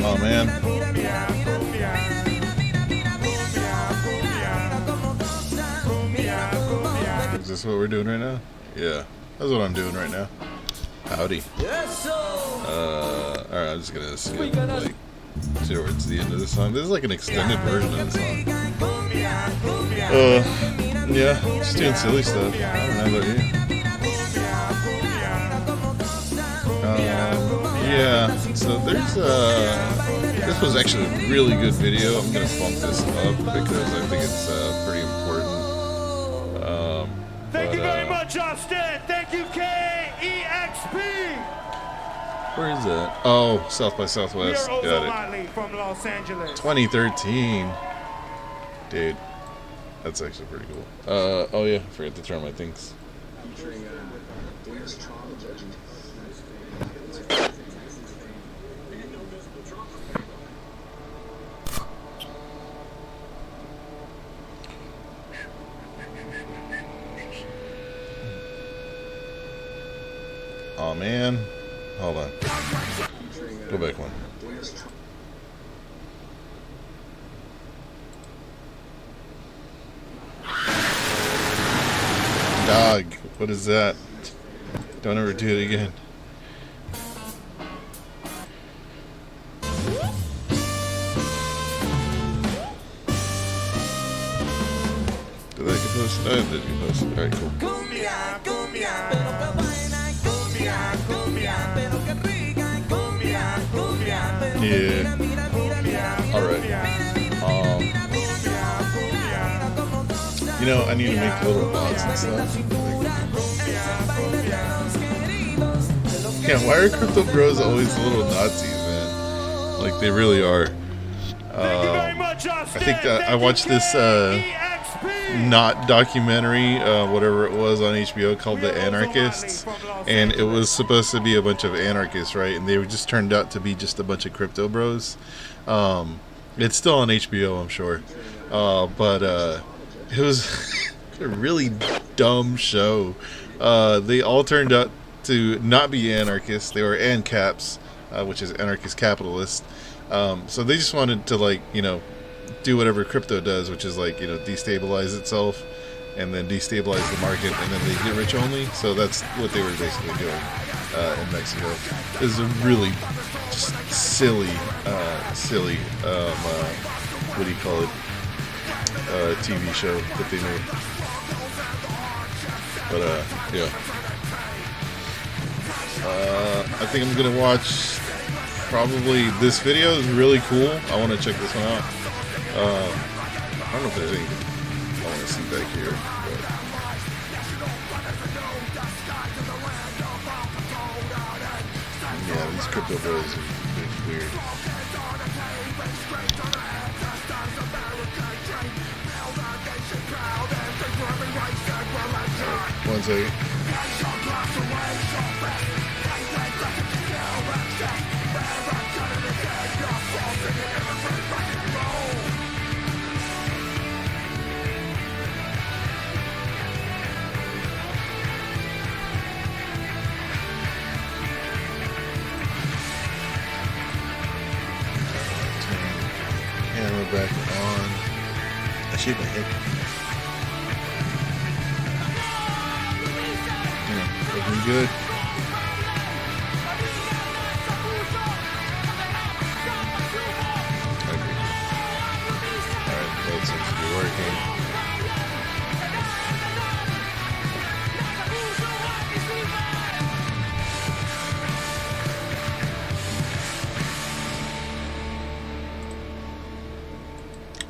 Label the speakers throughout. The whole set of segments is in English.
Speaker 1: Oh man. Is this what we're doing right now? Yeah, that's what I'm doing right now. Howdy. Alright, I'm just gonna skip like towards the end of the song. This is like an extended version of the song. Yeah, just doing silly stuff. I don't know about you. Yeah, so there's this was actually a really good video. I'm gonna bump this up because I think it's pretty important.
Speaker 2: Thank you very much, Austin. Thank you, KEXP.
Speaker 1: Where is that? Oh, South by Southwest.
Speaker 2: We are
Speaker 1: Got it.
Speaker 2: from Los Angeles.
Speaker 1: 2013. Dude, that's actually pretty cool. Oh yeah, I forgot to turn my things. Oh man, hold on. Go back one. Dog, what is that? Don't ever do it again. Did that get posted? Oh, it did get posted. Alright, cool. Yeah. Alright. You know, I need to make little bots and stuff. Yeah, why are crypto bros always little Nazis, man? Like, they really are. I think that I watched this not documentary, whatever it was on HBO called The Anarchists, and it was supposed to be a bunch of anarchists, right? And they just turned out to be just a bunch of crypto bros. It's still on HBO, I'm sure, but it was a really dumb show. They all turned out to not be anarchists. They were ANCAPs, which is anarchist capitalist. So they just wanted to, like, you know, do whatever crypto does, which is like, you know, destabilize itself and then destabilize the market, and then they get rich only. So that's what they were basically doing in Mexico. It was a really just silly, what do you call it, TV show that they made. But yeah, I think I'm gonna watch probably this video. Is really cool. I want to check this one out. I don't know if there's anything I want to see back here, but yeah, these crypto bros are weird. Right, one second. Camera back on. I shaved my head. Yeah, looking good. Okay. Alright, that seems to be working.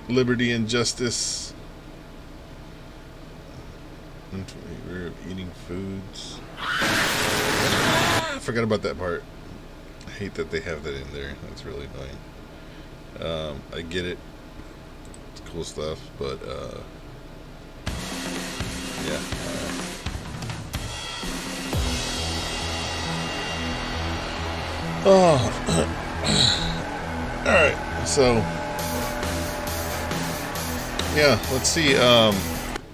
Speaker 1: Liberty and justice. We're eating foods. I forgot about that part. I hate that they have that in there. That's really annoying. I get it. It's cool stuff, but yeah. Oh. All right. So. Yeah, let's see.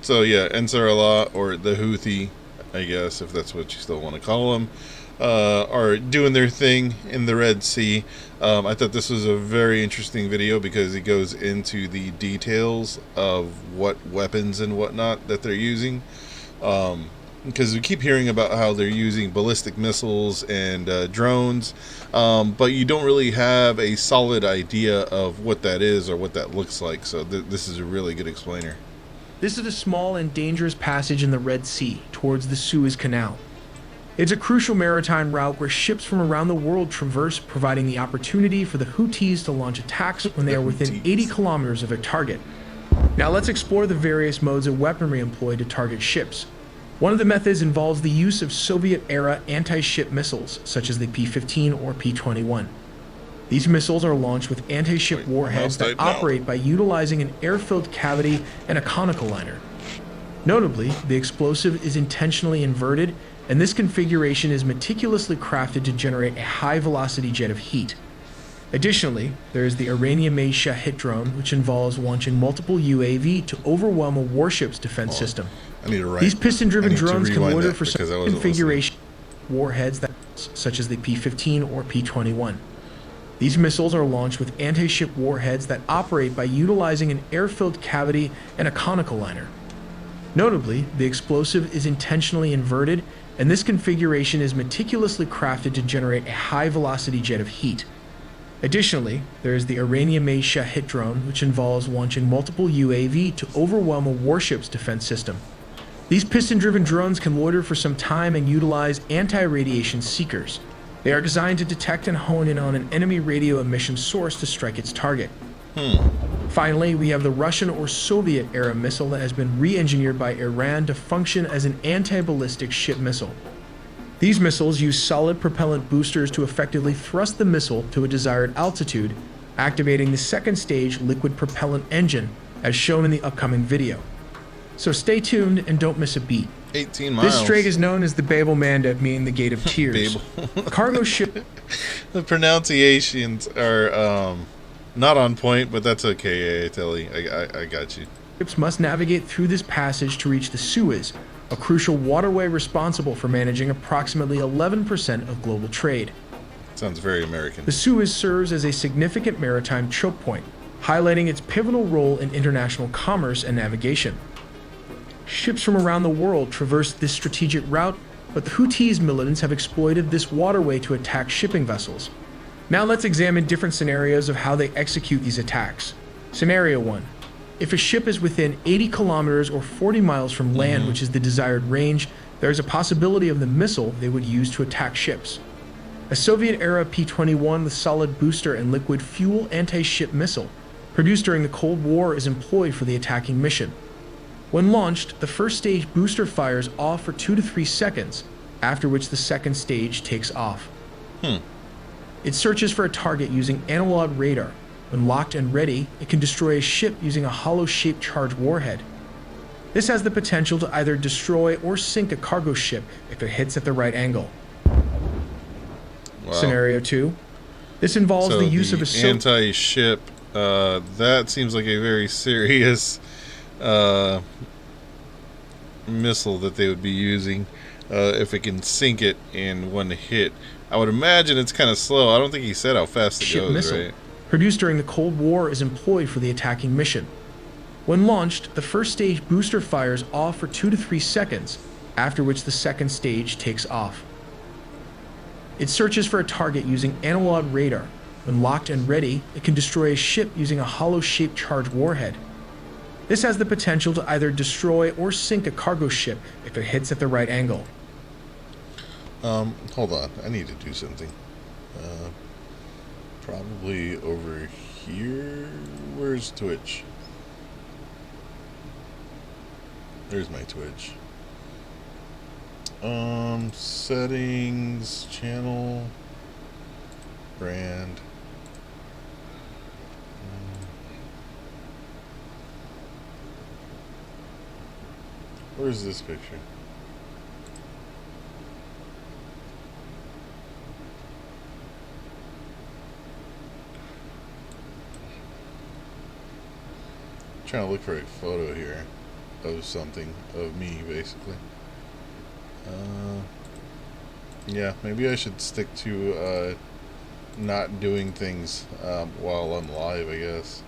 Speaker 1: So yeah, Ansarallah, or the Houthi, I guess, if that's what you still want to call them. are doing their thing in the Red Sea. I thought this was a very interesting video because it goes into the details of what weapons and whatnot that they're using. Because we keep hearing about how they're using ballistic missiles and drones, but you don't really have a solid idea of what that is or what that looks like. So this is a really good explainer.
Speaker 3: This is a small and dangerous passage in the Red Sea towards the Suez Canal. It's a crucial maritime route where ships from around the world traverse, providing the opportunity for the Houthis to launch attacks when they are within 80 kilometers of a target. Now let's explore the various modes of weaponry employed to target ships. One of the methods involves the use of Soviet-era anti-ship missiles, such as the P-15 or P-21. These missiles are launched with anti-ship warheads that operate by utilizing an air-filled cavity and a conical liner. Notably, the explosive is intentionally inverted, and this configuration is meticulously crafted to generate a high-velocity jet of heat. Additionally, there is the Iranian-made Shahid drone, which involves launching multiple UAV to overwhelm a warship's defense system. These piston-driven drones can loiter for some configuration warheads that, such as the P-15 or P-21. These missiles are launched with anti-ship warheads that operate by utilizing an air-filled cavity and a conical liner. Notably, the explosive is intentionally inverted, and this configuration is meticulously crafted to generate a high-velocity jet of heat. Additionally, there is the Iranian-made Shahid drone, which involves launching multiple UAV to overwhelm a warship's defense system. These piston-driven drones can loiter for some time and utilize anti-radiation seekers. They are designed to detect and hone in on an enemy radio emission source to strike its target. Finally, we have the Russian or Soviet-era missile that has been re-engineered by Iran to function as an anti-ballistic ship missile. These missiles use solid propellant boosters to effectively thrust the missile to a desired altitude, activating the second stage liquid propellant engine, as shown in the upcoming video. So stay tuned and don't miss a beat.
Speaker 1: 18 miles.
Speaker 3: This strait is known as the Babel Mandeb, meaning the Gate of Tears. Cargo ship.
Speaker 1: The pronunciations are not on point, but that's okay, Telly. I got you.
Speaker 3: Ships must navigate through this passage to reach the Suez, a crucial waterway responsible for managing approximately 11% of global trade.
Speaker 1: Sounds very American.
Speaker 3: The Suez serves as a significant maritime choke point, highlighting its pivotal role in international commerce and navigation. Ships from around the world traverse this strategic route, but the Houthis militants have exploited this waterway to attack shipping vessels. Now let's examine different scenarios of how they execute these attacks. Scenario 1. If a ship is within 80 kilometers or 40 miles from land, which is the desired range, there is a possibility of the missile they would use to attack ships. A Soviet-era P-21 with solid booster and liquid fuel anti-ship missile, produced during the Cold War, is employed for the attacking mission. When launched, the first stage booster fires off for 2 to 3 seconds, after which the second stage takes off. It searches for a target using analog radar. When locked and ready, it can destroy a ship using a hollow-shaped charged warhead. This has the potential to either destroy or sink a cargo ship if it hits at the right angle.
Speaker 1: Wow.
Speaker 3: Scenario 2. This involves the use of a
Speaker 1: anti-ship. That seems like a very serious missile that they would be using if it can sink it in one hit. I would imagine it's kind of slow. I don't think he said how fast it goes,
Speaker 3: missile,
Speaker 1: right?
Speaker 3: Produced during the Cold War, is employed for the attacking mission. When launched, the first stage booster fires off for 2 to 3 seconds, after which the second stage takes off. It searches for a target using analog radar. When locked and ready, it can destroy a ship using a hollow-shaped charged warhead. This has the potential to either destroy or sink a cargo ship if it hits at the right angle.
Speaker 1: Hold on. I need to do something. Probably over here. Where's Twitch? There's my Twitch. Settings, channel, brand. Where's this picture? Trying to look for a photo here of something, of me basically. Yeah, maybe I should stick to not doing things while I'm live, I guess.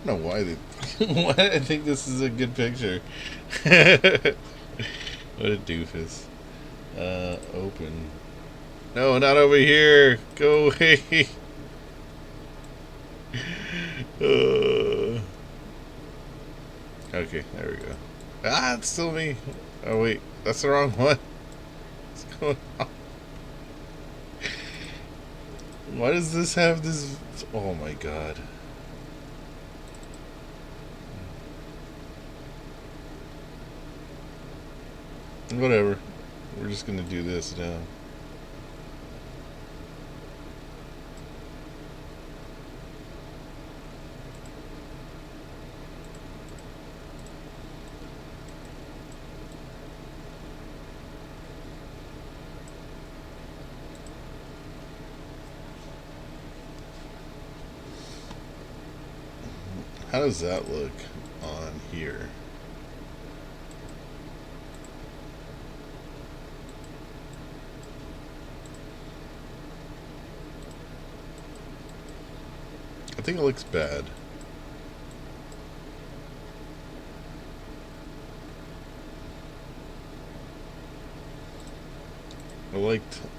Speaker 1: I don't know why why I think this is a good picture. What a doofus. Open. No, not over here. Go away. Okay, there we go. Ah, it's still me. Oh wait, that's the wrong one. What's going on? Why does this have this? Oh my god. Whatever. We're just gonna do this now. How does that look on here? I think it looks bad.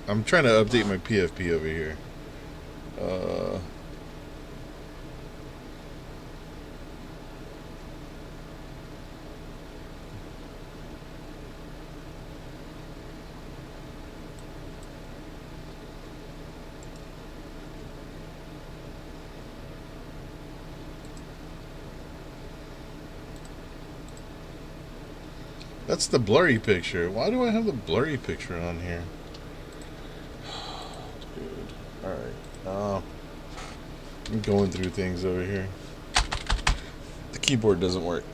Speaker 1: I'm trying to update my PFP over here. That's the blurry picture. Why do I have the blurry picture on here? Dude. Alright. I'm going through things over here. The keyboard doesn't work.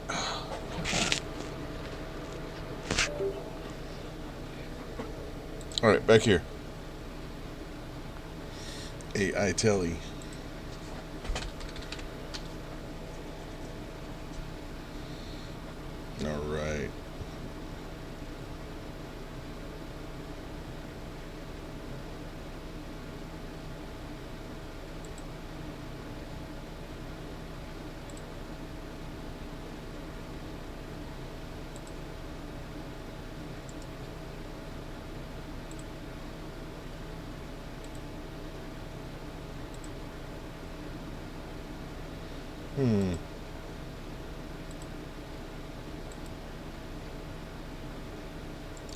Speaker 1: Alright, back here. AI telly. Alright.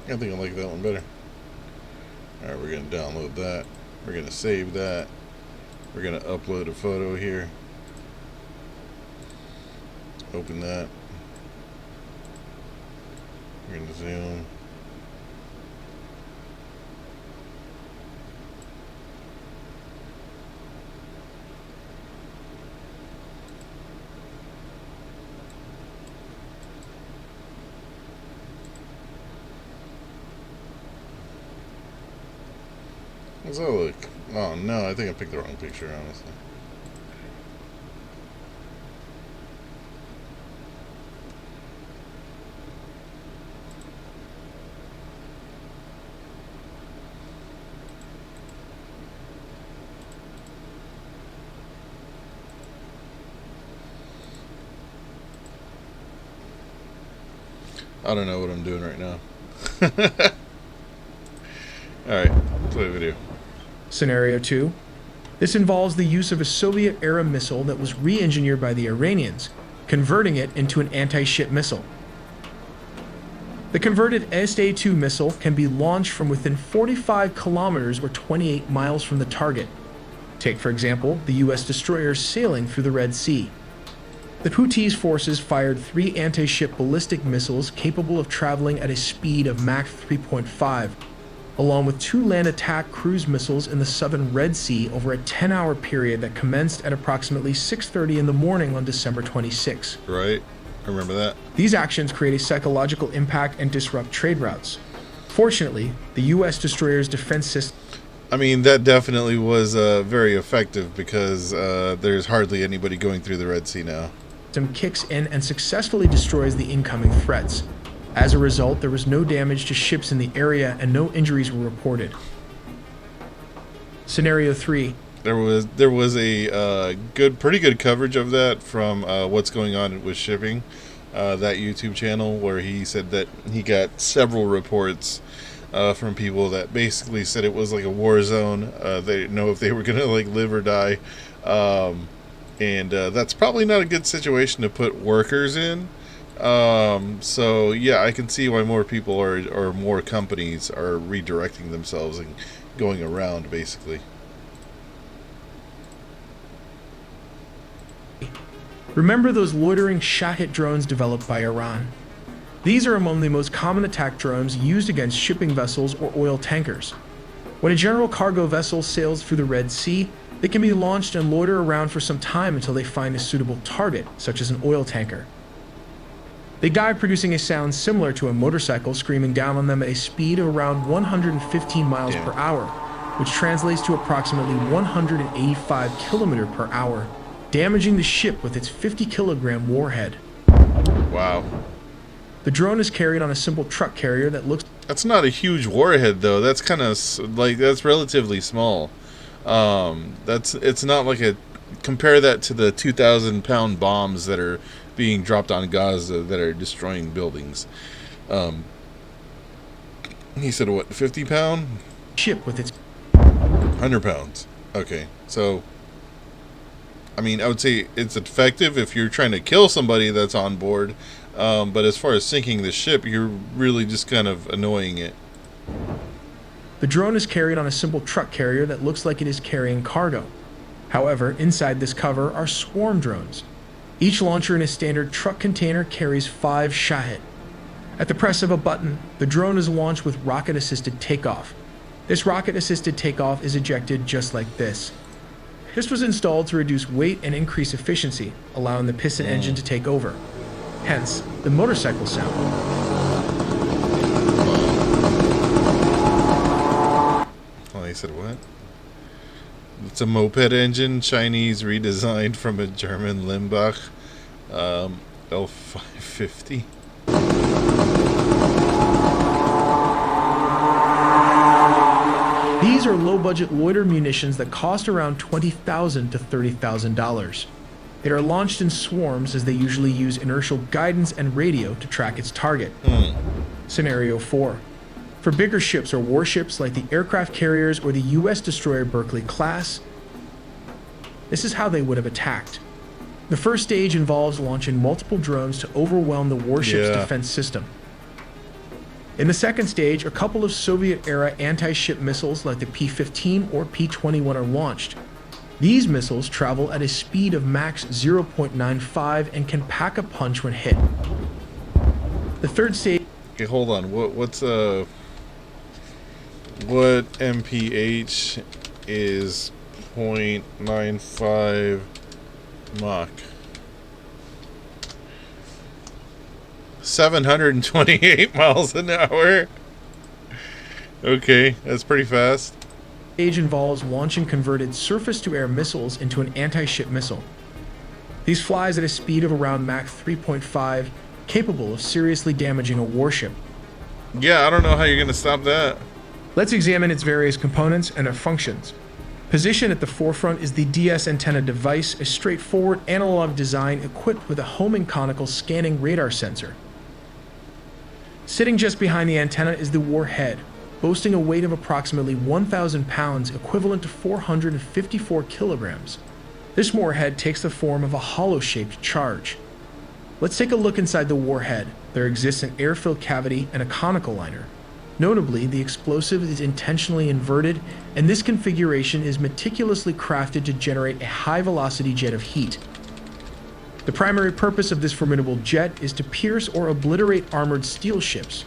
Speaker 1: I think I like that one better. Alright, we're going to download that. We're going to save that. We're going to upload a photo here. Open that. We're going to zoom. How's that look? Oh no, I think I picked the wrong picture, honestly. I don't know what I'm doing right now. Alright, play a video.
Speaker 3: Scenario 2. This involves the use of a Soviet-era missile that was re-engineered by the Iranians, converting it into an anti-ship missile. The converted SA-2 missile can be launched from within 45 kilometers or 28 miles from the target. Take, for example, the U.S. destroyers sailing through the Red Sea. The Houthi forces fired 3 anti-ship ballistic missiles capable of traveling at a speed of Mach 3.5, along with 2 land attack cruise missiles in the southern Red Sea over a 10-hour period that commenced at approximately 6:30 in the morning on December 26.
Speaker 1: Right, I remember that.
Speaker 3: These actions create a psychological impact and disrupt trade routes. Fortunately, the U.S. destroyer's defense system...
Speaker 1: I mean, that definitely was very effective because there's hardly anybody going through the Red Sea now.
Speaker 3: System kicks in and successfully destroys the incoming threats. As a result, there was no damage to ships in the area and no injuries were reported. Scenario 3.
Speaker 1: There was a pretty good coverage of that from What's Going On with Shipping, that YouTube channel, where he said that he got several reports from people that basically said it was like a war zone. They didn't know if they were gonna like live or die, and that's probably not a good situation to put workers in. So yeah, I can see why more people or more companies are redirecting themselves and going around basically.
Speaker 3: Remember those loitering Shahed drones developed by Iran? These are among the most common attack drones used against shipping vessels or oil tankers. When a general cargo vessel sails through the Red Sea, they can be launched and loiter around for some time until they find a suitable target, such as an oil tanker. They dive producing a sound similar to a motorcycle screaming down on them at a speed of around 115 miles per hour, which translates to approximately 185 km per hour, damaging the ship with its 50-kilogram warhead.
Speaker 1: Wow.
Speaker 3: The drone is carried on a simple truck carrier that looks...
Speaker 1: That's not a huge warhead though. That's kind of like, that's relatively small. It's not like a, compare that to the 2,000-pound bombs that are being dropped on Gaza that are destroying buildings. He said what, 50-pound?
Speaker 3: Ship with its
Speaker 1: 100 pounds. Okay, so I mean, I would say it's effective if you're trying to kill somebody that's on board. But as far as sinking the ship, you're really just kind of annoying it.
Speaker 3: The drone is carried on a simple truck carrier that looks like it is carrying cargo. However, inside this cover are swarm drones. Each launcher in a standard truck container carries 5 Shahed. At the press of a button, the drone is launched with rocket-assisted takeoff. This rocket-assisted takeoff is ejected just like this. This was installed to reduce weight and increase efficiency, allowing the piston engine to take over. Hence, the motorcycle sound.
Speaker 1: Oh, he said what? It's a moped engine, Chinese redesigned from a German Limbach L550.
Speaker 3: These are low-budget loiter munitions that cost around $20,000 to $30,000. They are launched in swarms as they usually use inertial guidance and radio to track its target. Scenario 4. For bigger ships or warships like the aircraft carriers or the U.S. destroyer Berkeley class, this is how they would have attacked. The first stage involves launching multiple drones to overwhelm the warship's defense system. In the second stage, a couple of Soviet-era anti-ship missiles like the P-15 or P-21 are launched. These missiles travel at a speed of max 0.95 and can pack a punch when hit. The third stage...
Speaker 1: Okay, hold on. What MPH is 0.95 Mach? 728 miles an hour. Okay, that's pretty fast.
Speaker 3: Stage involves launching converted surface-to-air missiles into an anti-ship missile. These flies at a speed of around Mach 3.5, capable of seriously damaging a warship.
Speaker 1: Yeah, I don't know how you're going to stop that.
Speaker 3: Let's examine its various components and their functions. Positioned at the forefront is the DS antenna device, a straightforward analog design equipped with a homing conical scanning radar sensor. Sitting just behind the antenna is the warhead, boasting a weight of approximately 1,000 pounds, equivalent to 454 kilograms. This warhead takes the form of a hollow-shaped charge. Let's take a look inside the warhead. There exists an air-filled cavity and a conical liner. Notably, the explosive is intentionally inverted, and this configuration is meticulously crafted to generate a high-velocity jet of heat. The primary purpose of this formidable jet is to pierce or obliterate armored steel ships.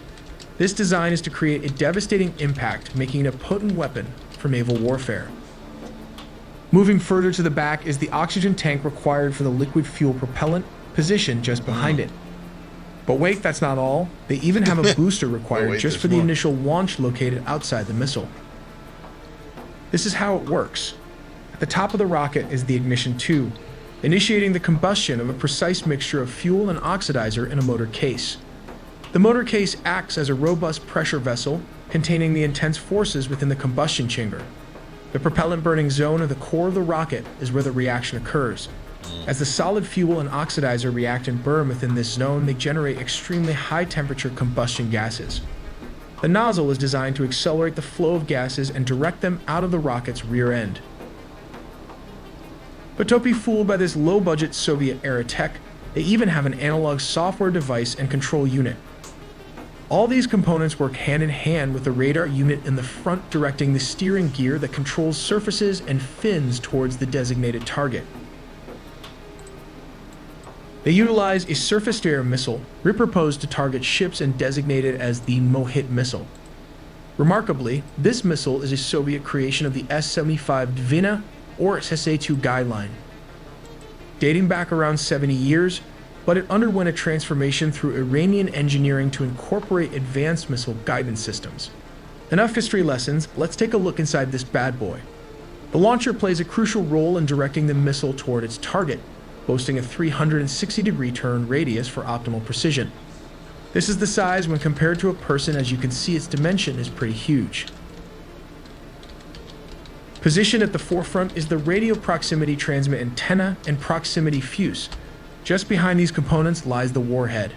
Speaker 3: This design is to create a devastating impact, making it a potent weapon for naval warfare. Moving further to the back is the oxygen tank required for the liquid fuel propellant, positioned just behind it. But wait, that's not all. They even have a booster required just for the initial launch located outside the missile. This is how it works. At the top of the rocket is the ignition tube, initiating the combustion of a precise mixture of fuel and oxidizer in a motor case. The motor case acts as a robust pressure vessel containing the intense forces within the combustion chamber. The propellant-burning zone of the core of the rocket is where the reaction occurs. As the solid fuel and oxidizer react and burn within this zone, they generate extremely high-temperature combustion gases. The nozzle is designed to accelerate the flow of gases and direct them out of the rocket's rear end. But don't be fooled by this low-budget Soviet-era tech. They even have an analog software device and control unit. All these components work hand in hand with the radar unit in the front directing the steering gear that controls surfaces and fins towards the designated target. They utilize a surface-to-air missile repurposed to target ships and designated as the Mohit missile. Remarkably, this missile is a Soviet creation of the S-75 Dvina or SA-2 guideline. Dating back around 70 years, but it underwent a transformation through Iranian engineering to incorporate advanced missile guidance systems. Enough history lessons, let's take a look inside this bad boy. The launcher plays a crucial role in directing the missile toward its target, boasting a 360-degree turn radius for optimal precision. This is the size when compared to a person. As you can see, its dimension is pretty huge. Positioned at the forefront is the radio proximity transmit antenna and proximity fuse. Just behind these components lies the warhead.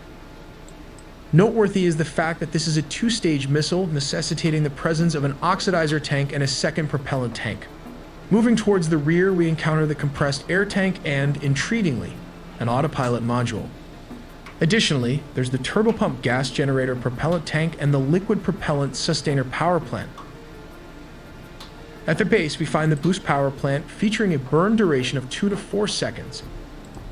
Speaker 3: Noteworthy is the fact that this is a two-stage missile, necessitating the presence of an oxidizer tank and a second propellant tank. Moving towards the rear, we encounter the compressed air tank and, intriguingly, an autopilot module. Additionally, there's the turbopump gas generator propellant tank and the liquid propellant sustainer power plant. At the base, we find the boost power plant featuring a burn duration of 2 to 4 seconds.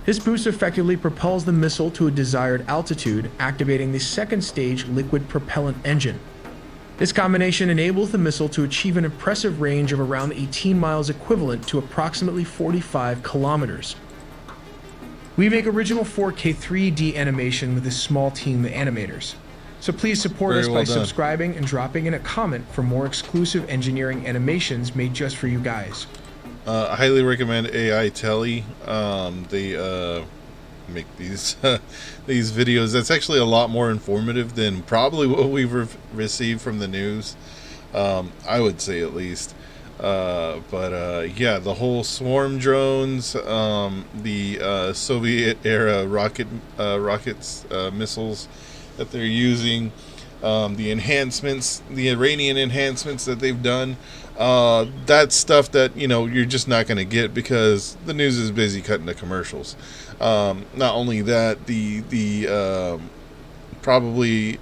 Speaker 3: This boost effectively propels the missile to a desired altitude, activating the second stage liquid propellant engine. This combination enables the missile to achieve an impressive range of around 18 miles, equivalent to approximately 45 kilometers. We make original 4K 3D animation with this small team of animators. So please support us by subscribing and dropping in a comment for more exclusive engineering animations made just for you guys.
Speaker 1: I highly recommend AI Telly. They make these these videos. That's actually a lot more informative than probably what we've received from the news. I would say, at least. Yeah, the whole swarm drones, the Soviet era rockets, missiles that they're using, the enhancements, the Iranian enhancements that they've done. That's stuff that, you're just not going to get because the news is busy cutting the commercials. Not only that, the probably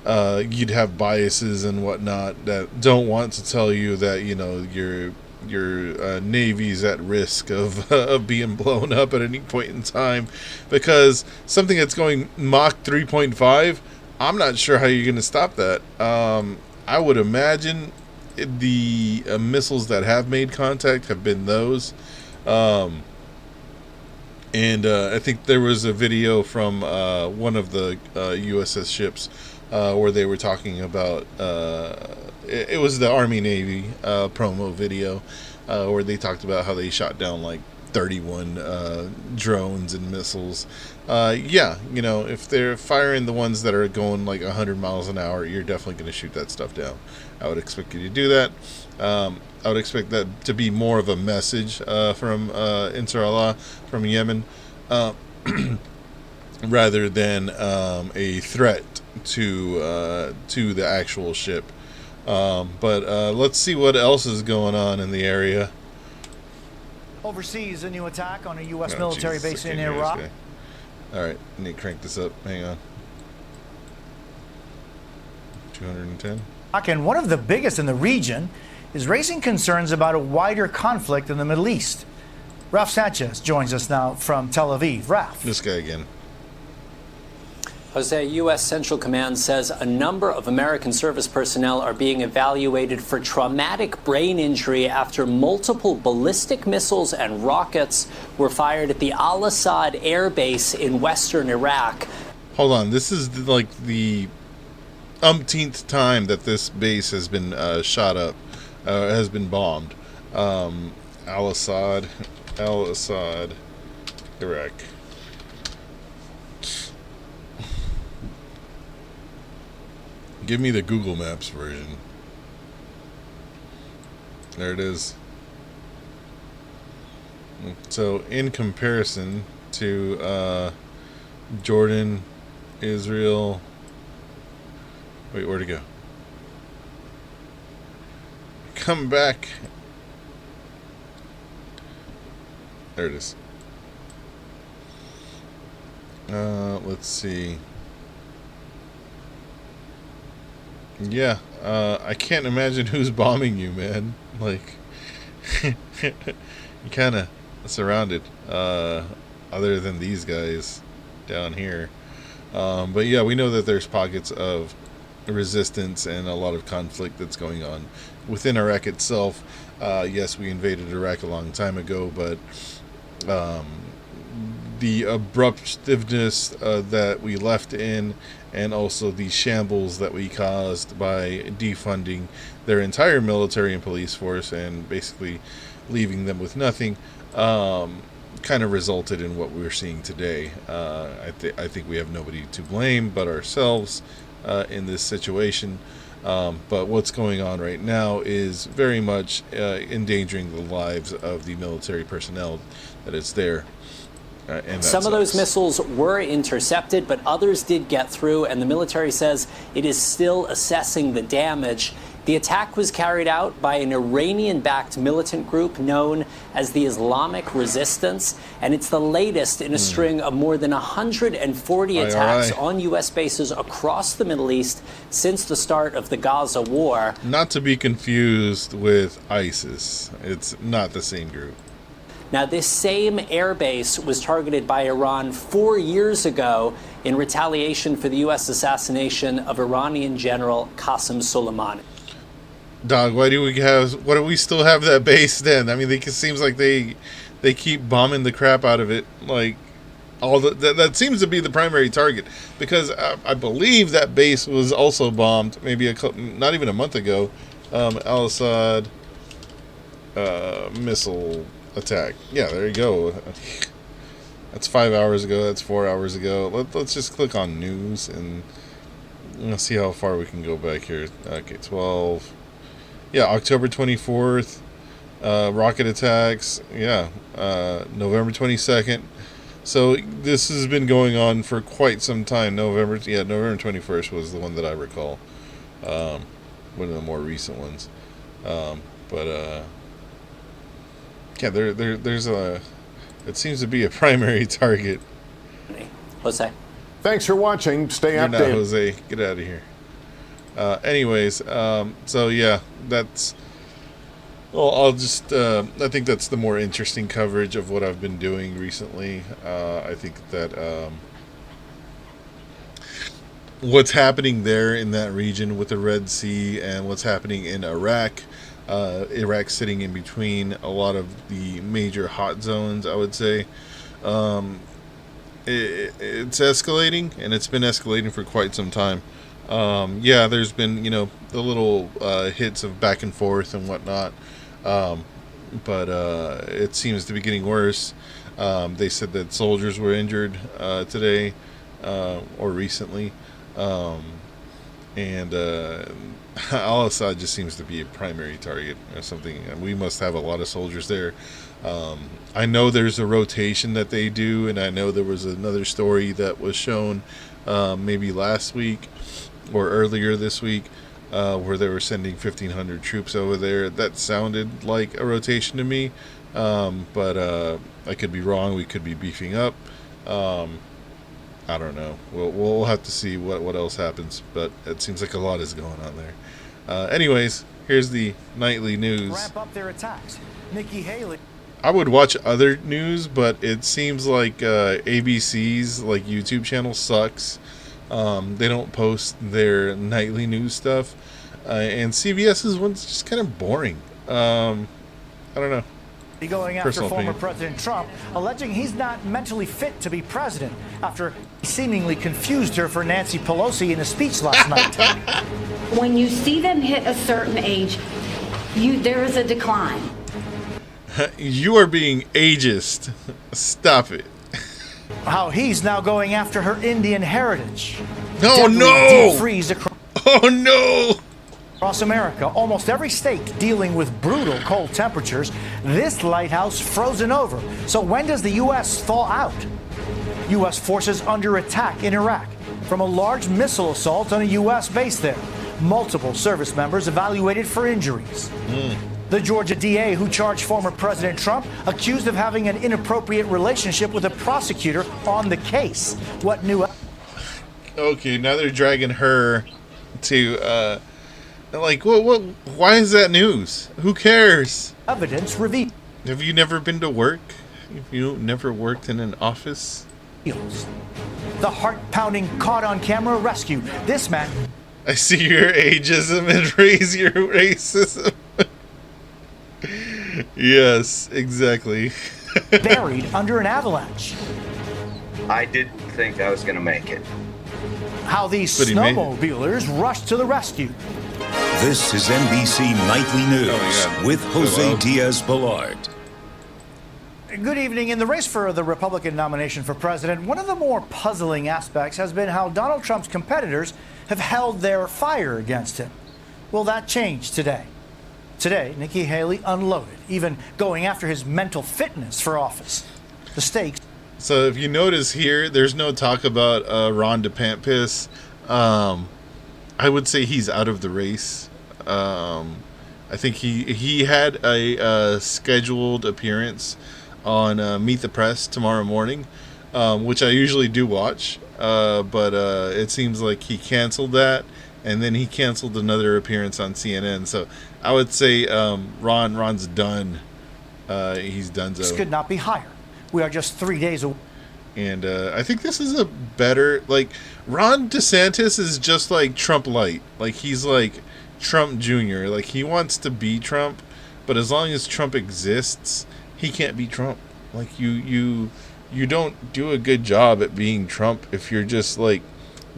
Speaker 1: you'd have biases and whatnot that don't want to tell you that your Navy's at risk of being blown up at any point in time, because something that's going Mach 3.5, I'm not sure how you're going to stop that. I would imagine the missiles that have made contact have been those. And I think there was a video from one of the USS ships where they were talking about, it was the Army-Navy promo video where they talked about how they shot down like 31 drones and missiles. Yeah, if they're firing the ones that are going like 100 miles an hour, you're definitely going to shoot that stuff down. I would expect you to do that. I would expect that to be more of a message from Ansarallah from Yemen, rather than a threat to the actual ship. But let's see what else is going on in the area.
Speaker 2: Overseas, a new attack on a U.S. military base in Iraq.
Speaker 1: All right, I need to crank this up. Hang on. 210.
Speaker 2: And one of the biggest in the region is raising concerns about a wider conflict in the Middle East. Ralph Sanchez joins us now from Tel Aviv. Ralph.
Speaker 1: This guy again.
Speaker 4: Jose, U.S. Central Command says a number of American service personnel are being evaluated for traumatic brain injury after multiple ballistic missiles and rockets were fired at the Al-Assad air base in western Iraq.
Speaker 1: Hold on. This is like the umpteenth time that this base has been shot up, has been bombed. Al-Assad, Iraq. Give me the Google Maps version. There it is. So in comparison to Jordan, Israel, wait, where'd it go? Come back. There it is. Let's see. Yeah, I can't imagine who's bombing you, man. Like, you kind of surrounded, other than these guys down here. But yeah, we know that there's pockets of resistance and a lot of conflict that's going on within Iraq itself. Yes, we invaded Iraq a long time ago, but the abruptiveness that we left in, and also the shambles that we caused by defunding their entire military and police force and basically leaving them with nothing, kind of resulted in what we're seeing today. I think we have nobody to blame but ourselves in this situation. But what's going on right now is very much endangering the lives of the military personnel that is there. And
Speaker 4: some of those missiles were intercepted, but others did get through, and the military says it is still assessing the damage. The attack was carried out by an Iranian-backed militant group known as the Islamic Resistance, and it's the latest in a string of more than 140 attacks on U.S. bases across the Middle East since the start of the Gaza war.
Speaker 1: Not to be confused with ISIS. It's not the same group.
Speaker 4: Now, this same airbase was targeted by Iran 4 years ago in retaliation for the U.S. assassination of Iranian General Qasem Soleimani.
Speaker 1: Dog, why do we still have that base then? I mean, it seems like they keep bombing the crap out of it. Like, that seems to be the primary target, because I believe that base was also bombed maybe not even a month ago. Al-Assad missile attack. Yeah, there you go. That's 5 hours ago. That's 4 hours ago. Let's just click on news and let's see how far we can go back here. Okay, 12. Yeah, October 24th. Rocket attacks. Yeah, November 22nd. So this has been going on for quite some time. November 21st was the one that I recall. One of the more recent ones. Yeah, there's it seems to be a primary target.
Speaker 4: Jose.
Speaker 5: Thanks for watching. Stay
Speaker 1: You're
Speaker 5: updated.
Speaker 1: not Jose. Get out of here. Anyways, so yeah, that's. Well, I'll just. I think that's the more interesting coverage of what I've been doing recently. I think that what's happening there in that region with the Red Sea and what's happening in Iraq. Iraq sitting in between a lot of the major hot zones, I would say. It's escalating, and it's been escalating for quite some time. Yeah, there's been, the little hits of back and forth and whatnot. But it seems to be getting worse. They said that soldiers were injured today or recently. And Al-Assad just seems to be a primary target or something. And we must have a lot of soldiers there. I know there's a rotation that they do, and I know there was another story that was shown maybe last week or earlier this week where they were sending 1,500 troops over there. That sounded like a rotation to me, but I could be wrong. We could be beefing up. I don't know. We'll have to see what else happens, but it seems like a lot is going on there. Anyways, here's the nightly news.
Speaker 2: Ramp up their attacks. Nikki Haley.
Speaker 1: I would watch other news, but it seems like ABC's YouTube channel sucks. They don't post their nightly news stuff, and CBS's one's just kind of boring. I don't know.
Speaker 2: Going after
Speaker 1: Personal
Speaker 2: former
Speaker 1: opinion.
Speaker 2: President Trump, alleging he's not mentally fit to be president after he seemingly confused her for Nancy Pelosi in a speech last night.
Speaker 6: When you see them hit a certain age, there is a decline.
Speaker 1: You are being ageist. Stop it.
Speaker 2: How he's now going after her Indian heritage.
Speaker 1: No,
Speaker 2: Deadly
Speaker 1: no!
Speaker 2: deep freeze
Speaker 1: Oh no!
Speaker 2: across America, almost every state dealing with brutal cold temperatures. This lighthouse frozen over. So when does the U.S. thaw out? U.S. forces under attack in Iraq from a large missile assault on a U.S. base there. Multiple service members evaluated for injuries. The Georgia DA who charged former President Trump accused of having an inappropriate relationship with a prosecutor on the case. What new...
Speaker 1: Okay, now they're dragging her to, like, what, why is that news? Who cares?
Speaker 2: evidence revealed?
Speaker 1: Have you never been to work? Have you never worked in an office?
Speaker 2: The heart-pounding caught-on-camera rescue. This man...
Speaker 1: I see your ageism and raise your racism. Yes, exactly.
Speaker 2: buried under an avalanche.
Speaker 6: I didn't think I was going to make it.
Speaker 2: How these
Speaker 1: But he made it.
Speaker 2: snowmobilers rushed to the rescue.
Speaker 7: This is NBC Nightly News
Speaker 1: God.
Speaker 7: with Jose
Speaker 1: Hello.
Speaker 7: Diaz-Balart.
Speaker 2: Good evening. In the race for the Republican nomination for president, one of the more puzzling aspects has been how Donald Trump's competitors have held their fire against him. Will that change today? Today, Nikki Haley unloaded, even going after his mental fitness for office. The stakes...
Speaker 1: So if you notice here, there's no talk about Ron DeSantis. I would say he's out of the race. I think he had a scheduled appearance on Meet the Press tomorrow morning, which I usually do watch. But it seems like he canceled that, and then he canceled another appearance on CNN. So I would say Ron's done. He's done.
Speaker 2: could not be higher. We are just 3 days away.
Speaker 1: And I think this is a better, like, Ron DeSantis is just like Trump light. Like, he's like Trump Jr. Like, he wants to be Trump, but as long as Trump exists, he can't be Trump. Like, you don't do a good job at being Trump if you're just like,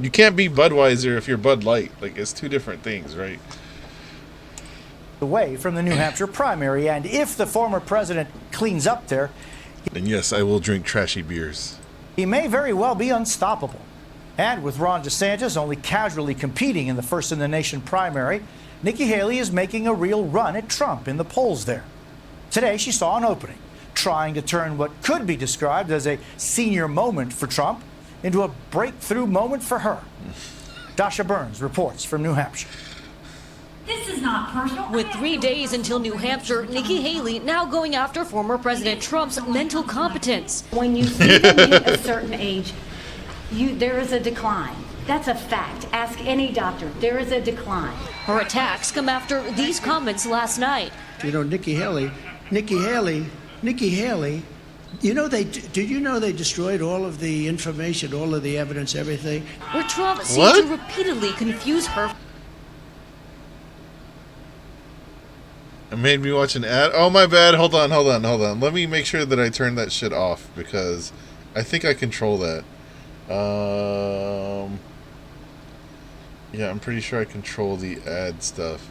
Speaker 1: you can't be Budweiser if you're Bud Light. Like, it's two different things, right?
Speaker 2: Away from the New Hampshire primary, and if the former president cleans up there,
Speaker 1: And yes, I will drink trashy beers.
Speaker 2: he may very well be unstoppable. And with Ron DeSantis only casually competing in the first-in-the-nation primary, Nikki Haley is making a real run at Trump in the polls there. Today, she saw an opening, trying to turn what could be described as a senior moment for Trump into a breakthrough moment for her. Dasha Burns reports from New Hampshire.
Speaker 8: This is not personal.
Speaker 9: With 3 days until New Hampshire, Nikki Haley now going after former President Trump's mental competence.
Speaker 8: When you see them hit a certain age, there is a decline. That's a fact. Ask any doctor. There is a decline.
Speaker 9: Her attacks come after these comments last night.
Speaker 10: You know, Nikki Haley, you know, did you know they destroyed all of the information, all of the evidence, everything?
Speaker 9: Where Trump seemed
Speaker 1: What?
Speaker 9: to repeatedly confuse her.
Speaker 1: It made me watch an ad. Oh, my bad. Hold on. Let me make sure that I turn that shit off, because I think I control that. Yeah, I'm pretty sure I control the ad stuff.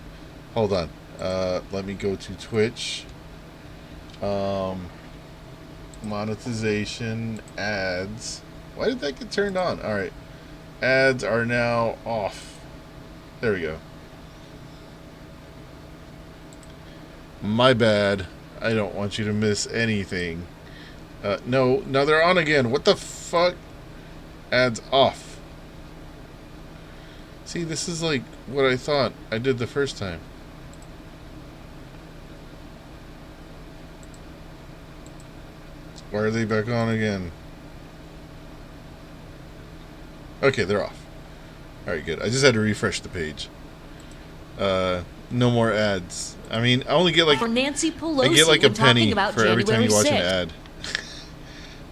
Speaker 1: Hold on. Let me go to Twitch. Monetization, ads. Why did that get turned on? All right. Ads are now off. There we go. My bad. I don't want you to miss anything. No, now they're on again. What the fuck? Ads off. See, this is like what I thought I did the first time. Why are they back on again? Okay, they're off. Alright, good. I just had to refresh the page. No more ads. I mean, I only get like
Speaker 9: For Nancy Pelosi
Speaker 1: I get like a
Speaker 9: when talking
Speaker 1: penny
Speaker 9: about
Speaker 1: for every time you watch an
Speaker 9: January 6th.
Speaker 1: ad.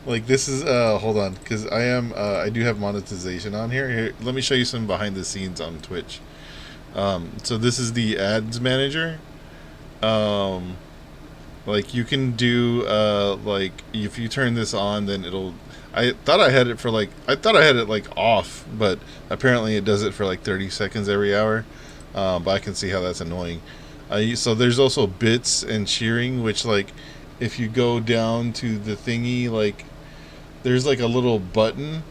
Speaker 1: Like, this is hold on, because I do have monetization on here. Here, let me show you some behind the scenes on Twitch. So this is the ads manager. Like, you can do like, if you turn this on, then it'll, I thought I had it like off, but apparently it does it for like 30 seconds every hour. But I can see how that's annoying. So there's also bits and cheering, which, like, if you go down to the thingy, like there's like a little button.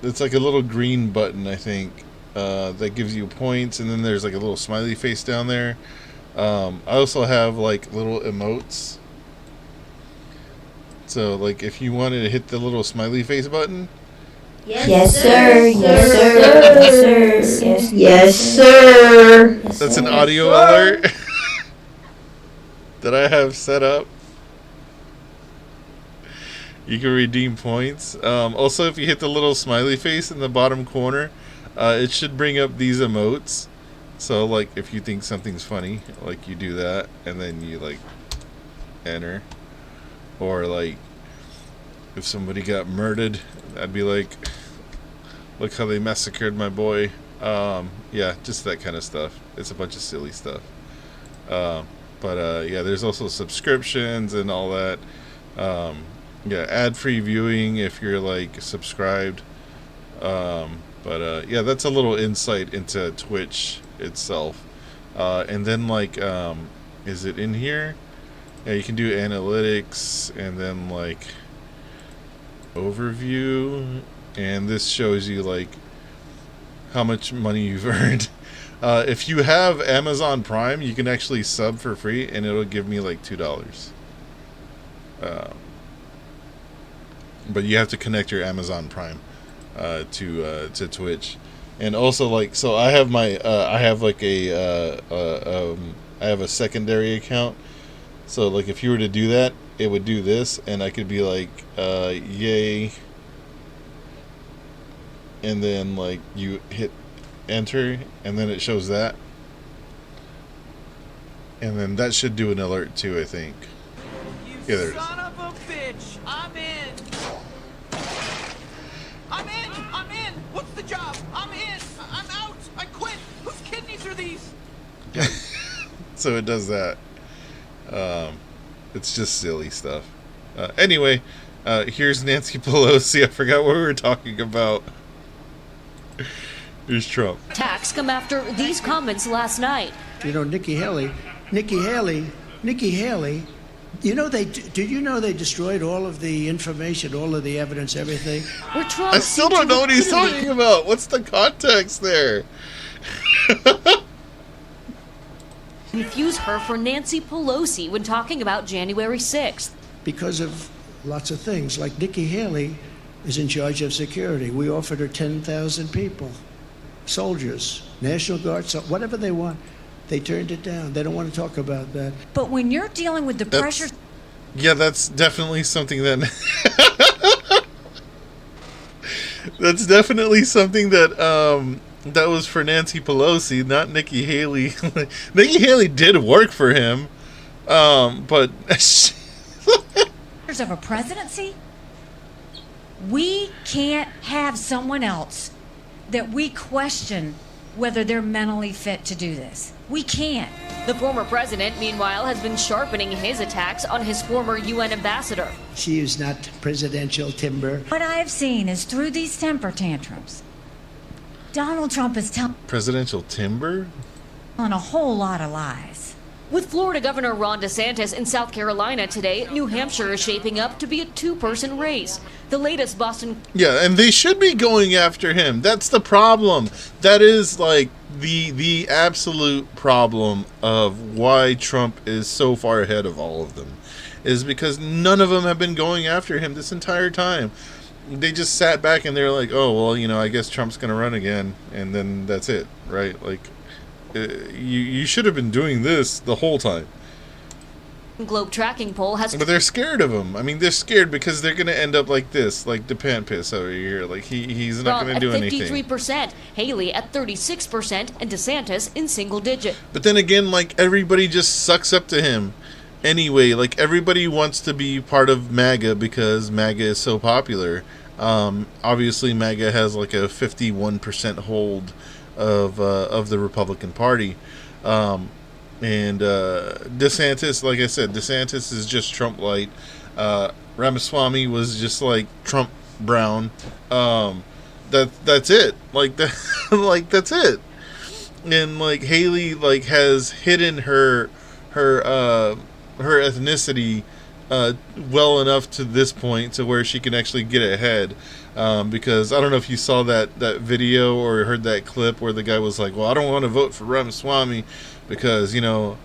Speaker 1: It's like a little green button, I think, that gives you points, and then there's like a little smiley face down there. I also have like little emotes. So like if you wanted to hit the little smiley face button.
Speaker 11: Yes, sir. Yes, sir. Yes, sir. Yes, sir.
Speaker 1: That's an audio alert that I have set up. You can redeem points. Also, if you hit the little smiley face in the bottom corner, it should bring up these emotes. So, like, if you think something's funny, like, you do that, and then you, like, enter. Or, like, if somebody got murdered, I'd be like, look how they massacred my boy. Yeah, just that kind of stuff. It's a bunch of silly stuff. But yeah, there's also subscriptions and all that. Yeah, ad-free viewing if you're like subscribed. But yeah, that's a little insight into Twitch itself. And then like, is it in here? Yeah, you can do analytics and then like overview, and this shows you like how much money you've earned. If you have Amazon Prime, you can actually sub for free, and it'll give me like $2. But you have to connect your Amazon Prime to Twitch, and also like so I have my I have like a I have a secondary account. So like if you were to do that, it would do this, and I could be like yay, and then like you hit enter, and then it shows that, and then that should do an alert too, I think. Yeah, there it is.
Speaker 12: Son of a bitch! I'm in! I'm in! I'm in! What's the job? I'm in! I'm out! I quit! Whose kidneys are these?
Speaker 1: So it does that. It's just silly stuff. Anyway, here's Nancy Pelosi. I forgot what we were talking about. Here's Trump.
Speaker 9: Attacks come after these comments last night.
Speaker 10: You know, Nikki Haley, you know, did you know they destroyed all of the information, all of the evidence, everything?
Speaker 9: Where Trump
Speaker 1: I still don't know what he's talking about. What's the context there?
Speaker 9: Confuse her for Nancy Pelosi when talking about January 6th.
Speaker 10: Because of lots of things, like Nikki Haley is in charge of security. We offered her 10,000 people, soldiers, National Guard, so whatever they want. They turned it down. They don't want to talk about that.
Speaker 8: But when you're dealing with the pressure...
Speaker 1: Yeah, that's definitely something that... that's definitely something that that was for Nancy Pelosi, not Nikki Haley. Nikki Haley did work for him, but...
Speaker 8: of a presidency, we can't have someone else that we question whether they're mentally fit to do this. We can't.
Speaker 9: The former president, meanwhile, has been sharpening his attacks on his former UN ambassador.
Speaker 10: She is not presidential timber.
Speaker 8: What I have seen is through these temper tantrums, Donald Trump is telling
Speaker 1: Presidential timber?
Speaker 8: a whole lot of lies.
Speaker 9: With Florida Governor Ron DeSantis in South Carolina today, New Hampshire is shaping up to be a two-person race. The latest Boston...
Speaker 1: Yeah, and they should be going after him. That's the problem. That is, like, the absolute problem of why Trump is so far ahead of all of them. Is because none of them have been going after him this entire time. They just sat back and they're like, oh, well, you know, I guess Trump's going to run again. And then that's it, right? Like... You should have been doing this the whole time.
Speaker 9: Globe tracking poll has...
Speaker 1: But they're scared of him. I mean, they're scared because they're going to end up like this, like DePantis over here. Like, he's not going to do anything.
Speaker 9: 53%, Haley at 36%, and DeSantis in single digit.
Speaker 1: But then again, like, everybody just sucks up to him. Anyway, like, everybody wants to be part of MAGA because MAGA is so popular. Obviously, MAGA has, like, a 51% hold of the Republican Party, and DeSantis, like I said, DeSantis is just Trump light. Ramaswamy was just like Trump brown. That's it. Like that, like that's it. And like Haley, like has hidden her her ethnicity well enough to this point to where she can actually get ahead. Because I don't know if you saw that video or heard that clip where the guy was like, well, I don't want to vote for Ramaswamy because, you know,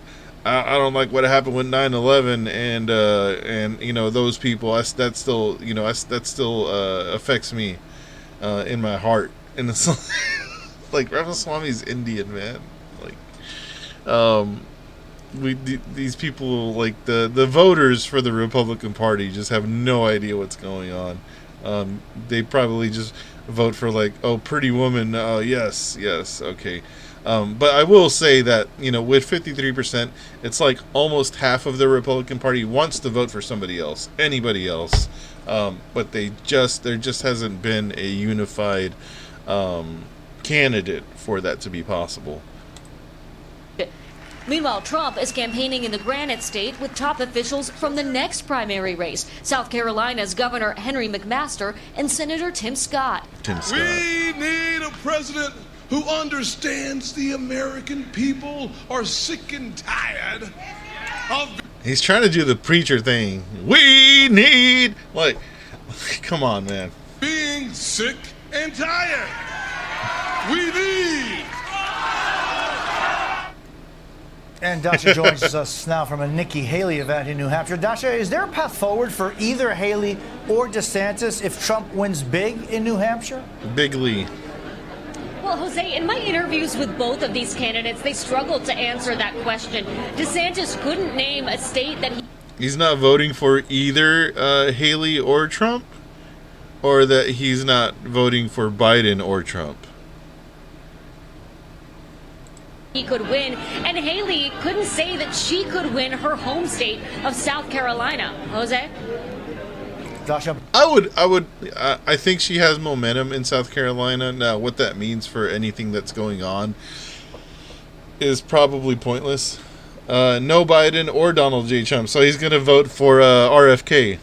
Speaker 1: I don't like what happened with 9/11 and you know, those people, that still affects me in my heart. And it's like Ramaswamy's Indian, man. Like, these people, like the voters for the Republican Party, just have no idea what's going on. They probably just vote for, like, oh, pretty woman, yes, okay. But I will say that, you know, with 53%, it's like almost half of the Republican Party wants to vote for somebody else, anybody else. But there just hasn't been a unified candidate for that to be possible.
Speaker 9: Meanwhile, Trump is campaigning in the Granite State with top officials from the next primary race, South Carolina's Governor Henry McMaster and Senator Tim Scott.
Speaker 13: We need a president who understands the American people are sick and tired of...
Speaker 1: He's trying to do the preacher thing. We need... Like, come on, man.
Speaker 13: being sick and tired. We need...
Speaker 2: And Dasha joins us now from a Nikki Haley event in New Hampshire. Dasha, is there a path forward for either Haley or DeSantis if Trump wins big in New Hampshire?
Speaker 1: Bigly.
Speaker 9: Well, Jose, in my interviews with both of these candidates, they struggled to answer that question. DeSantis couldn't name a state that
Speaker 1: He's not voting for either Haley or Trump? Or that he's not voting for Biden or Trump?
Speaker 9: he could win, and Haley couldn't say that she could win her home state of South Carolina. Jose?
Speaker 2: Dasha?
Speaker 1: I think she has momentum in South Carolina. Now, what that means for anything that's going on is probably pointless. No Biden or Donald J. Trump, so he's going to vote for RFK,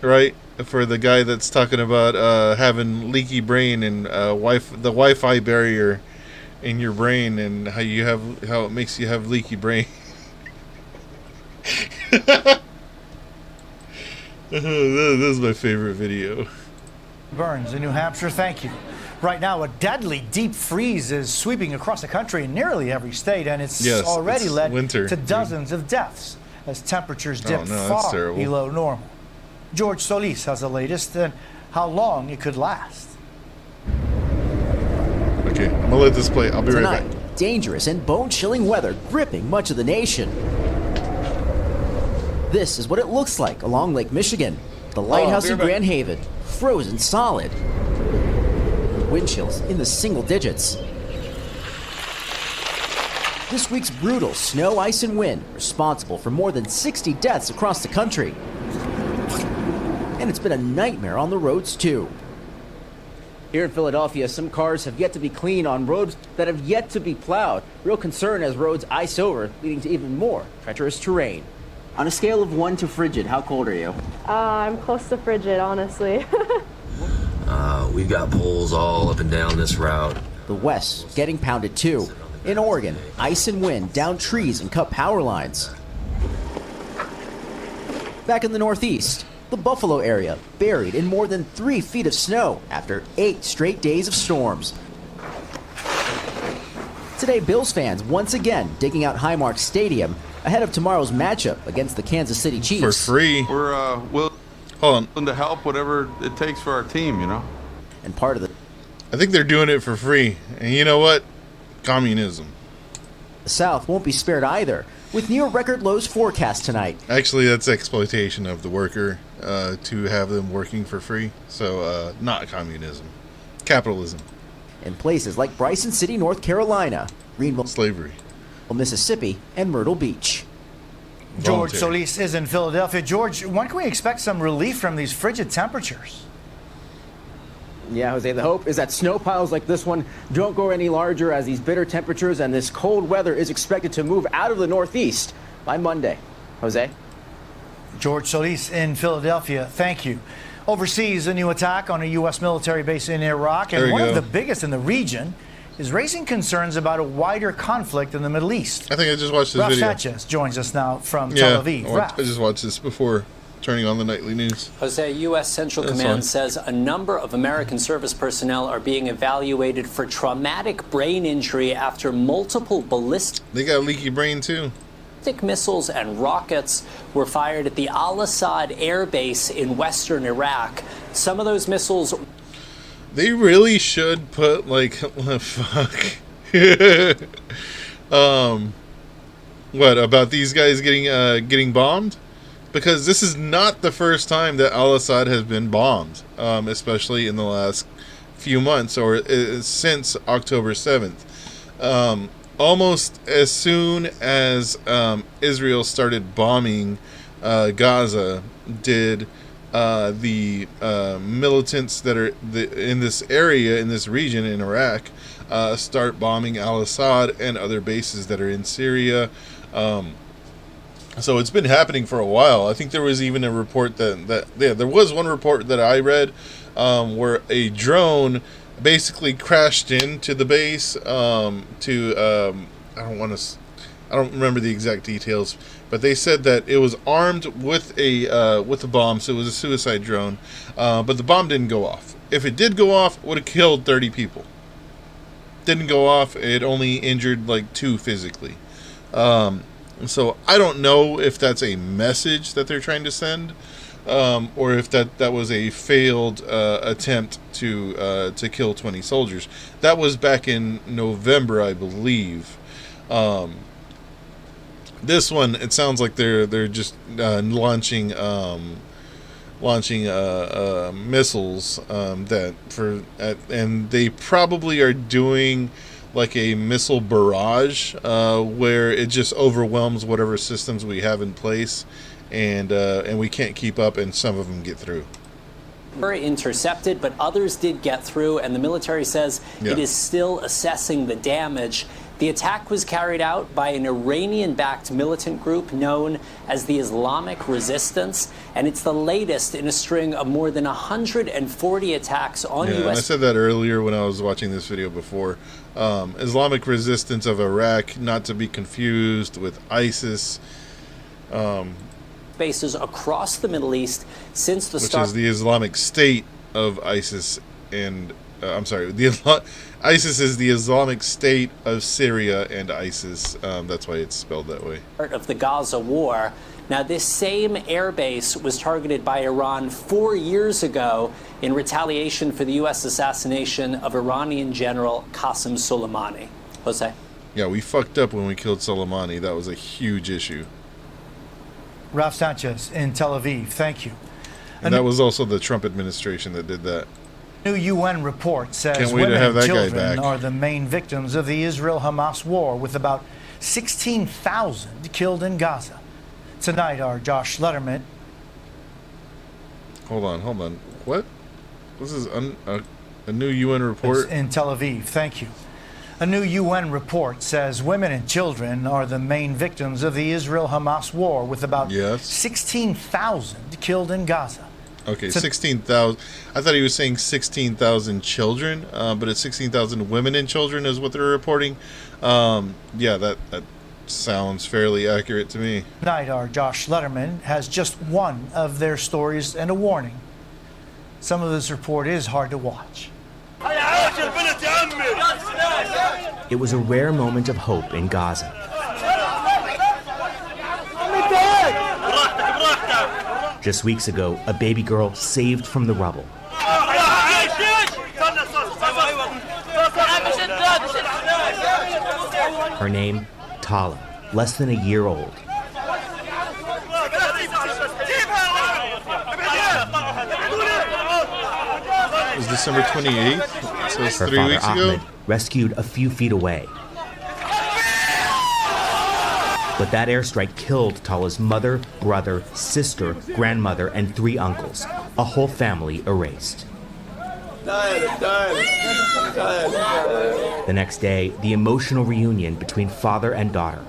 Speaker 1: right? For the guy that's talking about having leaky brain and the Wi-Fi barrier in your brain and how it makes you have leaky brain. This is my favorite video.
Speaker 2: Burns in New Hampshire, thank you. Right now, a deadly deep freeze is sweeping across the country in nearly every state, and it's already led to dozens of deaths as temperatures dip far below normal. George Solis has the latest and how long it could last.
Speaker 1: Okay, I'm gonna let this play. I'll be right back.
Speaker 14: Dangerous and bone-chilling weather gripping much of the nation. This is what it looks like along Lake Michigan. The lighthouse in Grand Haven, frozen solid. Wind chills in the single digits. This week's brutal snow, ice, and wind responsible for more than 60 deaths across the country. And it's been a nightmare on the roads, too. Here in Philadelphia, some cars have yet to be cleaned on roads that have yet to be plowed. Real concern as roads ice over, leading to even more treacherous terrain. On a scale of 1 to frigid, how cold are you?
Speaker 15: I'm close to frigid, honestly.
Speaker 16: We've got poles all up and down this route.
Speaker 14: The West getting pounded too. In Oregon, ice and wind down trees and cut power lines. Back in the Northeast, the Buffalo area buried in more than 3 feet of snow after 8 straight days of storms. Today, Bills fans once again digging out Highmark Stadium ahead of tomorrow's matchup against the Kansas City Chiefs.
Speaker 1: For free.
Speaker 17: We're willing to help whatever it takes for our team, you know.
Speaker 14: And part of the...
Speaker 1: I think they're doing it for free. And you know what? Communism.
Speaker 14: The South won't be spared either, with near record lows forecast tonight.
Speaker 1: Actually, that's exploitation of the worker to have them working for free. So, not communism. Capitalism.
Speaker 14: In places like Bryson City, North Carolina, Greenville,
Speaker 1: slavery,
Speaker 14: Mississippi, and Myrtle Beach.
Speaker 2: George Solis is in Philadelphia. George, when can we expect some relief from these frigid temperatures?
Speaker 14: Yeah, Jose, the hope is that snow piles like this one don't go any larger as these bitter temperatures and this cold weather is expected to move out of the Northeast by Monday. Jose?
Speaker 2: George Solis in Philadelphia, thank you. Overseas, a new attack on a U.S. military base in Iraq, and one of the biggest in the region. is raising concerns about a wider conflict in the Middle East.
Speaker 1: I think I just watched this
Speaker 2: Ralph
Speaker 1: video.
Speaker 2: Sanchez joins us now from Tel Aviv.
Speaker 1: I just watched this before turning on the nightly news.
Speaker 4: Jose, U.S. Central Command says a number of American service personnel are being evaluated for traumatic brain injury after multiple ballistic...
Speaker 1: They got leaky brain, too.
Speaker 4: ...missiles and rockets were fired at the Al-Assad air base in western Iraq. Some of those missiles...
Speaker 1: They really should put, like, fuck. What, about these guys getting bombed? Because this is not the first time that Al-Assad has been bombed, especially in the last few months, or since October 7th. Almost as soon as Israel started bombing Gaza, did the militants that are in this area, in this region in Iraq, start bombing Al-Assad and other bases that are in Syria. So it's been happening for a while. I think there was even a report there was one report that I read where a drone basically crashed into the base I don't remember the exact details, but they said that it was armed with a bomb, so it was a suicide drone, but the bomb didn't go off. If it did go off, it would have killed 30 people. Didn't go off, it only injured like 2 physically. So I don't know if that's a message that they're trying to send, or if that was a failed attempt to kill 20 soldiers. That was back in November, I believe. This one, it sounds like they're just launching missiles and they probably are doing like a missile barrage where it just overwhelms whatever systems we have in place, and we can't keep up, and some of them get through.
Speaker 4: Were intercepted, but others did get through, and the military says it is still assessing the damage. The attack was carried out by an Iranian-backed militant group known as the Islamic Resistance, and it's the latest in a string of more than 140 attacks on U.S.
Speaker 1: And I said that earlier when I was watching this video before. Islamic Resistance of Iraq, not to be confused with ISIS.
Speaker 4: Bases across the Middle East since the start.
Speaker 1: Which is the Islamic State of ISIS, and ISIS is the Islamic State of Syria and ISIS. That's why it's spelled that way.
Speaker 4: Part of the Gaza war. Now, this same airbase was targeted by Iran 4 years ago in retaliation for the U.S. assassination of Iranian General Qasem Soleimani. Jose?
Speaker 1: Yeah, we fucked up when we killed Soleimani. That was a huge issue.
Speaker 2: Ralph Sanchez in Tel Aviv, thank you.
Speaker 1: And that was also the Trump administration that did that.
Speaker 2: New UN report says women and children are the main victims of the Israel-Hamas war, with about 16,000 killed in Gaza. Tonight, our Josh Letterman.
Speaker 1: Hold on. What? This is a new UN report?
Speaker 2: In Tel Aviv, thank you. A new UN report says women and children are the main victims of the Israel-Hamas war, with about 16,000 killed in Gaza.
Speaker 1: Okay, 16,000. I thought he was saying 16,000 children, but it's 16,000 women and children is what they're reporting. Yeah, that sounds fairly accurate to me.
Speaker 2: Tonight, our Josh Letterman has just one of their stories and a warning. Some of this report is hard to watch.
Speaker 18: It was a rare moment of hope in Gaza. Just weeks ago, a baby girl saved from the rubble. Her name, Tala, less than a year old.
Speaker 1: It was December 28th, so it's
Speaker 18: Her
Speaker 1: 3
Speaker 18: father,
Speaker 1: weeks ago.
Speaker 18: Ahmed, rescued a few feet away. But that airstrike killed Tala's mother, brother, sister, grandmother, and 3 uncles. A whole family erased. The next day, the emotional reunion between father and daughter.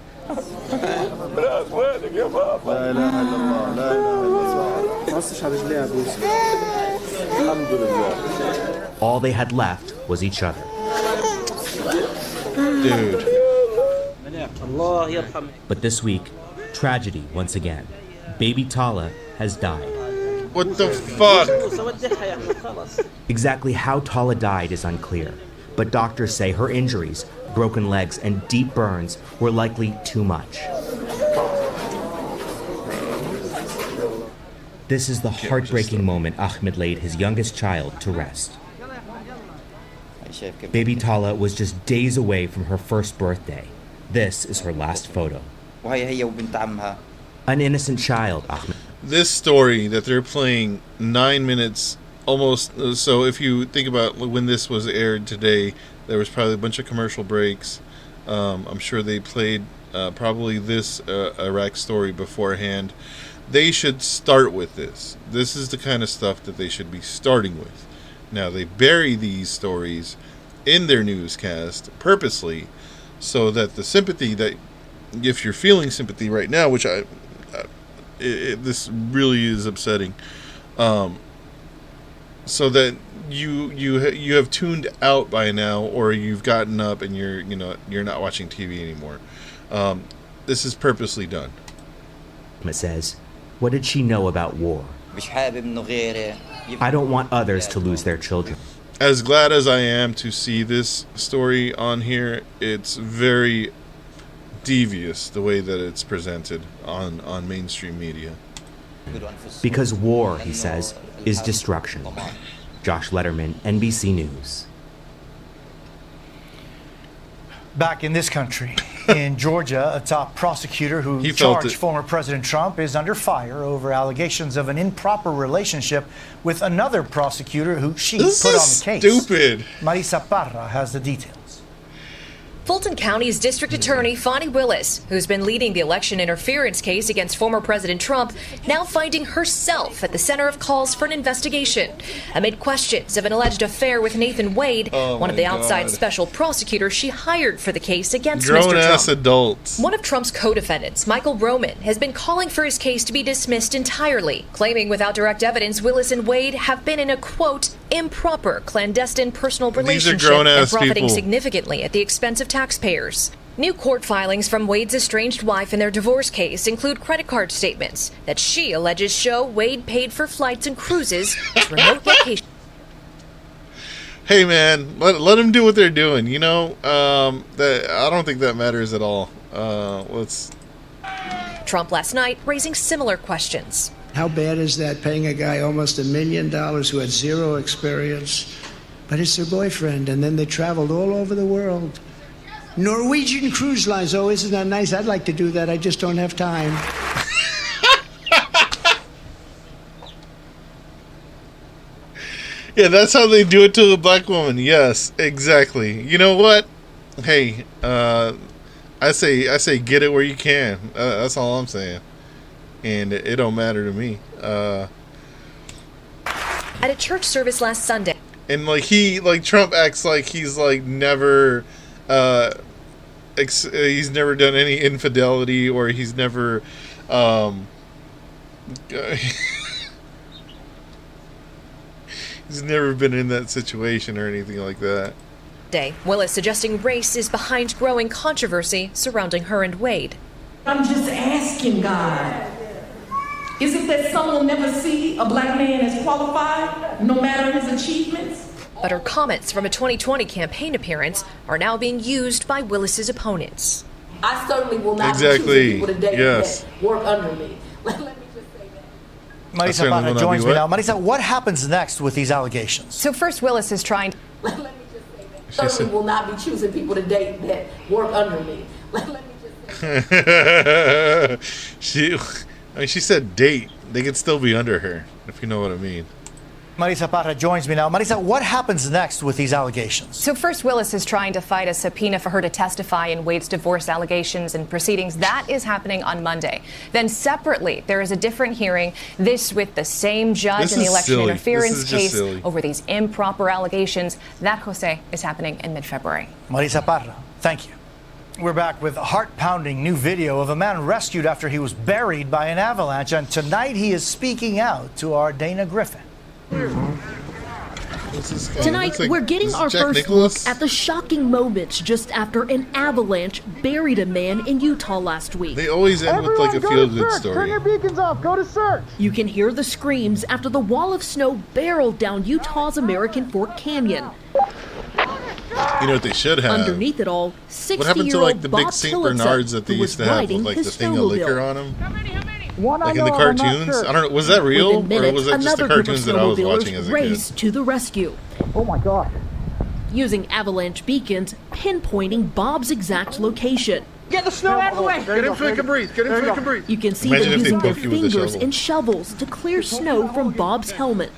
Speaker 18: All they had left was each other.
Speaker 1: Dude.
Speaker 18: But this week, tragedy once again. Baby Tala has died.
Speaker 1: What the fuck?
Speaker 18: Exactly how Tala died is unclear, but doctors say her injuries, broken legs, and deep burns were likely too much. This is the heartbreaking moment Ahmed laid his youngest child to rest. Baby Tala was just days away from her first birthday. This is her last photo. An innocent child, Ahmed.
Speaker 1: This story that they're playing 9 minutes almost. So if you think about when this was aired today, there was probably a bunch of commercial breaks. I'm sure they played probably this Iraq story beforehand. They should start with this. This is the kind of stuff that they should be starting with. Now, they bury these stories in their newscast purposely so that the sympathy that, if you're feeling sympathy right now, which this really is upsetting, so that you have tuned out by now, or you've gotten up and you're not watching TV anymore. This is purposely done.
Speaker 18: Ahmed says, what did she know about war? I don't want others to lose their children.
Speaker 1: As glad as I am to see this story on here, it's very devious the way that it's presented on mainstream media.
Speaker 18: Because war, he says, is destruction. Josh Letterman, NBC News.
Speaker 2: Back in this country, in Georgia, a top prosecutor who charged former President Trump is under fire over allegations of an improper relationship with another prosecutor who she put on the case.
Speaker 1: Stupid.
Speaker 2: Marisa Parra has the details.
Speaker 19: Fulton County's District Attorney Fonnie Willis, who's been leading the election interference case against former President Trump, now finding herself at the center of calls for an investigation amid questions of an alleged affair with Nathan Wade, one of the outside special prosecutors she hired for the case against Mr. Trump.
Speaker 1: Grown-ass adults.
Speaker 19: One of Trump's co-defendants, Michael Roman, has been calling for his case to be dismissed entirely, claiming without direct evidence Willis and Wade have been in a, quote, improper clandestine personal relationship and profiting significantly at the expense of taxpayers. New court filings from Wade's estranged wife in their divorce case include credit card statements that she alleges show Wade paid for flights and cruises to remote locations.
Speaker 1: Hey man, let them do what they're doing. You know, that I don't think that matters at all.
Speaker 19: Trump last night raising similar questions.
Speaker 10: How bad is that, paying a guy almost $1 million who had zero experience, but it's their boyfriend, and then they traveled all over the world. Norwegian Cruise Lines, oh, isn't that nice? I'd like to do that, I just don't have time.
Speaker 1: Yeah, that's how they do it to a black woman. Yes, exactly. You know what? Hey, I say get it where you can. That's all I'm saying. And it don't matter to me.
Speaker 19: At a church service last Sunday.
Speaker 1: And Trump acts like he's never he's never done any infidelity, or he's never he's never been in that situation or anything like that.
Speaker 19: Willis suggesting race is behind growing controversy surrounding her and Wade.
Speaker 20: I'm just asking God, is it that some will never see a black man as qualified, no matter his achievements?
Speaker 19: But her comments from a 2020 campaign appearance are now being used by Willis's opponents.
Speaker 20: I certainly will not be choosing people to date that work under me. Let me just say that.
Speaker 2: Marisa Parra joins me now. Marisa, what happens next with these allegations?
Speaker 19: So first, Willis is trying to...
Speaker 20: Let me just say that. Certainly will not be choosing people to date that work under me. Let me just say that.
Speaker 1: She said date. They could still be under her, if you know what I mean.
Speaker 2: Marisa Parra joins me now. Marisa, what happens next with these allegations?
Speaker 19: So first, Willis is trying to fight a subpoena for her to testify in Wade's divorce allegations and proceedings. That is happening on Monday. Then separately, there is a different hearing, this with the same judge in the election interference case over these improper allegations. That, Jose, is happening in mid-February.
Speaker 2: Marisa Parra, thank you. We're back with heart-pounding new video of a man rescued after he was buried by an avalanche, and tonight he is speaking out to our Dana Griffin.
Speaker 1: What's this guy?
Speaker 21: Tonight,
Speaker 1: Looks like-
Speaker 21: we're getting
Speaker 1: this is
Speaker 21: our
Speaker 1: Jack
Speaker 21: first
Speaker 1: Nicklaus?
Speaker 21: look at the shocking moments just after an avalanche buried a man in Utah last week.
Speaker 1: They always end with like a feel-good
Speaker 2: Turn
Speaker 1: story.
Speaker 2: your beacons off. Go to search.
Speaker 21: You can hear the screams after the wall of snow barreled down Utah's American Fork Canyon.
Speaker 1: You know what they should have?
Speaker 21: Underneath it all,
Speaker 1: What happened to
Speaker 21: 60-year-old
Speaker 1: like the big
Speaker 21: Bob
Speaker 1: St.
Speaker 21: Tillotson,
Speaker 1: Bernards that they
Speaker 21: who
Speaker 1: used
Speaker 21: was
Speaker 1: to have with
Speaker 21: riding
Speaker 1: like the
Speaker 21: his
Speaker 1: thing of liquor
Speaker 21: snowmobile.
Speaker 1: on them?
Speaker 2: One I
Speaker 1: Like in
Speaker 2: know
Speaker 1: the
Speaker 2: of, I'm not
Speaker 1: cartoons?
Speaker 2: sure.
Speaker 1: I don't know. Was that real?
Speaker 21: Within
Speaker 1: Or
Speaker 21: minutes,
Speaker 1: was that just the
Speaker 21: another group of
Speaker 1: cartoons that I was watching
Speaker 21: snowmobilers
Speaker 1: as a kid?
Speaker 21: raced to the rescue.
Speaker 2: Oh my God.
Speaker 21: Using avalanche beacons, pinpointing Bob's exact location.
Speaker 2: Get the snow out of the way.
Speaker 13: Get him so he can breathe. Get him so he can breathe.
Speaker 21: You can see
Speaker 1: Imagine
Speaker 21: them
Speaker 1: if they
Speaker 21: using their
Speaker 1: poke you with a
Speaker 21: fingers
Speaker 1: shovel.
Speaker 21: and shovels to clear snow from Bob's helmet.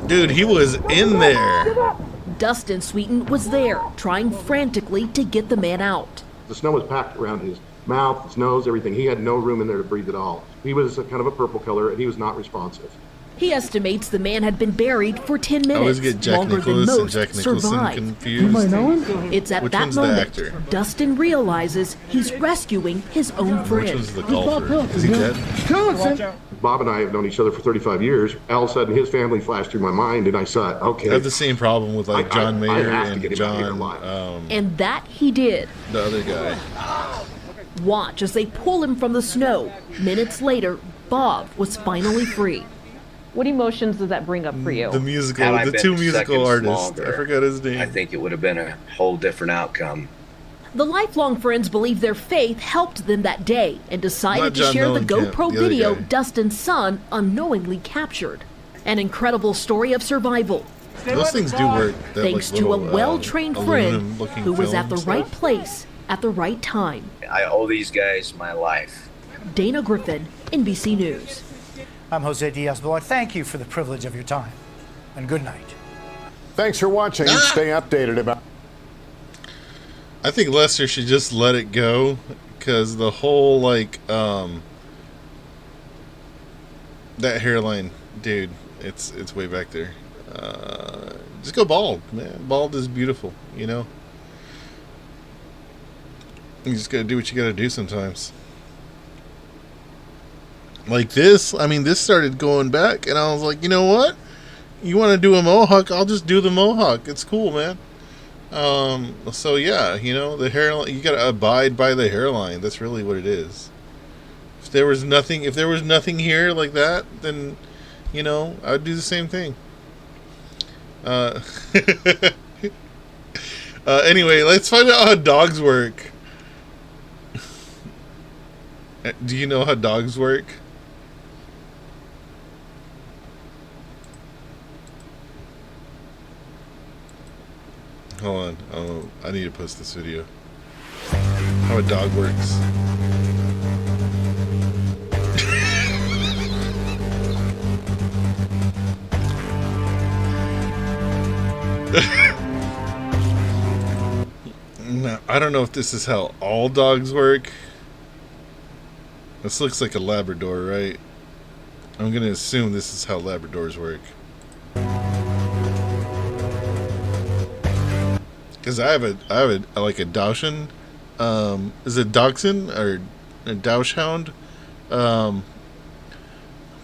Speaker 1: Dude, he was in there.
Speaker 21: Dustin Sweeten was there, trying frantically to get the man out.
Speaker 5: The snow was packed around his mouth, his nose, everything. He had no room in there to breathe at all. He was kind of a purple color, and he was not responsive.
Speaker 21: He estimates the man had been buried for 10
Speaker 1: I always
Speaker 21: minutes,
Speaker 1: get Jack
Speaker 21: longer than
Speaker 1: Nicklaus and
Speaker 21: most
Speaker 1: Jack Nicholson
Speaker 21: survived.
Speaker 1: confused.
Speaker 21: It's at
Speaker 1: Which
Speaker 21: that
Speaker 1: one's the
Speaker 21: moment
Speaker 1: actor?
Speaker 21: Dustin realizes he's rescuing his own
Speaker 1: Which
Speaker 21: friend.
Speaker 1: one's the golfer? Is he dead?
Speaker 5: Bob and I have known each other for 35 years. All of a sudden, his family flashed through my mind, and I saw, okay.
Speaker 1: I have the same problem with like John
Speaker 5: I
Speaker 1: Mayer
Speaker 5: have to
Speaker 1: and
Speaker 5: get him out of here
Speaker 1: John,
Speaker 5: alive.
Speaker 21: And that he did.
Speaker 1: the other guy.
Speaker 21: Watch as they pull him from the snow. Minutes later, Bob was finally free.
Speaker 15: What emotions does that bring up for you?
Speaker 1: The musical,
Speaker 6: Had I
Speaker 1: the
Speaker 6: been
Speaker 1: two musical
Speaker 6: seconds
Speaker 1: artists.
Speaker 6: longer,
Speaker 1: I forgot his name.
Speaker 6: I think it would have been a whole different outcome.
Speaker 21: The lifelong friends believe their faith helped them that day and decided
Speaker 1: Not
Speaker 21: to
Speaker 1: John
Speaker 21: share the
Speaker 1: Mellencamp,
Speaker 21: GoPro
Speaker 1: the other
Speaker 21: video
Speaker 1: guy.
Speaker 21: Dustin's son unknowingly captured. An incredible story of survival.
Speaker 1: Those things do work. That,
Speaker 21: Thanks
Speaker 1: like,
Speaker 21: to a
Speaker 1: little,
Speaker 21: well-trained friend
Speaker 1: aluminum-looking
Speaker 21: who was at
Speaker 1: film
Speaker 21: the
Speaker 1: stuff.
Speaker 21: right place at the right time.
Speaker 6: I owe these guys my life.
Speaker 21: Dana Griffin, NBC News.
Speaker 2: I'm Jose Diaz-Balart. Thank you for the privilege of your time, and good night.
Speaker 5: Thanks for watching. Stay updated about.
Speaker 1: I think Lester should just let it go, because the whole like that hairline, dude, it's way back there. Just go bald, man. Bald is beautiful, you know. You just gotta do what you gotta do sometimes. Like this, I mean, this started going back, and I was like, you know what? You want to do a mohawk? I'll just do the mohawk. It's cool, man. So yeah, you know, the hairline. You gotta abide by the hairline. That's really what it is. If there was nothing here like that, then, you know, I'd do the same thing. Anyway, let's find out how dogs work. Do you know how dogs work? Hold on. Oh, I need to post this video. How a dog works. No, I don't know if this is how all dogs work. This looks like a Labrador, right? I'm gonna assume this is how Labradors work. Because I have like a Dachshund. Is it Dachshund or a Dachshund?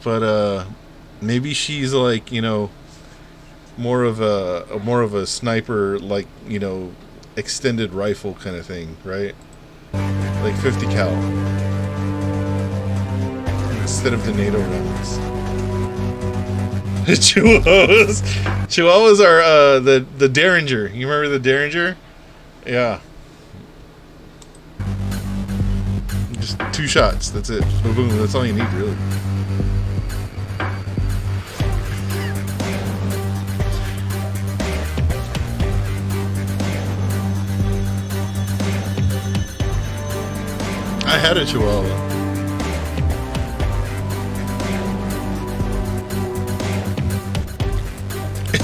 Speaker 1: But maybe she's like, you know, more of a sniper, like, you know, extended rifle kind of thing, right? Like 50 cal instead of the NATO rounds. Chihuahuas are the Derringer. You remember the Derringer? Yeah. Just 2 shots. That's it. Boom, boom. That's all you need, really. I had a Chihuahua.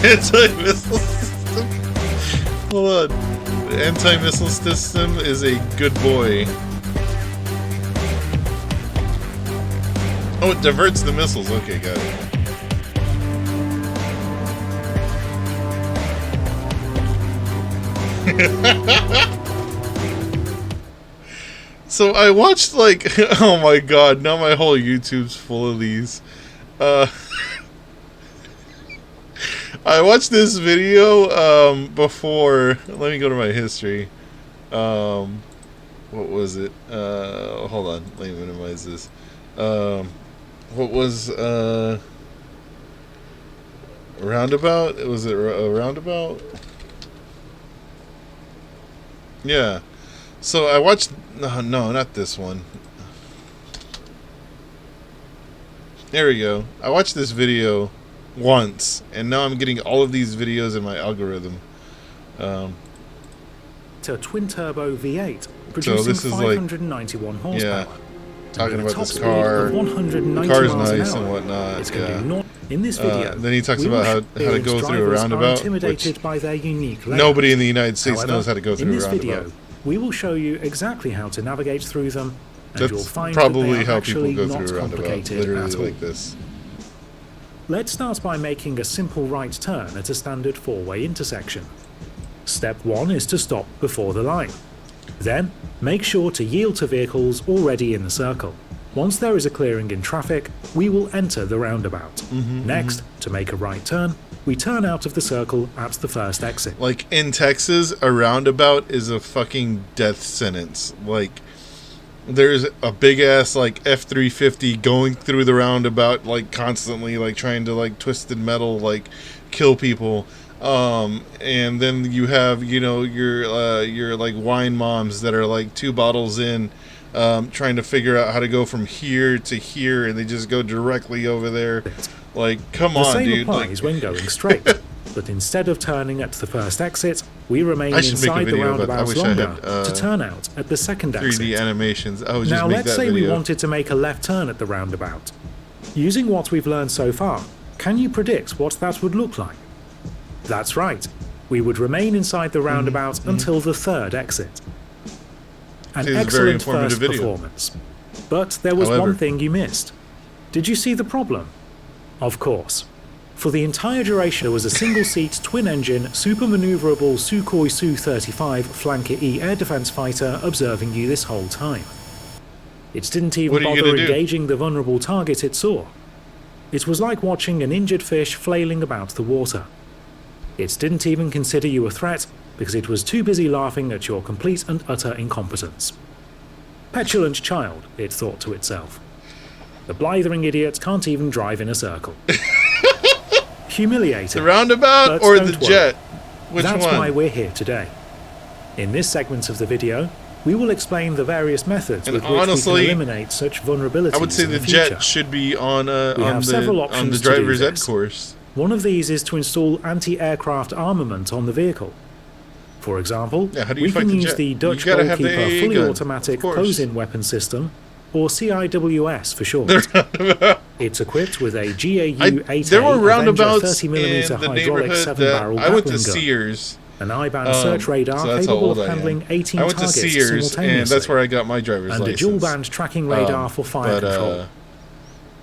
Speaker 1: Anti-missile system. Hold on. The anti-missile system is a good boy. Oh, it diverts the missiles. Okay, got it. So I watched like, oh my god, now my whole YouTube's full of these. I watched this video before. Let me go to my history. What was it? Hold on. Let me minimize this. What was roundabout? Was it a roundabout? Yeah. So I watched. No, not this one. There we go. I watched this video once, and now I'm getting all of these videos in my algorithm.
Speaker 3: To a twin-turbo V8, producing 591 horsepower.
Speaker 1: Yeah, talking about this
Speaker 3: speed
Speaker 1: car.
Speaker 3: of 190
Speaker 1: The car's
Speaker 3: miles an
Speaker 1: nice
Speaker 3: hour.
Speaker 1: and whatnot.
Speaker 3: It's going to do not in this video.
Speaker 1: Then he talks about how to go through a roundabout.
Speaker 3: Intimidated by their unique layout.
Speaker 1: Nobody in the United States
Speaker 3: However,
Speaker 1: knows how to go through
Speaker 3: in this
Speaker 1: a roundabout.
Speaker 3: video, we will show you exactly how to navigate through them, and you'll
Speaker 1: That's
Speaker 3: find
Speaker 1: probably
Speaker 3: that they
Speaker 1: how
Speaker 3: are
Speaker 1: people
Speaker 3: actually
Speaker 1: go
Speaker 3: not
Speaker 1: through a roundabout,
Speaker 3: complicated
Speaker 1: literally
Speaker 3: at all.
Speaker 1: like this.
Speaker 3: Let's start by making a simple right turn at a standard four-way intersection. Step 1 is to stop before the line. Then, make sure to yield to vehicles already in the circle. Once there is a clearing in traffic, we will enter the roundabout. Next, to make a right turn, we turn out of the circle at the first exit.
Speaker 1: Like, in Texas, a roundabout is a fucking death sentence. Like, there's a big-ass, like, F-350 going through the roundabout, like, constantly, like, trying to, like, twisted metal, like, kill people. And then you have, you know, your like wine moms that are like 2 bottles in, trying to figure out how to go from here to here, and they just go directly over there. Like, come on, dude.
Speaker 3: The same applies when going straight, but instead of turning at the first exit, we remain inside the roundabout longer to turn out at the second
Speaker 1: 3D
Speaker 3: exit.
Speaker 1: animations. I would just
Speaker 3: Now
Speaker 1: make
Speaker 3: let's
Speaker 1: that
Speaker 3: say
Speaker 1: video.
Speaker 3: we wanted to make a left turn at the roundabout. Using what we've learned so far, can you predict what that would look like? That's right. We would remain inside the roundabout until the third exit. An
Speaker 1: It is a very
Speaker 3: excellent
Speaker 1: informative
Speaker 3: first
Speaker 1: video.
Speaker 3: performance. But there was
Speaker 1: However-
Speaker 3: one thing you missed. Did you see the problem? Of course. For the entire duration, there was a single-seat, twin-engine, super-maneuverable Sukhoi Su-35 Flanker E air defense fighter observing you this whole time. It didn't even
Speaker 1: What are you
Speaker 3: bother
Speaker 1: gonna do?
Speaker 3: engaging the vulnerable target it saw. It was like watching an injured fish flailing about the water. It didn't even consider you a threat because it was too busy laughing at your complete and utter incompetence. Petulant child, it thought to itself. The blithering idiot can't even drive in a circle. Humiliating.
Speaker 1: The roundabout
Speaker 3: But
Speaker 1: or
Speaker 3: don't
Speaker 1: the
Speaker 3: worry.
Speaker 1: jet? Which
Speaker 3: That's
Speaker 1: one?
Speaker 3: why we're here today. In this segment of the video, we will explain the various methods
Speaker 1: And
Speaker 3: with which
Speaker 1: honestly,
Speaker 3: we can eliminate such vulnerabilities.
Speaker 1: I would say
Speaker 3: in
Speaker 1: the
Speaker 3: future.
Speaker 1: jet should be on
Speaker 3: We have several
Speaker 1: on the
Speaker 3: options to do
Speaker 1: driver's ed
Speaker 3: this.
Speaker 1: course.
Speaker 3: One of these is to install anti-aircraft armament on the vehicle. For example,
Speaker 1: how do you
Speaker 3: we
Speaker 1: fight
Speaker 3: can
Speaker 1: the
Speaker 3: use
Speaker 1: jet?
Speaker 3: the
Speaker 1: You
Speaker 3: Dutch
Speaker 1: gotta have the
Speaker 3: Goalkeeper
Speaker 1: AA
Speaker 3: fully
Speaker 1: gun,
Speaker 3: automatic
Speaker 1: of course.
Speaker 3: close-in weapon system, or CIWS for short. It's equipped with a GAU-8A
Speaker 1: There were roundabouts
Speaker 3: 30mm
Speaker 1: in the
Speaker 3: hydraulic
Speaker 1: neighborhood
Speaker 3: 7-barrel
Speaker 1: that I went to
Speaker 3: Gatling gun.
Speaker 1: Sears.
Speaker 3: An I-band search radar
Speaker 1: so that's how
Speaker 3: capable
Speaker 1: old
Speaker 3: of
Speaker 1: I am.
Speaker 3: handling 18
Speaker 1: I went to
Speaker 3: targets
Speaker 1: Sears,
Speaker 3: simultaneously.
Speaker 1: and that's where I got my driver's
Speaker 3: and
Speaker 1: license.
Speaker 3: a dual-band tracking radar for fire control.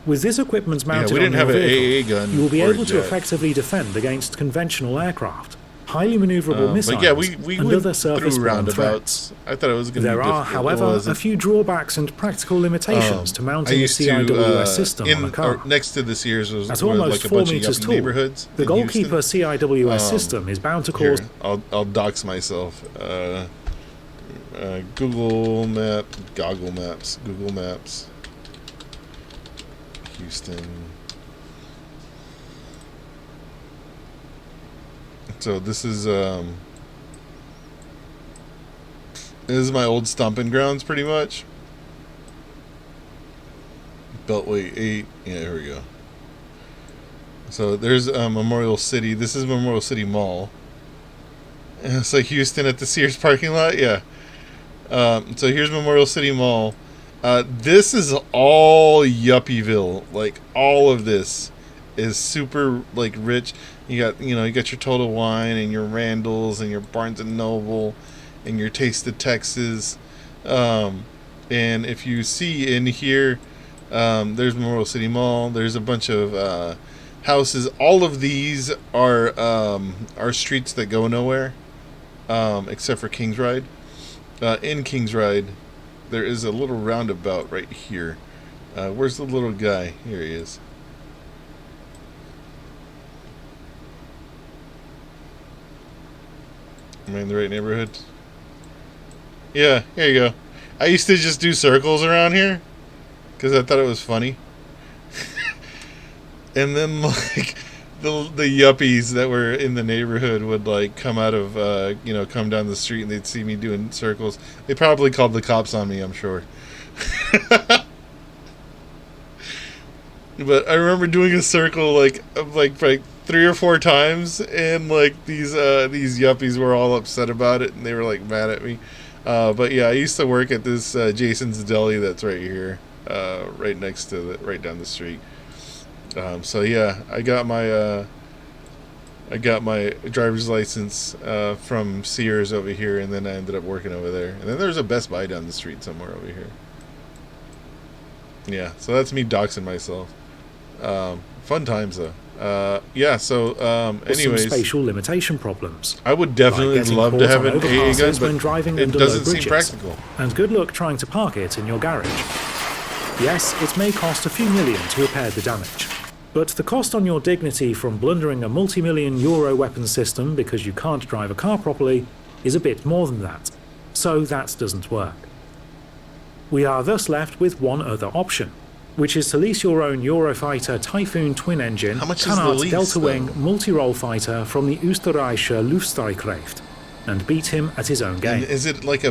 Speaker 3: With this equipment mounted
Speaker 1: we didn't
Speaker 3: on
Speaker 1: have
Speaker 3: your
Speaker 1: an
Speaker 3: vehicle,
Speaker 1: AA gun
Speaker 3: you will be
Speaker 1: or a
Speaker 3: able to
Speaker 1: jet.
Speaker 3: effectively defend against conventional aircraft, highly maneuverable
Speaker 1: But
Speaker 3: missiles,
Speaker 1: yeah, we
Speaker 3: and
Speaker 1: went
Speaker 3: other surface
Speaker 1: through
Speaker 3: roundabouts.
Speaker 1: roundabouts. I thought it was going to be
Speaker 3: There are,
Speaker 1: difficult. It
Speaker 3: however, a
Speaker 1: wasn't.
Speaker 3: few drawbacks and practical limitations to
Speaker 1: I
Speaker 3: mounting a
Speaker 1: used to,
Speaker 3: CIWS system
Speaker 1: in,
Speaker 3: on a car.
Speaker 1: or next to the Sears was
Speaker 3: At
Speaker 1: were
Speaker 3: almost
Speaker 1: like a
Speaker 3: 4
Speaker 1: bunch of
Speaker 3: meters
Speaker 1: yuppie
Speaker 3: tall,
Speaker 1: neighborhoods.
Speaker 3: the
Speaker 1: in
Speaker 3: Goalkeeper
Speaker 1: Houston.
Speaker 3: CIWS system is bound to cause...
Speaker 1: Here, I'll dox myself. Google Maps, Google Maps, Houston. So this is my old stomping grounds, pretty much. Beltway 8. Yeah, here we go. So there's Memorial City. This is Memorial City Mall. And it's like Houston at the Sears parking lot. Yeah. So here's Memorial City Mall. This is all Yuppieville. Like, all of this is super, like, rich. You got your Total Wine and your Randall's and your Barnes & Noble and your Taste of Texas. And if you see in here, there's Memorial City Mall. There's a bunch of houses. All of these are streets that go nowhere, except for Kings Ride. In Kings Ride, there is a little roundabout right here. Where's the little guy? Here he is. Am I in the right neighborhood? Yeah, here you go. I used to just do circles around here because I thought it was funny. And then like the yuppies that were in the neighborhood would like come out of come down the street and they'd see me doing circles. They probably called the cops on me, I'm sure. But I remember doing a circle like 3 or 4 times, and like these yuppies were all upset about it, and they were like mad at me. But yeah, I used to work at this Jason's Deli that's right here, right next to right down the street. So yeah, I got my driver's license from Sears over here, and then I ended up working over there. And then there's a Best Buy down the street somewhere over here. Yeah, so that's me doxing myself. Fun times though. Yeah, so anyways,
Speaker 3: some spatial limitation problems.
Speaker 1: I would definitely love to have an AA gun, but
Speaker 3: driving
Speaker 1: it doesn't seem practical.
Speaker 3: And good luck trying to park it in your garage. Yes, it may cost a few million to repair the damage, but the cost on your dignity from blundering a multi-million euro weapons system because you can't drive a car properly is a bit more than that. So that doesn't work. We are thus left with one other option, which is to lease your own Eurofighter Typhoon twin-engine Canard Delta-wing multi-role fighter from the Österreichische Luftstreitkräfte and beat him at his own game.
Speaker 1: And is it like a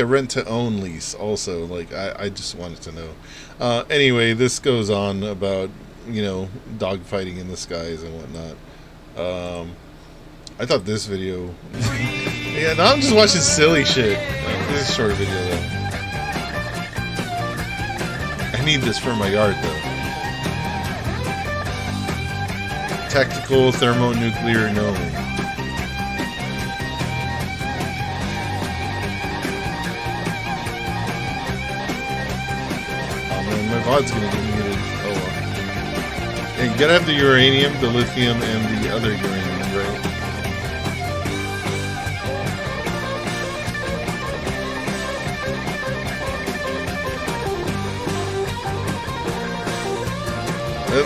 Speaker 1: rent-to-own lease also? Like, I just wanted to know. Anyway, this goes on about, dogfighting in the skies and whatnot. I thought this video... yeah, now I'm just watching silly shit. This is a short video, though. I need this for my yard, though. Tactical thermonuclear gnome. Oh man, my VOD's gonna get muted. Oh well. And you gotta have the uranium, the lithium, and the other uranium, right?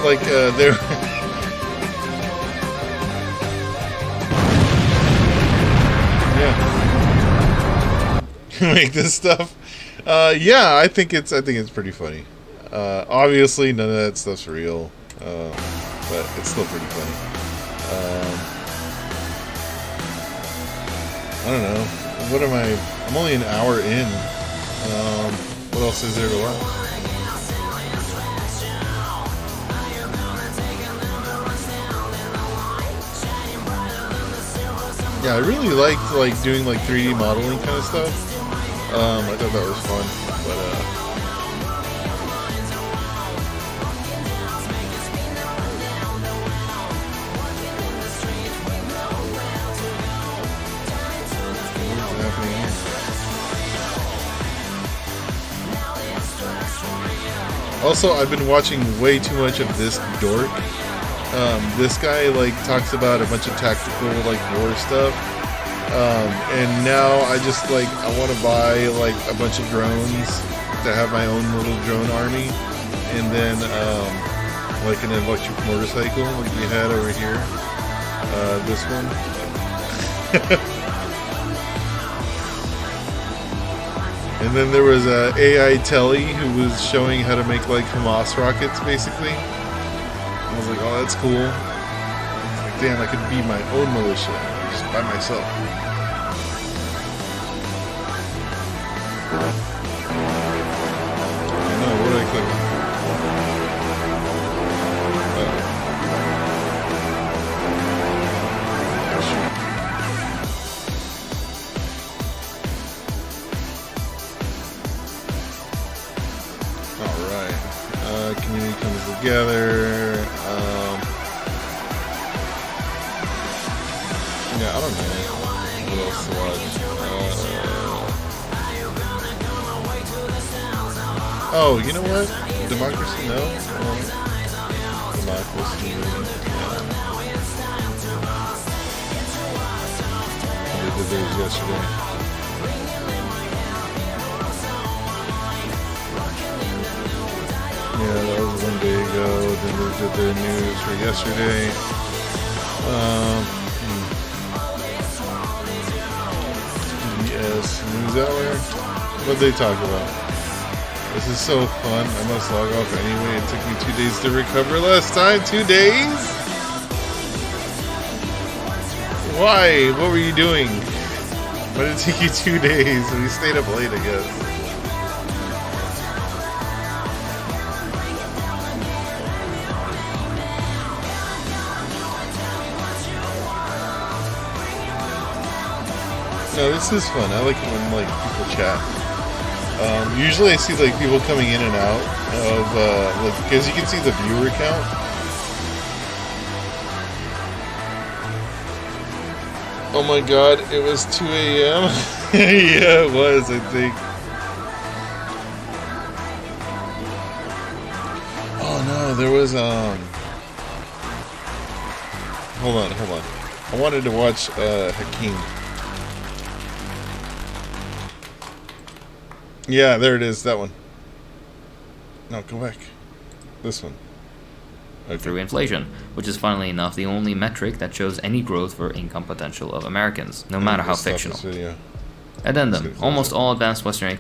Speaker 1: Like they're yeah. Make this stuff. Yeah, I think it's pretty funny. Obviously, none of that stuff's real, but it's still pretty funny. I don't know. What am I? I'm only an hour in. What else is there to watch? Yeah, I really liked doing 3D modeling kind of stuff. I thought that was fun, but what's happening here? Also, I've been watching way too much of this dork. This guy talks about a bunch of tactical war stuff, and now I just I want to buy a bunch of drones to have my own little drone army, and then an electric motorcycle like we had over here, this one. And then there was a AI Telly who was showing how to make Hamas rockets basically. I was like, oh, that's cool. I was like, damn, I could be my own militia, just by myself. I know, where did I click? Alright. Community comes together. Yeah, I don't know what else to watch. Oh, you know what? Democracy, no? Democracy. Yeah. I did those yesterday. Yeah, that was 1 day ago. Then they did their news for yesterday. What'd they talk about? This is so fun. I must log off anyway. It took me 2 days to recover last time. 2 days? Why? What were you doing? Why did it take you 2 days? We stayed up late, I guess. No, this is fun. I like it when like people chat. Usually I see like people coming in and out of like, because you can see the viewer count. Oh my god, it was 2 a.m. Yeah, it was, I think. Oh no, there was hold on. I wanted to watch Hakeem. Yeah, there it is, that one. No, go back. This one. Okay.
Speaker 7: Through inflation, which is funnily enough the only metric that shows any growth for income potential of Americans, no matter how fictional. Addendum, almost all advanced Western...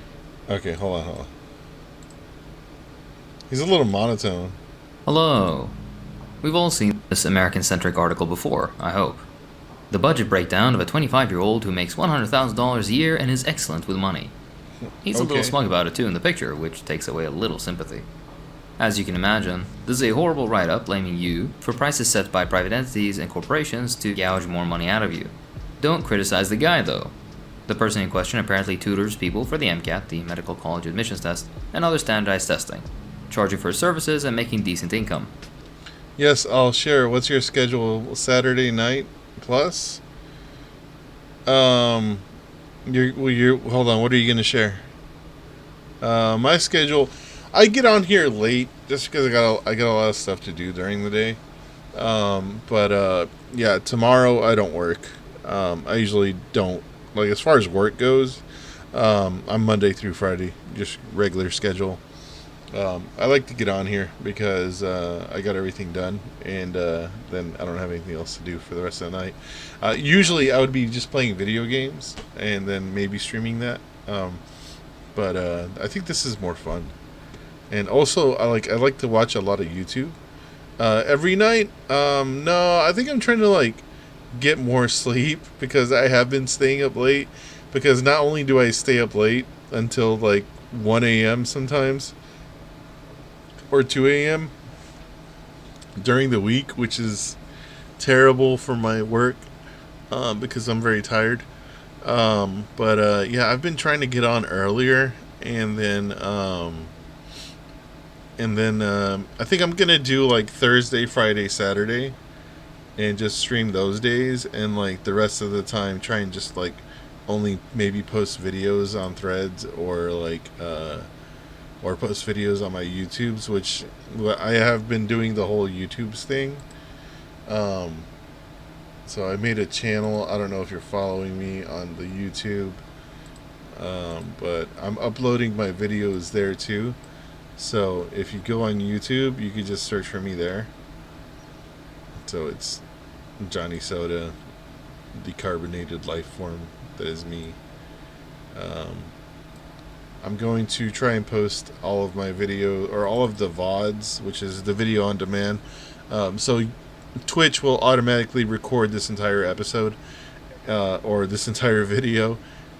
Speaker 1: Okay, hold on. He's a little monotone.
Speaker 7: Hello. We've all seen this American-centric article before, I hope. The budget breakdown of a 25-year-old who makes $100,000 a year and is excellent with money. He's a little smug about it too in the picture, which takes away a little sympathy. As you can imagine, this is a horrible write-up blaming you for prices set by private entities and corporations to gouge more money out of you. Don't criticize the guy though. The person in question apparently tutors people for the MCAT, the Medical College Admissions Test, and other standardized testing, charging for his services and making decent income.
Speaker 1: Yes, I'll share. What's your schedule Saturday night plus? You're hold on, what are you going to share? My schedule, I get on here late just because I got a lot of stuff to do during the day. Yeah, tomorrow I don't work. I usually don't, like, as far as work goes, I'm Monday through Friday, just regular schedule. I like to get on here because I got everything done, and then I don't have anything else to do for the rest of the night. Usually I would be just playing video games and then maybe streaming that, but I think this is more fun. And also I like to watch a lot of YouTube every night. No, I think I'm trying to like get more sleep because I have been staying up late, because not only do I stay up late until like 1 a.m. sometimes, or 2 a.m. during the week, which is terrible for my work because I'm very tired. Yeah, I've been trying to get on earlier, and then I think I'm gonna do like Thursday, Friday, Saturday, and just stream those days, and like the rest of the time try and just like only maybe post videos on Threads, or like or post videos on my YouTubes, which I have been doing the whole YouTubes thing. So I made a channel. I don't know if you're following me on the YouTube, but I'm uploading my videos there too. So if you go on YouTube, you can just search for me there. So it's Johnny Soda, the carbonated life form that is me. I'm going to try and post all of my video, or all of the VODs, which is the video on demand. So Twitch will automatically record this entire episode, or this entire video,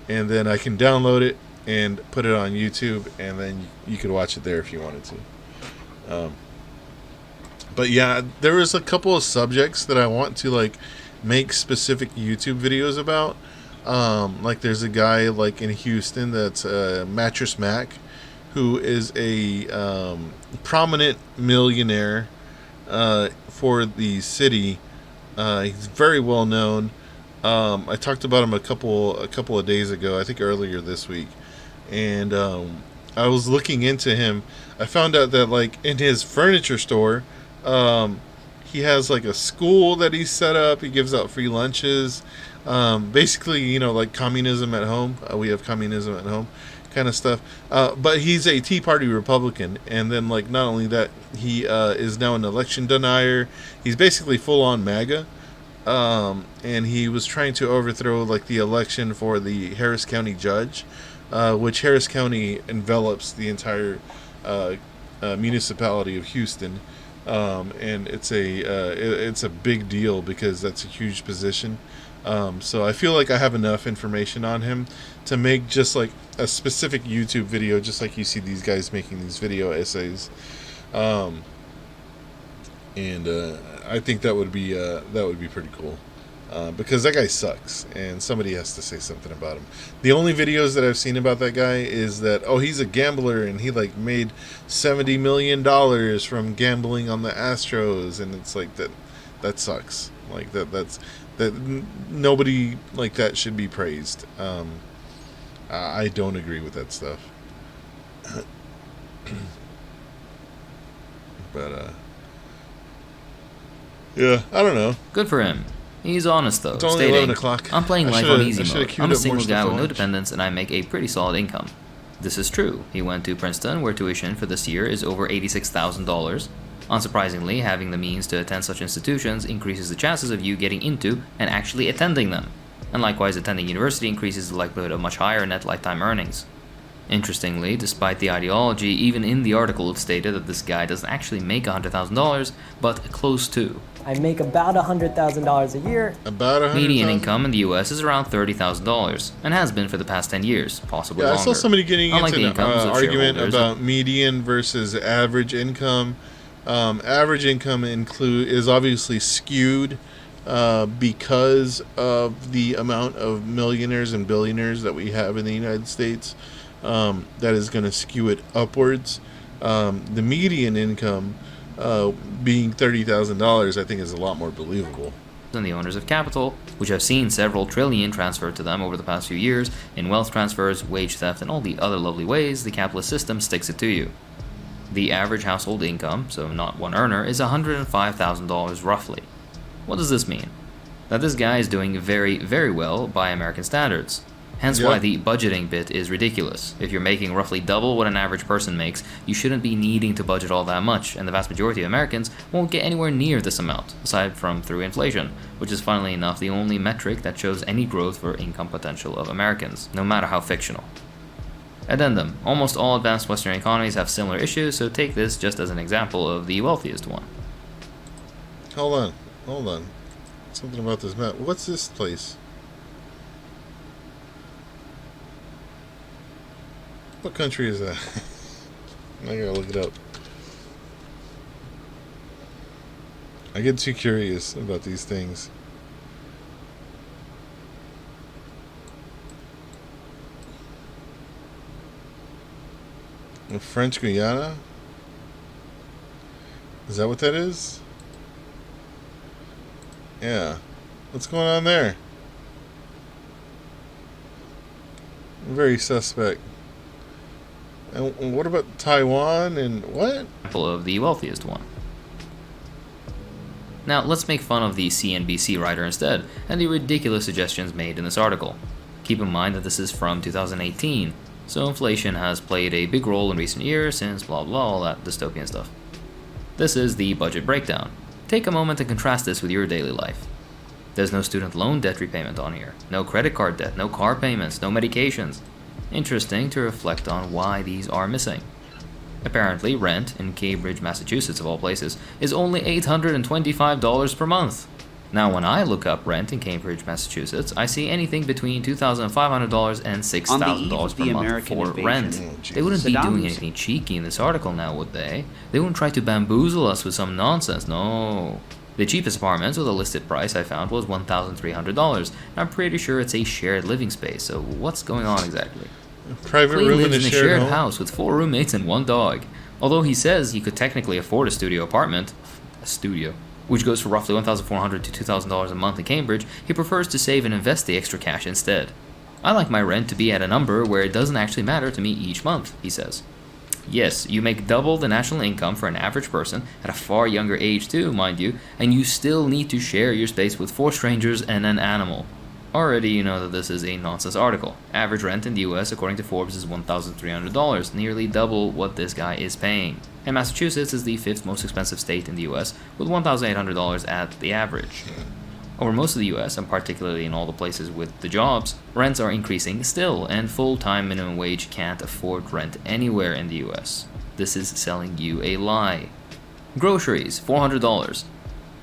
Speaker 1: and then I can download it and put it on YouTube, and then you could watch it there if you wanted to. But yeah, there was a couple of subjects that I want to like make specific YouTube videos about. Like there's a guy like in Houston that's Mattress Mac, who is a prominent millionaire for the city. He's very well known. I talked about him a couple of days ago, I think earlier this week, and I was looking into him. I found out that like in his furniture store, he has like a school that he set up. He gives out free lunches. Basically, you know, like communism at home. We have communism at home kind of stuff. But he's a Tea Party Republican. And then, like, not only that, he is now an election denier. He's basically full-on MAGA. And he was trying to overthrow, like, the election for the Harris County judge, which Harris County envelops the entire municipality of Houston. And it's a big deal because that's a huge position. So I feel like I have enough information on him to make just like a specific YouTube video, just like you see these guys making these video essays. And I think that would be pretty cool. Because that guy sucks, and somebody has to say something about him. The only videos that I've seen about that guy is that, oh, he's a gambler, and he like made $70 million from gambling on the Astros, and it's like that sucks. Like that nobody like that should be praised. I don't agree with that stuff. But yeah, I don't know.
Speaker 7: Good for him. He's honest though,
Speaker 1: it's only
Speaker 7: stating,
Speaker 1: 11 o'clock.
Speaker 7: I'm playing life on easy mode. I'm a single guy with no dependents and I make a pretty solid income. This is true. He went to Princeton, where tuition for this year is over $86,000. Unsurprisingly, having the means to attend such institutions increases the chances of you getting into and actually attending them. And likewise, attending university increases the likelihood of much higher net lifetime earnings. Interestingly, despite the ideology, even in the article it stated that this guy doesn't actually make $100,000, but close to.
Speaker 11: I make about $100,000 a year.
Speaker 1: About $100,000.
Speaker 7: Median income in the U.S. is around $30,000, and has been for the past 10 years, possibly longer.
Speaker 1: I saw somebody getting
Speaker 7: Unlike
Speaker 1: into an argument about median versus average income. Average income is obviously skewed because of the amount of millionaires and billionaires that we have in the United States. That is going to skew it upwards. The median income being $30,000, I think, is a lot more believable.
Speaker 7: And the owners of capital, which have seen several trillion transferred to them over the past few years in wealth transfers, wage theft, and all the other lovely ways the capitalist system sticks it to you. The average household income, so not one earner, is $105,000 roughly. What does this mean? That this guy is doing very, very well by American standards. Hence why the budgeting bit is ridiculous. If you're making roughly double what an average person makes, you shouldn't be needing to budget all that much, and the vast majority of Americans won't get anywhere near this amount, aside from through inflation, which is funnily enough the only metric that shows any growth for income potential of Americans, no matter how fictional. Addendum. Almost all advanced Western economies have similar issues, so take this just as an example of the wealthiest one.
Speaker 1: Hold on. Something about this map. What's this place? What country is that? I gotta look it up. I get too curious about these things. French Guiana? Is that what that is? Yeah. What's going on there? Very suspect. And what about Taiwan and what?
Speaker 7: Of the wealthiest one. Now, let's make fun of the CNBC writer instead, and the ridiculous suggestions made in this article. Keep in mind that this is from 2018, so inflation has played a big role in recent years since blah blah, all that dystopian stuff. This is the budget breakdown. Take a moment to contrast this with your daily life. There's no student loan debt repayment on here, no credit card debt, no car payments, no medications. Interesting to reflect on why these are missing. Apparently, rent in Cambridge, Massachusetts of all places, is only $825 per month. Now, when I look up rent in Cambridge, Massachusetts, I see anything between $2,500 and $6,000 per month for rent. They wouldn't be doing anything cheeky in this article now, would they? They wouldn't try to bamboozle us with some nonsense, no. The cheapest apartment with a listed price I found was $1,300, and I'm pretty sure it's a shared living space, so what's going on exactly?
Speaker 1: Private
Speaker 7: Clay
Speaker 1: room
Speaker 7: lives
Speaker 1: in a
Speaker 7: shared
Speaker 1: home?
Speaker 7: house with 4 roommates and 1 dog. Although he says he could technically afford a studio apartment, which goes for roughly $1,400 to $2,000 a month in Cambridge, he prefers to save and invest the extra cash instead. I like my rent to be at a number where it doesn't actually matter to me each month, he says. Yes, you make double the national income for an average person, at a far younger age too, mind you, and you still need to share your space with 4 strangers and an animal. Already you know that this is a nonsense article. Average rent in the US, according to Forbes, is $1,300, nearly double what this guy is paying. And Massachusetts is the 5th most expensive state in the US, with $1,800 at the average. Over most of the US, and particularly in all the places with the jobs, rents are increasing still, and full-time minimum wage can't afford rent anywhere in the US. This is selling you a lie. Groceries, $400.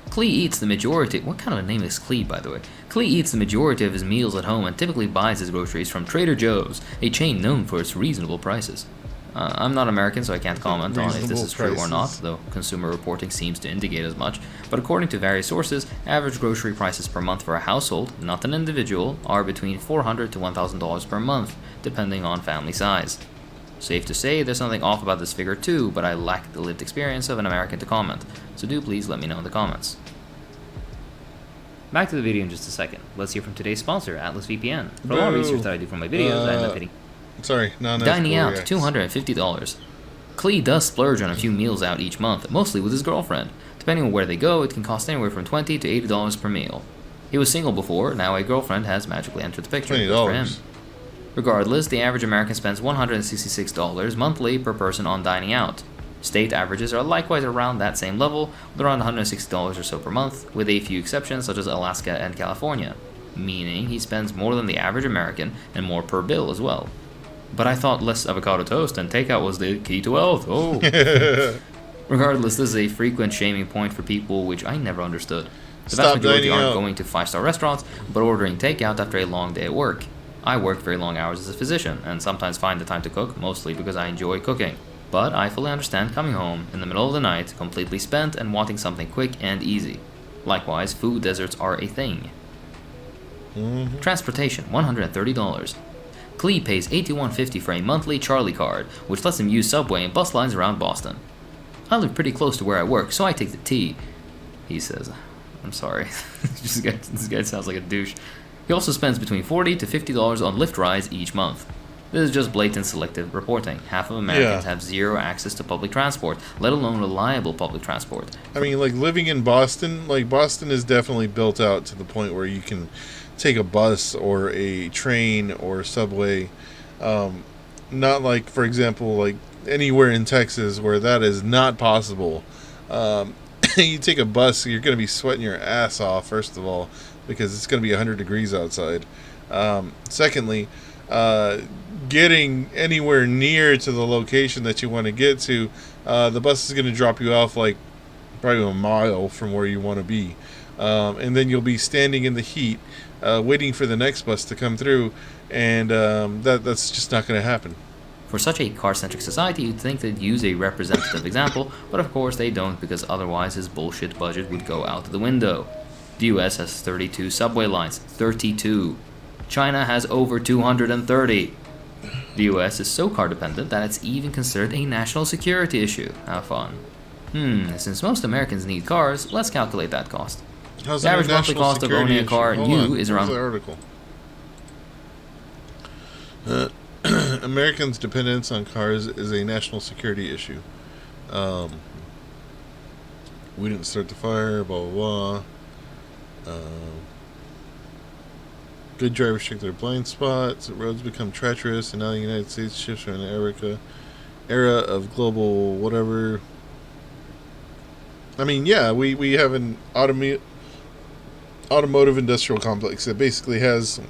Speaker 7: Clee eats the majority— what kind of a name is Clee, by the way? Clee eats the majority of his meals at home and typically buys his groceries from Trader Joe's, a chain known for its reasonable prices. I'm not American, so I can't comment on if this is true or not, though consumer reporting seems to indicate as much. But according to various sources, average grocery prices per month for a household, not an individual, are between $400 to $1,000 per month, depending on family size. Safe to say there's something off about this figure too, but I lack the lived experience of an American to comment, so do please let me know in the comments. Back to the video in just a second. Let's hear from today's sponsor, Atlas VPN. For a lot of research that I do for my videos, I end up hitting dining out, $250. Clee does splurge on a few meals out each month, mostly with his girlfriend. Depending on where they go, it can cost anywhere from $20 to $80 per meal. He was single before, now a girlfriend has magically entered the picture. Good for him. Regardless, the average American spends $166 monthly per person on dining out. State averages are likewise around that same level, with around $160 or so per month, with a few exceptions such as Alaska and California, meaning he spends more than the average American and more per bill as well. But I thought less avocado toast and takeout was the key to wealth. Oh. Regardless, this is a frequent shaming point for people which I never understood. The vast majority aren't going to 5-star restaurants, but ordering takeout after a long day at work. I work very long hours as a physician, and sometimes find the time to cook, mostly because I enjoy cooking. But I fully understand coming home in the middle of the night, completely spent and wanting something quick and easy. Likewise, food deserts are a thing. Transportation, $130. Clee pays $81.50 for a monthly Charlie card, which lets him use subway and bus lines around Boston. I live pretty close to where I work, so I take the T, he says. I'm sorry, this guy sounds like a douche. He also spends between $40 to $50 on Lyft rides each month. This is just blatant selective reporting. Half of Americans have zero access to public transport, let alone reliable public transport.
Speaker 1: I mean, like, living in Boston, like, Boston is definitely built out to the point where you can take a bus or a train or subway. Not like, for example, like anywhere in Texas where that is not possible. You take a bus, you're going to be sweating your ass off, first of all, because it's going to be 100 degrees outside. Secondly, getting anywhere near to the location that you want to get to, the bus is going to drop you off like probably a mile from where you want to be. And then you'll be standing in the heat, waiting for the next bus to come through, and that's just not going to happen.
Speaker 7: For such a car-centric society, you'd think they'd use a representative example, but of course they don't, because otherwise his bullshit budget would go out the window. The US has 32 subway lines. 32. China has over 230. The US is so car-dependent that it's even considered a national security issue. Have fun. Since most Americans need cars, let's calculate that cost.
Speaker 1: How's
Speaker 7: the average monthly cost of owning a car new is around...
Speaker 1: the article? Americans' dependence on cars is a national security issue. We didn't start the fire, blah, blah, blah. Good drivers check their blind spots. Roads become treacherous, and now the United States shifts from an era of global whatever. I mean, yeah, we have an automotive industrial complex that basically has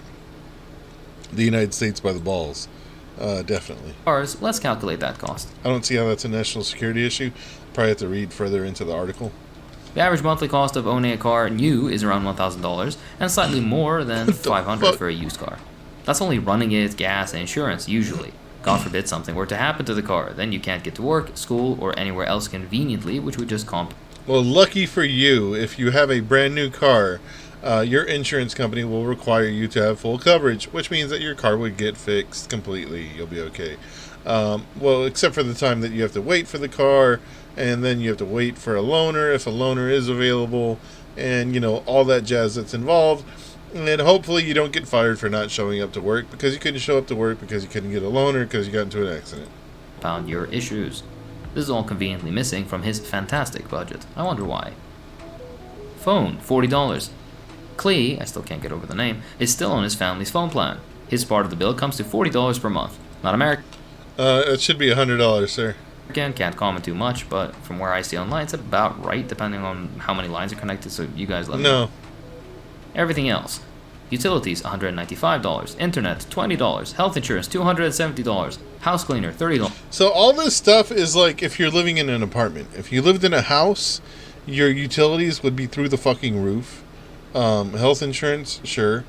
Speaker 1: the United States by the balls. Definitely.
Speaker 7: Cars, let's calculate that cost.
Speaker 1: I don't see how that's a national security issue. Probably have to read further into the article.
Speaker 7: The average monthly cost of owning a car new is around $1,000, and slightly more than $500 for a used car. That's only running it, gas, and insurance, usually. God forbid something were to happen to the car, then you can't get to work, school, or anywhere else conveniently, which would just comp.
Speaker 1: Well, lucky for you, if you have a brand new car, your insurance company will require you to have full coverage, which means that your car would get fixed completely. You'll be okay. Well, except for the time that you have to wait for the car, and then you have to wait for a loaner, if a loaner is available, and, you know, all that jazz that's involved. And then hopefully you don't get fired for not showing up to work, because you couldn't show up to work because you couldn't get a loaner because you got into an accident.
Speaker 7: Found your issues. This is all conveniently missing from his fantastic budget. I wonder why. Phone, $40. Clee, I still can't get over the name, is still on his family's phone plan. His part of the bill comes to $40 per month. Not American.
Speaker 1: It should be $100, sir.
Speaker 7: Again, can't comment too much, but from where I see online, it's about right, depending on how many lines are connected, so you guys let me know. Everything else. Utilities, $195. Internet, $20. Health insurance, $270. House cleaner, $30.
Speaker 1: So all this stuff is like if you're living in an apartment. If you lived in a house, your utilities would be through the fucking roof. Health insurance, sure.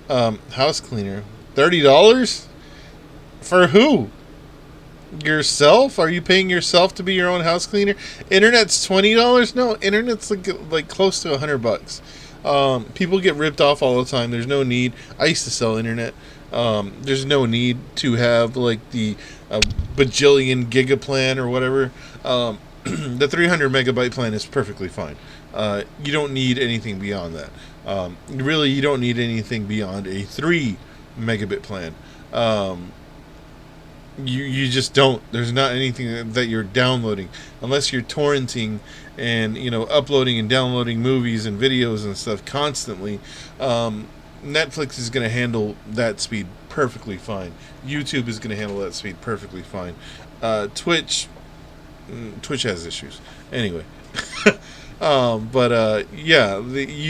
Speaker 1: House cleaner, $30? For who? Yourself? Are you paying yourself to be your own house cleaner? Internet's $20? No, internet's like close to $100. People get ripped off all the time. There's no need. I used to sell internet. There's no need to have like the bajillion giga plan or whatever. The 300 megabyte plan is perfectly fine. You don't need anything beyond that. Really, you don't need anything beyond a 3 megabit plan. You just don't. There's not anything that you're downloading unless you're torrenting and uploading and downloading movies and videos and stuff constantly. Netflix is going to handle that speed perfectly fine. YouTube is going to handle that speed perfectly fine. Twitch has issues anyway. You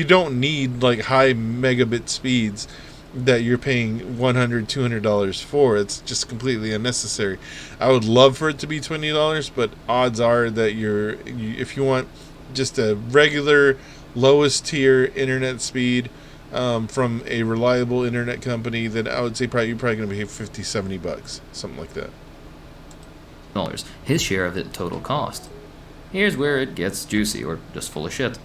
Speaker 1: don't need like high megabit speeds that you're paying $100, $200 for. It's just completely unnecessary. I would love for it to be $20, but odds are that if you want just a regular lowest tier internet speed from a reliable internet company, then I would say you're probably going to pay $50-$70, something like that.
Speaker 7: His share of the total cost. Here's where it gets juicy, or just full of shit.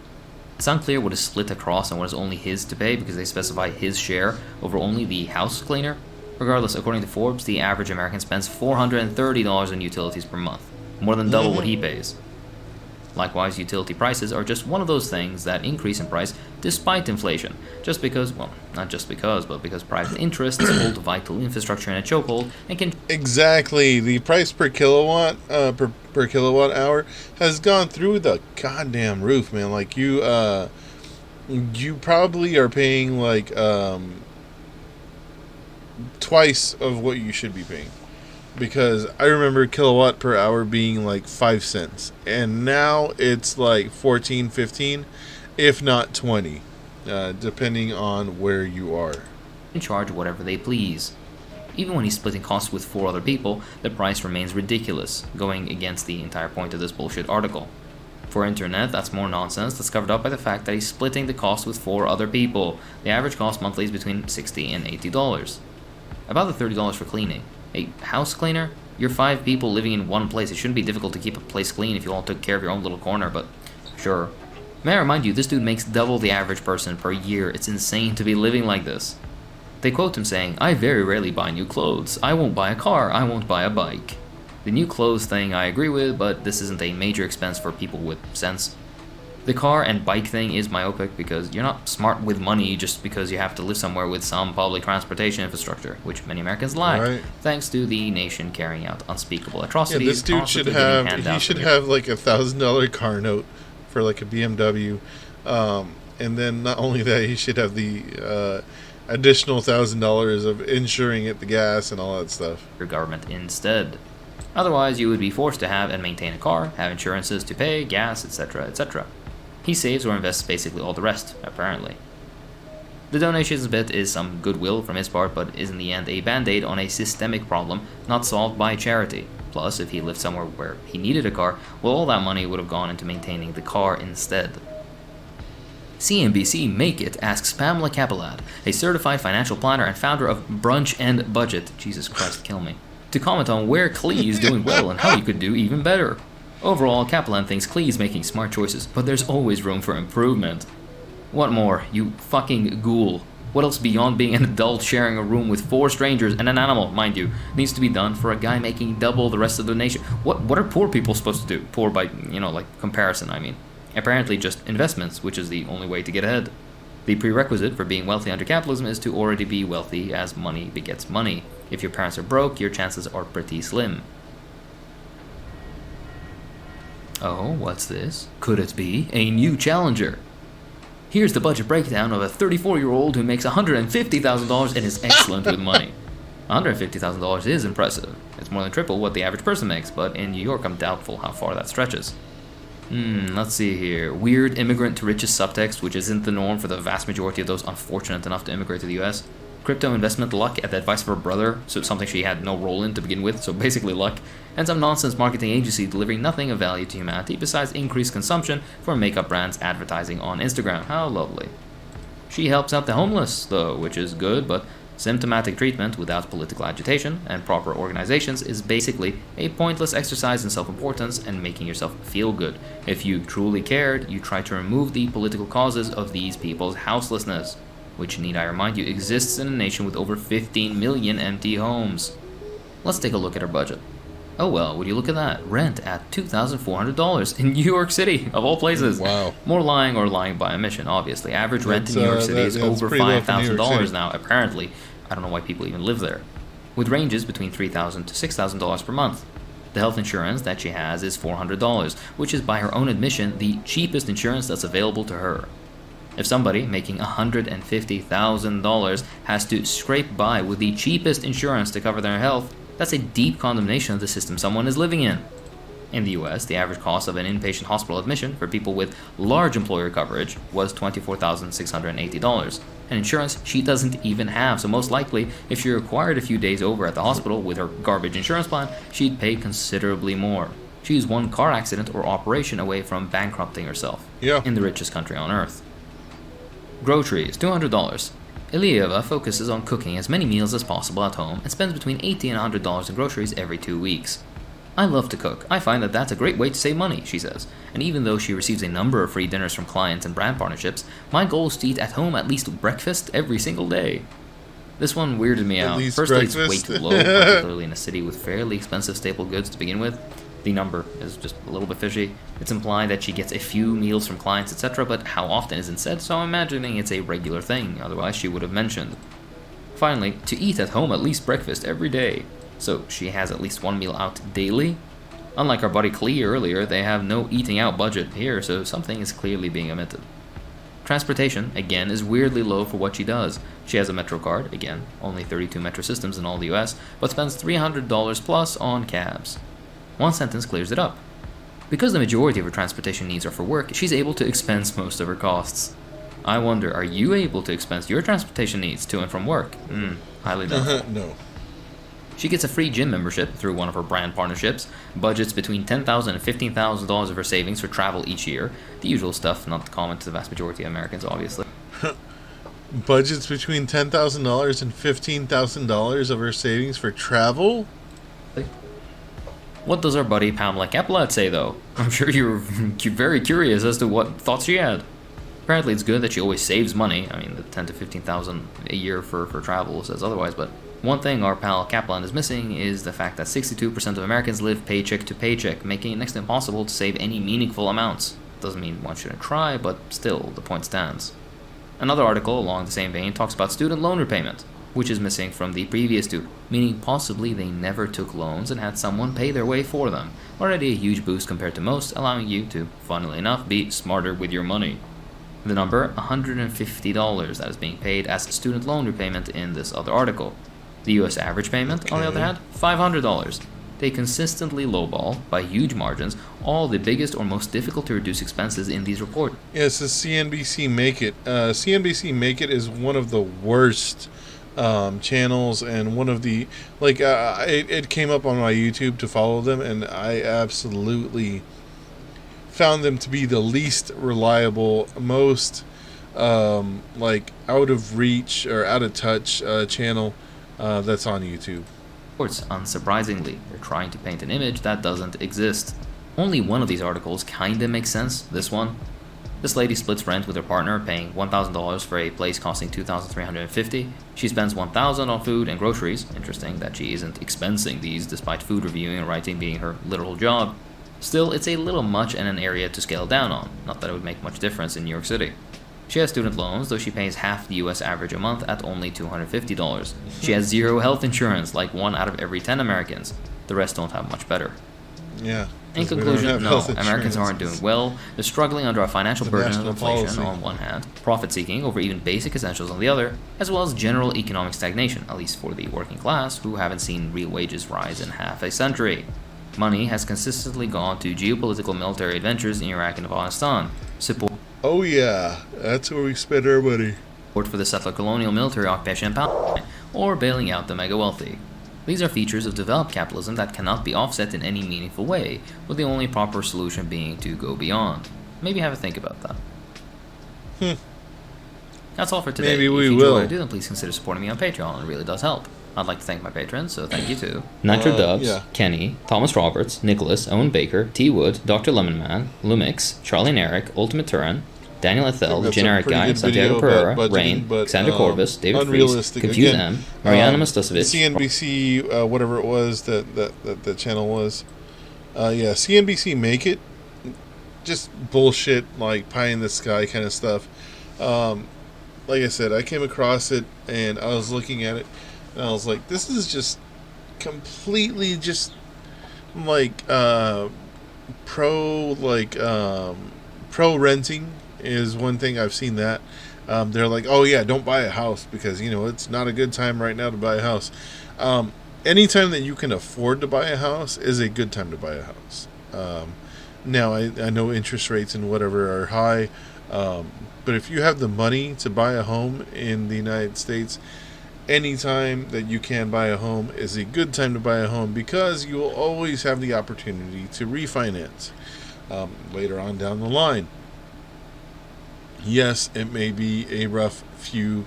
Speaker 7: It's unclear what is split across and what is only his to pay because they specify his share over only the house cleaner. Regardless, according to Forbes, the average American spends $430 in utilities per month, more than double what he pays. Likewise, utility prices are just one of those things that increase in price despite inflation, just because, well, not just because, but because private interests hold vital infrastructure in a chokehold and can...
Speaker 1: Exactly. The price per kilowatt per kilowatt hour has gone through the goddamn roof, man. Like you probably are paying like twice of what you should be paying. Because I remember kilowatt per hour being like 5 cents, and now it's like 14, 15, if not 20, depending on where you are.
Speaker 7: Can charge whatever they please. Even when he's splitting costs with 4 other people, the price remains ridiculous, going against the entire point of this bullshit article. For internet, that's more nonsense that's covered up by the fact that he's splitting the cost with 4 other people. The average cost monthly is between $60 and $80. About the $30 for cleaning. A house cleaner? You're 5 people living in one place. It shouldn't be difficult to keep a place clean if you all took care of your own little corner, but sure. May I remind you, this dude makes double the average person per year. It's insane to be living like this. They quote him saying, "I very rarely buy new clothes. I won't buy a car. I won't buy a bike." The new clothes thing I agree with, but this isn't a major expense for people with sense. The car and bike thing is myopic because you're not smart with money just because you have to live somewhere with some public transportation infrastructure, which many Americans lack, thanks to the nation carrying out unspeakable atrocities.
Speaker 1: Yeah, this dude should have like $1,000 car note for like a BMW, and then not only that, he should have the additional $1,000 of insuring it, the gas and all that stuff.
Speaker 7: Your government instead. Otherwise, you would be forced to have and maintain a car, have insurances to pay, gas, etc., etc. He saves or invests basically all the rest, apparently. The donations bit is some goodwill from his part, but is in the end a band-aid on a systemic problem not solved by charity. Plus, if he lived somewhere where he needed a car, well, all that money would have gone into maintaining the car instead. CNBC Make It asks Pamela Capelad, a certified financial planner and founder of Brunch and Budget, Jesus Christ, kill me, to comment on where Klee is doing well and how you could do even better. Overall, Kaplan thinks Klee is making smart choices, but there's always room for improvement. What more, you fucking ghoul? What else beyond being an adult sharing a room with 4 strangers and an animal, mind you, needs to be done for a guy making double the rest of the nation? What are poor people supposed to do? Poor by, like comparison, I mean. Apparently just investments, which is the only way to get ahead. The prerequisite for being wealthy under capitalism is to already be wealthy, as money begets money. If your parents are broke, your chances are pretty slim. Oh, what's this? Could it be a new challenger? Here's the budget breakdown of a 34-year-old who makes $150,000 and is excellent with money. $150,000 is impressive. It's more than triple what the average person makes, but in New York I'm doubtful how far that stretches. Let's see here. Weird immigrant to riches subtext, which isn't the norm for the vast majority of those unfortunate enough to immigrate to the US. Crypto investment luck at the advice of her brother, so something she had no role in to begin with, so basically luck. And some nonsense marketing agency delivering nothing of value to humanity besides increased consumption for makeup brands advertising on Instagram. How lovely. She helps out the homeless, though, which is good, but symptomatic treatment without political agitation and proper organizations is basically a pointless exercise in self-importance and making yourself feel good. If you truly cared, you try to remove the political causes of these people's houselessness, which, need I remind you, exists in a nation with over 15 million empty homes. Let's take a look at her budget. Oh well, would you look at that? Rent at $2,400 in New York City, of all places.
Speaker 1: Wow.
Speaker 7: More lying or lying by omission, obviously. Average rent in New York City is over $5,000 now, apparently. I don't know why people even live there. With ranges between $3,000 to $6,000 per month. The health insurance that she has is $400, which is by her own admission the cheapest insurance that's available to her. If somebody making $150,000 has to scrape by with the cheapest insurance to cover their health, that's a deep condemnation of the system someone is living in. In the US, the average cost of an inpatient hospital admission for people with large employer coverage was $24,680, an insurance she doesn't even have, so most likely, if she required a few days over at the hospital with her garbage insurance plan, she'd pay considerably more. She's one car accident or operation away from bankrupting herself in the richest country on earth. Groceries, $200. Ilieva focuses on cooking as many meals as possible at home and spends between $80 and $100 in groceries every 2 weeks. I love to cook. I find that that's a great way to save money, she says. And even though she receives a number of free dinners from clients and brand partnerships, my goal is to eat at home at least breakfast every single day. This one weirded me out. Firstly, it's way too low, particularly in a city with fairly expensive staple goods to begin with. The number is just a little bit fishy. It's implied that she gets a few meals from clients, etc., but how often isn't said, so I'm imagining it's a regular thing, otherwise she would have mentioned. Finally, to eat at home at least breakfast every day. So she has at least one meal out daily? Unlike our buddy Clee earlier, they have no eating out budget here, so something is clearly being omitted. Transportation, again, is weirdly low for what she does. She has a Metro card, again, only 32 Metro systems in all the US, but spends $300 plus on cabs. One sentence clears it up. Because the majority of her transportation needs are for work, she's able to expense most of her costs. I wonder, are you able to expense your transportation needs to and from work? Highly doubtful.
Speaker 1: No.
Speaker 7: She gets a free gym membership through one of her brand partnerships, budgets between $10,000 and $15,000 of her savings for travel each year. The usual stuff, not common to the vast majority of Americans, obviously.
Speaker 1: Budgets between $10,000 and $15,000 of her savings for travel?
Speaker 7: What does our buddy Pamela Kaplan say, though? I'm sure you're very curious as to what thoughts she had. Apparently it's good that she always saves money. I mean, the $10,000 to $15,000 a year for travel says otherwise, but one thing our pal Kaplan is missing is the fact that 62% of Americans live paycheck to paycheck, making it next to impossible to save any meaningful amounts. Doesn't mean one shouldn't try, but still, the point stands. Another article along the same vein talks about student loan repayment, which is missing from the previous two, meaning possibly they never took loans and had someone pay their way for them. Already a huge boost compared to most, allowing you to, funnily enough, be smarter with your money. The number, $150 that is being paid as student loan repayment in this other article. The US average payment, on the other hand, $500. They consistently lowball, by huge margins, all the biggest or most difficult to reduce expenses in these reports.
Speaker 1: Yes, the CNBC Make It. CNBC Make It is one of the worst channels, and one of the it came up on my YouTube to follow them, and I absolutely found them to be the least reliable, most out of reach or out of touch channel that's on YouTube.
Speaker 7: Unsurprisingly, they're trying to paint an image that doesn't exist. Only one of these articles kinda makes sense, this one. This lady splits rent with her partner, paying $1,000 for a place costing $2,350. She spends $1,000 on food and groceries. Interesting that she isn't expensing these, despite food reviewing and writing being her literal job. Still, it's a little much and an area to scale down on. Not that it would make much difference in New York City. She has student loans, though she pays half the US average a month at only $250. She has zero health insurance, like 1 out of every 10 Americans. The rest don't have much better.
Speaker 1: Yeah.
Speaker 7: In conclusion, no, Americans aren't doing well. They're struggling under a financial burden of inflation on one hand, profit-seeking over even basic essentials on the other, as well as general economic stagnation, at least for the working class, who haven't seen real wages rise in half a century. Money has consistently gone to geopolitical military adventures in Iraq and Afghanistan, support
Speaker 1: Oh yeah, that's where we spend our money.
Speaker 7: for the settler colonial military occupation in Palestine, or bailing out the mega wealthy. These are features of developed capitalism that cannot be offset in any meaningful way, with the only proper solution being to go beyond. Maybe have a think about that. That's all for today.
Speaker 1: Maybe we
Speaker 7: if you enjoy
Speaker 1: will.
Speaker 7: what I do, then please consider supporting me on Patreon. It really does help. I'd like to thank my patrons, so thank you to Nitro Dubs,
Speaker 1: yeah.
Speaker 7: Kenny, Thomas Roberts, Nicholas, Owen Baker, T. Wood, Dr. Lemonman, Lumix, Charlie and Eric, Ultimate Turin, Daniel Ethel, The
Speaker 1: That's a
Speaker 7: Generic
Speaker 1: pretty
Speaker 7: Guy,
Speaker 1: good
Speaker 7: Santiago
Speaker 1: video about
Speaker 7: Pereira,
Speaker 1: budgeting,
Speaker 7: Rain,
Speaker 1: but,
Speaker 7: Alexander Corvus, David Fries,
Speaker 1: unrealistic.
Speaker 7: Confused
Speaker 1: Again,
Speaker 7: M, Mariana Mustasovic,
Speaker 1: CNBC, whatever it was that channel was. Yeah, CNBC Make It. Just bullshit, like pie in the sky kind of stuff. Like I said, I came across it and I was looking at it and I was like, this is just completely just like pro renting is one thing. I've seen that. They're like, oh yeah, don't buy a house because it's not a good time right now to buy a house. Anytime that you can afford to buy a house is a good time to buy a house. Now I know interest rates and whatever are high, but if you have the money to buy a home in the United States, anytime that you can buy a home is a good time to buy a home because you will always have the opportunity to refinance later on down the line. Yes, it may be a rough few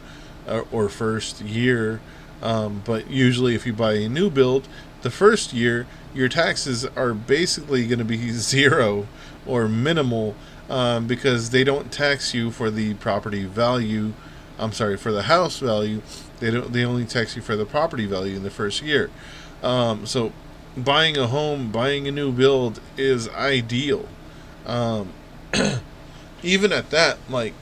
Speaker 1: or first year, but usually if you buy a new build, the first year your taxes are basically going to be zero or minimal because they don't tax you for the property value. I'm sorry, for the house value. They only tax you for the property value in the first year. So buying a home, buying a new build is ideal. Even at that, like,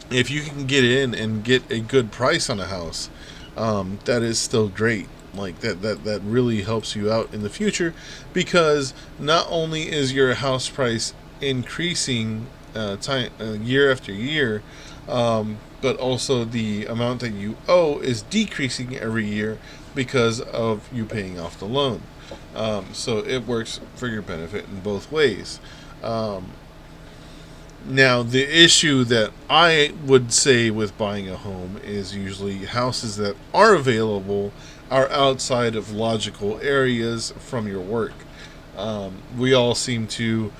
Speaker 1: if you can get in and get a good price on a house, that is still great. Like that really helps you out in the future because not only is your house price increasing year after year, but also the amount that you owe is decreasing every year because of you paying off the loan. So it works for your benefit in both ways. Now, the issue that I would say with buying a home is usually houses that are available are outside of logical areas from your work. We all seem to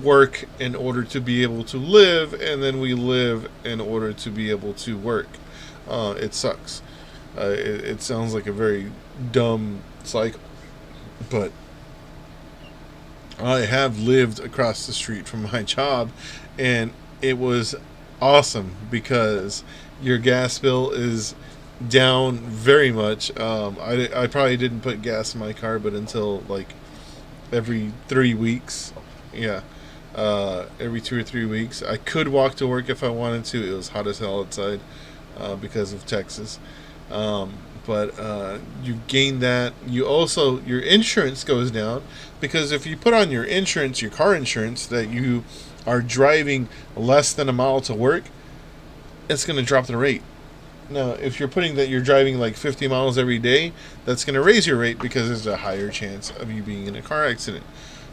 Speaker 1: work in order to be able to live, and then we live in order to be able to work. It sucks. It sounds like a very dumb cycle, but I have lived across the street from my job, and it was awesome because your gas bill is down very much. I probably didn't put gas in my car, but until like every 3 weeks. Yeah. Every 2 or 3 weeks. I could walk to work if I wanted to. It was hot as hell outside because of Texas. But you gain that. You also, your insurance goes down because if you put on your insurance, your car insurance, that you are driving less than a mile to work, it's going to drop the rate. Now, if you're putting that you're driving like 50 miles every day, that's going to raise your rate because there's a higher chance of you being in a car accident.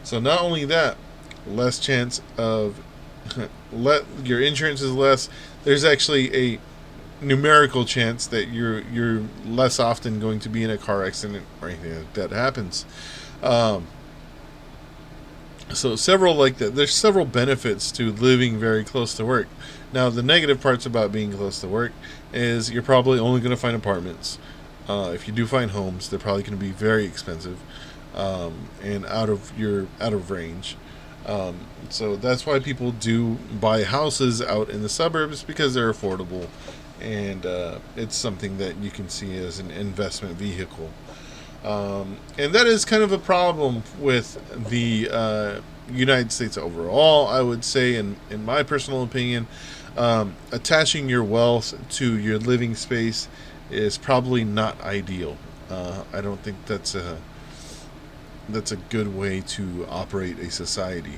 Speaker 1: So not only that, less chance of your insurance is less. There's actually a numerical chance that you're less often going to be in a car accident or anything like that happens. So several like that. There's several benefits to living very close to work. Now, the negative parts about being close to work is you're probably only going to find apartments. If you do find homes, they're probably going to be very expensive and out of range. So that's why people do buy houses out in the suburbs, because they're affordable, and it's something that you can see as an investment vehicle. And that is kind of a problem with the United States overall, I would say, in my personal opinion. Attaching your wealth to your living space is probably not ideal. I don't think that's a good way to operate a society,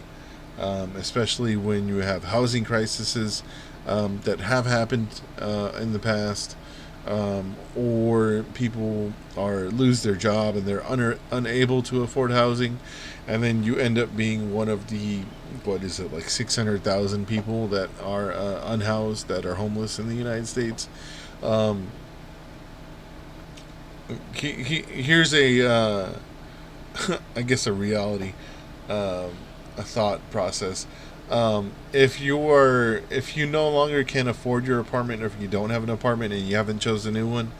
Speaker 1: especially when you have housing crises that have happened in the past. or people lose their job and they're unable to afford housing, and then you end up being one of the, what is it, like 600,000 people that are unhoused, that are homeless in the United States. Here's a I guess a reality, a thought process. If you no longer can afford your apartment, or if you don't have an apartment and you haven't chosen a new one,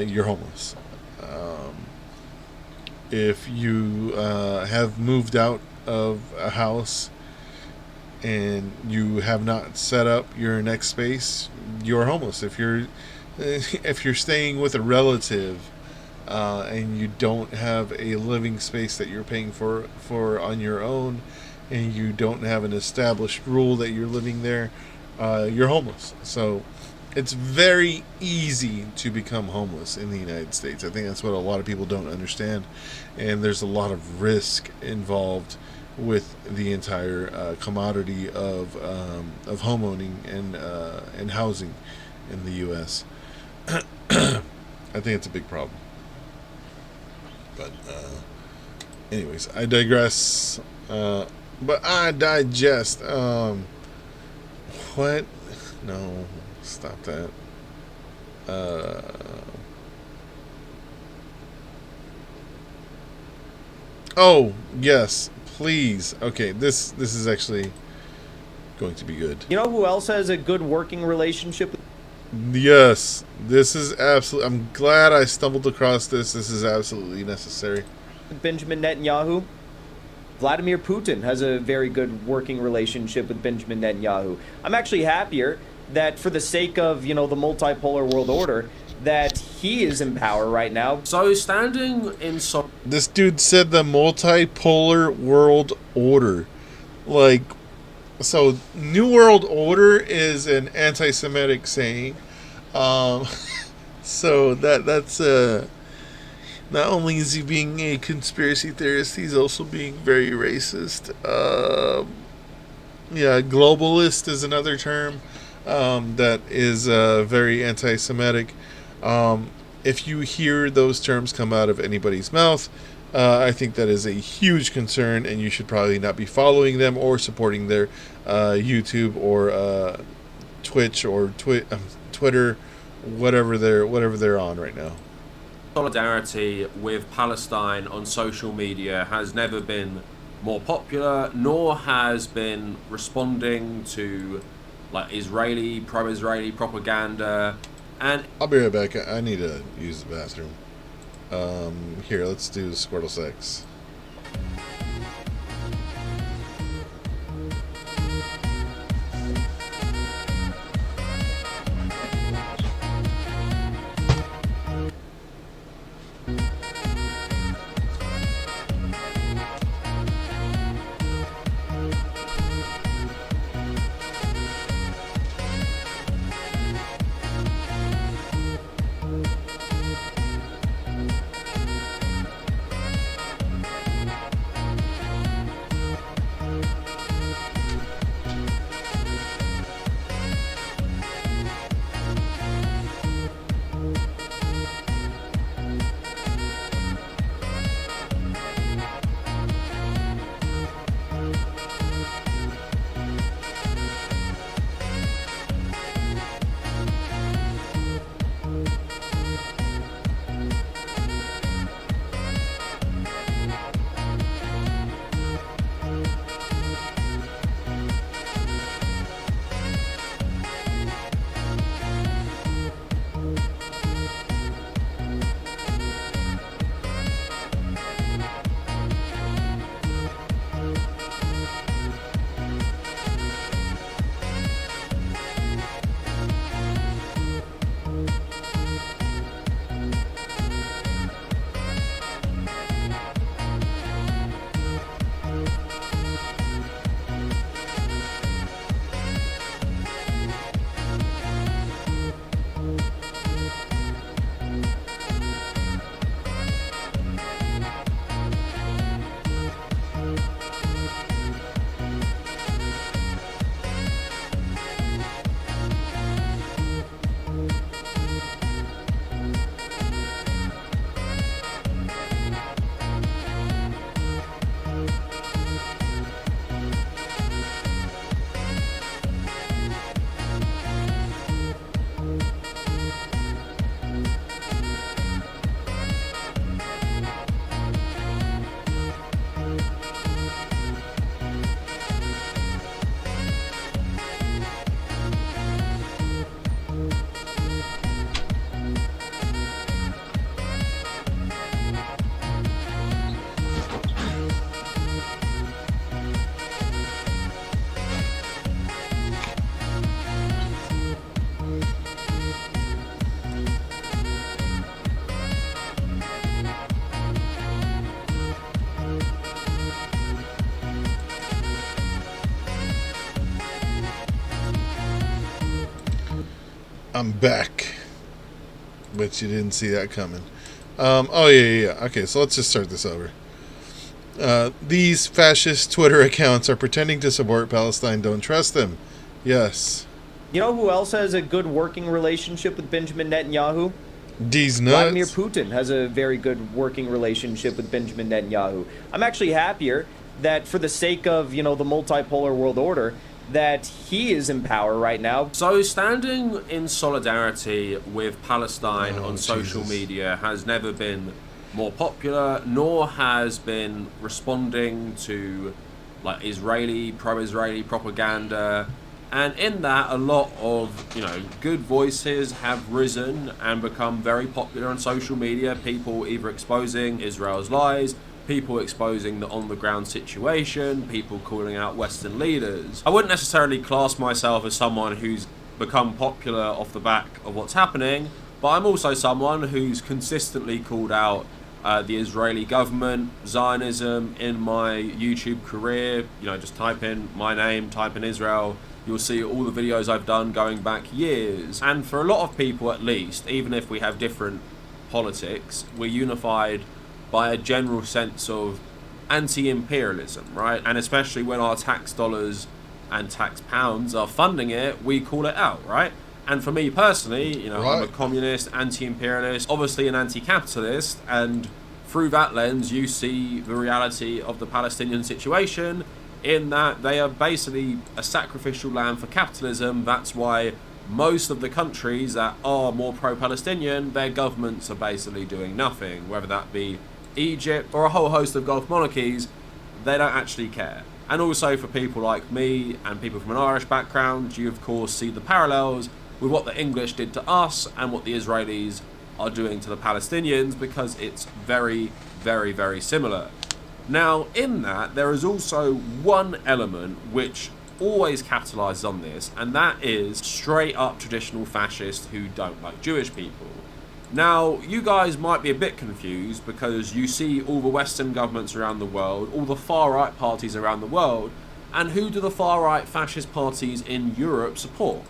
Speaker 1: you're homeless. If you have moved out of a house and you have not set up your next space, you're homeless. If you're staying with a relative and you don't have a living space that you're paying for on your own, and you don't have an established rule that you're living there, you're homeless. So it's very easy to become homeless in the United States. I think that's what a lot of people don't understand, and there's a lot of risk involved with the entire commodity of homeowning and housing in the U.S. I think it's a big problem. But anyways, I digress. But I digest. What? No, stop that. Oh yes, please. Okay, this is actually going to be good.
Speaker 12: You know who else has a good working relationship?
Speaker 1: Yes, this is absolutely. I'm glad I stumbled across this. This is absolutely necessary.
Speaker 12: Benjamin Netanyahu. Vladimir Putin has a very good working relationship with Benjamin Netanyahu. I'm actually happier that, for the sake of, the multipolar world order, that he is in power right now.
Speaker 22: So standing in
Speaker 1: this dude said the multipolar world order. Like, so New World Order is an anti-Semitic saying. So that's not only is he being a conspiracy theorist, he's also being very racist. Globalist is another term that is very anti-Semitic. If you hear those terms come out of anybody's mouth, I think that is a huge concern, and you should probably not be following them or supporting their YouTube or Twitch or Twitter, whatever they're on right now.
Speaker 22: Solidarity with Palestine on social media has never been more popular, nor has been responding to Israeli, pro-Israeli propaganda. And
Speaker 1: I'll be right back. I need to use the bathroom. Here, let's do Squirtle sex. I'm back. But you didn't see that coming. Oh, yeah. Okay, so let's just start this over. These fascist Twitter accounts are pretending to support Palestine. Don't trust them. Yes.
Speaker 12: You know who else has a good working relationship with Benjamin Netanyahu?
Speaker 1: These nuts.
Speaker 12: Vladimir Putin has a very good working relationship with Benjamin Netanyahu. I'm actually happier that for the sake of, you know, the multipolar world order, that he is in power right now.
Speaker 22: So standing in solidarity with Palestine on social media has never been more popular, nor has been responding to like pro-Israeli propaganda. And in that, a lot of, you know, good voices have risen and become very popular on social media. People either exposing Israel's lies, people exposing the on-the-ground situation, people calling out Western leaders. I wouldn't necessarily class myself as someone who's become popular off the back of what's happening, but I'm also someone who's consistently called out the Israeli government, Zionism in my YouTube career. You know, just type in my name, type in Israel, you'll see all the videos I've done going back years. And for a lot of people at least, even if we have different politics, we're unified by a general sense of anti-imperialism, right? And especially when our tax dollars and tax pounds are funding it, we call it out, right? And for me personally, you know, I'm a communist, anti-imperialist, obviously an anti-capitalist, and through that lens you see the reality of the Palestinian situation in that they are basically a sacrificial lamb for capitalism. That's why most of the countries that are more pro-Palestinian, their governments are basically doing nothing, whether that be Egypt or a whole host of Gulf monarchies. They don't actually care. And also for people like me and people from an Irish background, you of course see the parallels with what the English did to us and what the Israelis are doing to the Palestinians, because it's very, very, very similar. Now, in that, there is also one element which always capitalizes on this, and that is straight up traditional fascists who don't like Jewish people. Now, you guys might be a bit confused because you see all the Western governments around the world, all the far-right parties around the world, and who do the far-right fascist parties in Europe support?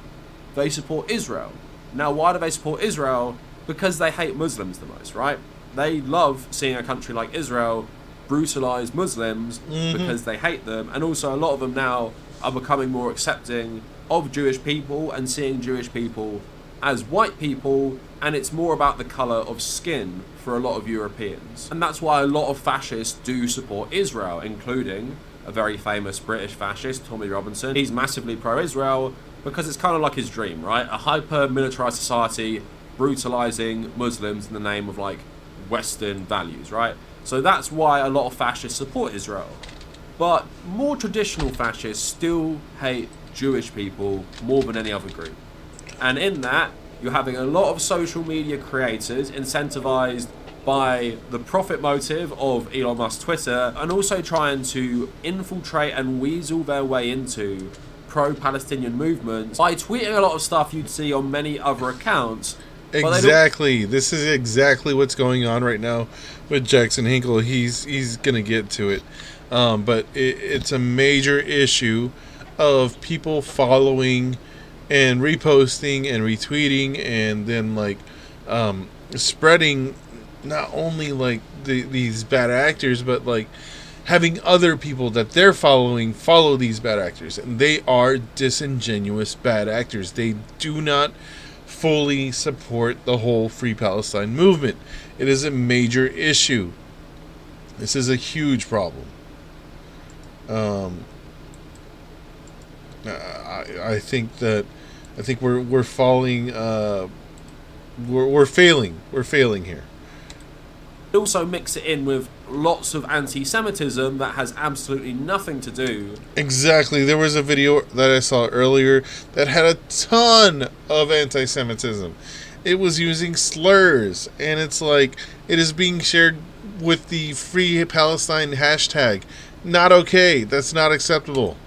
Speaker 22: They support Israel. Now, why do they support Israel? Because they hate Muslims the most, right? They love seeing a country like Israel brutalize Muslims because they hate them, and also a lot of them now are becoming more accepting of Jewish people and seeing Jewish people as white people, and it's more about the colour of skin for a lot of Europeans. And that's why a lot of fascists do support Israel, including a very famous British fascist, Tommy Robinson. He's massively pro-Israel because it's kind of like his dream, right? A hyper-militarised society brutalising Muslims in the name of like Western values, right? So that's why a lot of fascists support Israel. But more traditional fascists still hate Jewish people more than any other group. And in that, you're having a lot of social media creators incentivized by the profit motive of Elon Musk's Twitter, and also trying to infiltrate and weasel their way into pro-Palestinian movements by tweeting a lot of stuff you'd see on many other accounts.
Speaker 1: Exactly. This is exactly what's going on right now with Jackson Hinkle. He's gonna get to it, but it's a major issue of people following and reposting and retweeting and then like spreading not only like these bad actors, but like having other people that they're following follow these bad actors, and they are disingenuous bad actors. They do not fully support the whole Free Palestine movement. It is a major issue. This is a huge problem. I think we're falling. We're failing. We're failing here.
Speaker 22: Also mix it in with lots of anti-Semitism that has absolutely nothing to do.
Speaker 1: Exactly. There was a video that I saw earlier that had a ton of anti-Semitism. It was using slurs, and it's like it is being shared with the Free Palestine hashtag. Not okay. That's not acceptable.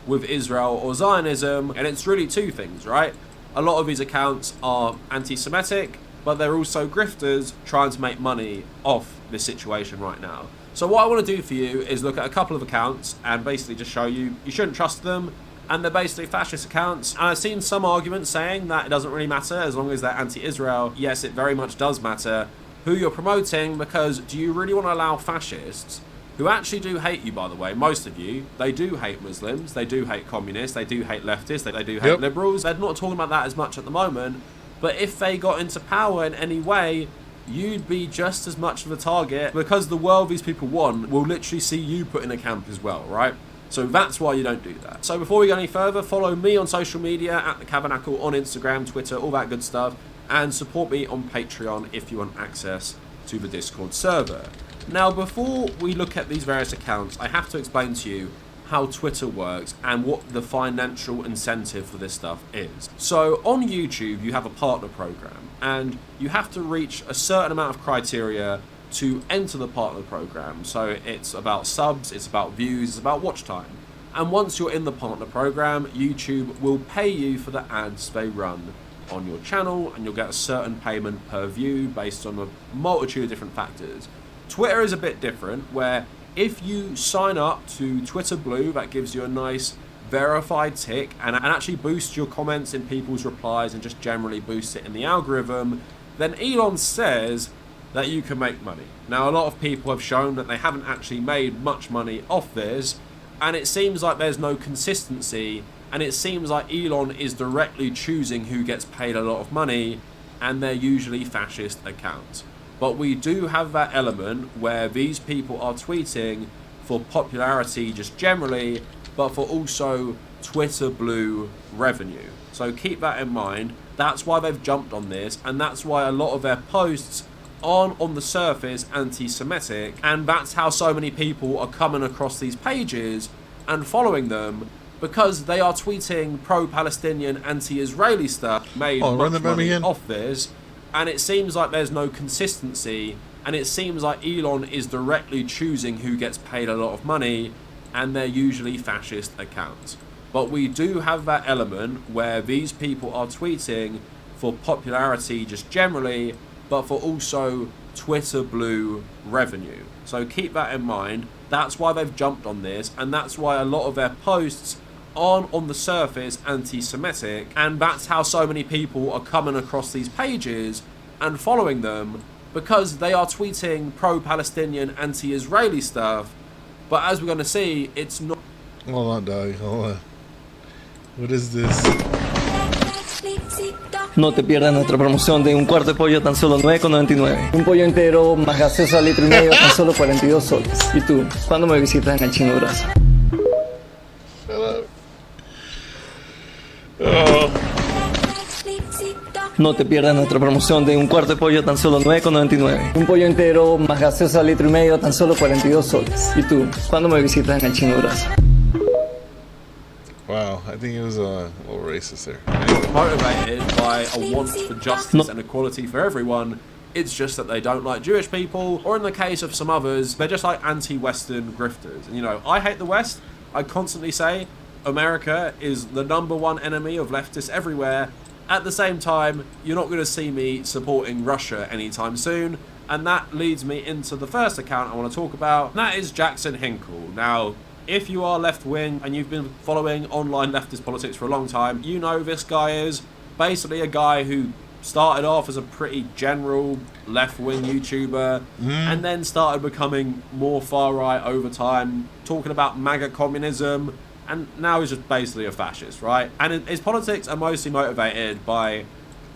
Speaker 22: With Israel or Zionism, and it's really two things, right? A lot of these accounts are anti-Semitic, but they're also grifters trying to make money off this situation right now. So what I want to do for you is look at a couple of accounts and basically just show you shouldn't trust them, and they're basically fascist accounts. And I've seen some arguments saying that it doesn't really matter as long as they're anti-Israel. Yes, it very much does matter who you're promoting, because do you really want to allow fascists, who actually do hate you, by the way, most of you, they do hate Muslims, they do hate communists, they do hate leftists, they do hate liberals. They're not talking about that as much at the moment, but if they got into power in any way, you'd be just as much of a target, because the world these people want will literally see you put in a camp as well, right? So that's why you don't do that. So before we go any further, follow me on social media at The Tabernacle on Instagram, Twitter, all that good stuff, and support me on Patreon if you want access to the Discord server. Now, before we look at these various accounts, I have to explain to you how Twitter works and what the financial incentive for this stuff is. So on YouTube, you have a partner program, and you have to reach a certain amount of criteria to enter the partner program. So it's about subs, it's about views, it's about watch time. And once you're in the partner program, YouTube will pay you for the ads they run on your channel, and you'll get a certain payment per view based on a multitude of different factors. Twitter is a bit different, where if you sign up to Twitter Blue, that gives you a nice verified tick and actually boosts your comments in people's replies and just generally boosts it in the algorithm, then Elon says that you can make money. Now, a lot of people have shown that they haven't actually made much money off this, and it seems like there's no consistency, and it seems like Elon is directly choosing who gets paid a lot of money, and they're usually fascist accounts. But we do have that element where these people are tweeting for popularity just generally, but for also Twitter Blue revenue. So keep that in mind. That's why they've jumped on this, and that's why a lot of their posts aren't on the surface anti-Semitic, and that's how so many people are coming across these pages and following them, because they are tweeting pro-Palestinian, anti-Israeli stuff, made much money off this, and it seems like there's no consistency, and it seems like Elon is directly choosing who gets paid a lot of money, and they're usually fascist accounts. But we do have that element where these people are tweeting for popularity just generally, but for also Twitter Blue revenue. So keep that in mind. That's why they've jumped on this, and that's why a lot of their posts aren't on the surface anti-Semitic, and that's how so many people are coming across these pages and following them, because they are tweeting pro-Palestinian, anti-Israeli stuff. But as we're going to see, it's not...
Speaker 1: Hold on, dog. Hold on. What is this?
Speaker 8: No te pierdas nuestra promoción de un cuarto de pollo tan solo $9,99. Un pollo entero más gaseosa litro y medio tan solo 42 soles. ¿Y tú? ¿Cuándo me visitas en el Chino Grasa? No te pierdas nuestra promoción de un cuarto de pollo tan solo $9,99. Un pollo entero más gaseosa litro y medio tan solo 42 soles. ¿Y tú? ¿Cuándo me visitas en el Chino Grasa?
Speaker 1: Wow, I think it was a little racist there.
Speaker 22: Motivated by a want for justice and equality for everyone. It's just that they don't like Jewish people, or in the case of some others, they're just like anti-Western grifters. And you know, I hate the West. I constantly say America is the #1 enemy of leftists everywhere. At the same time, you're not going to see me supporting Russia anytime soon. And that leads me into the first account I want to talk about. And that is Jackson Hinkle. Now, if you are left-wing and you've been following online leftist politics for a long time, you know this guy is basically a guy who started off as a pretty general left-wing YouTuber and then started becoming more far-right over time, talking about MAGA communism, and now he's just basically a fascist, right? And his politics are mostly motivated by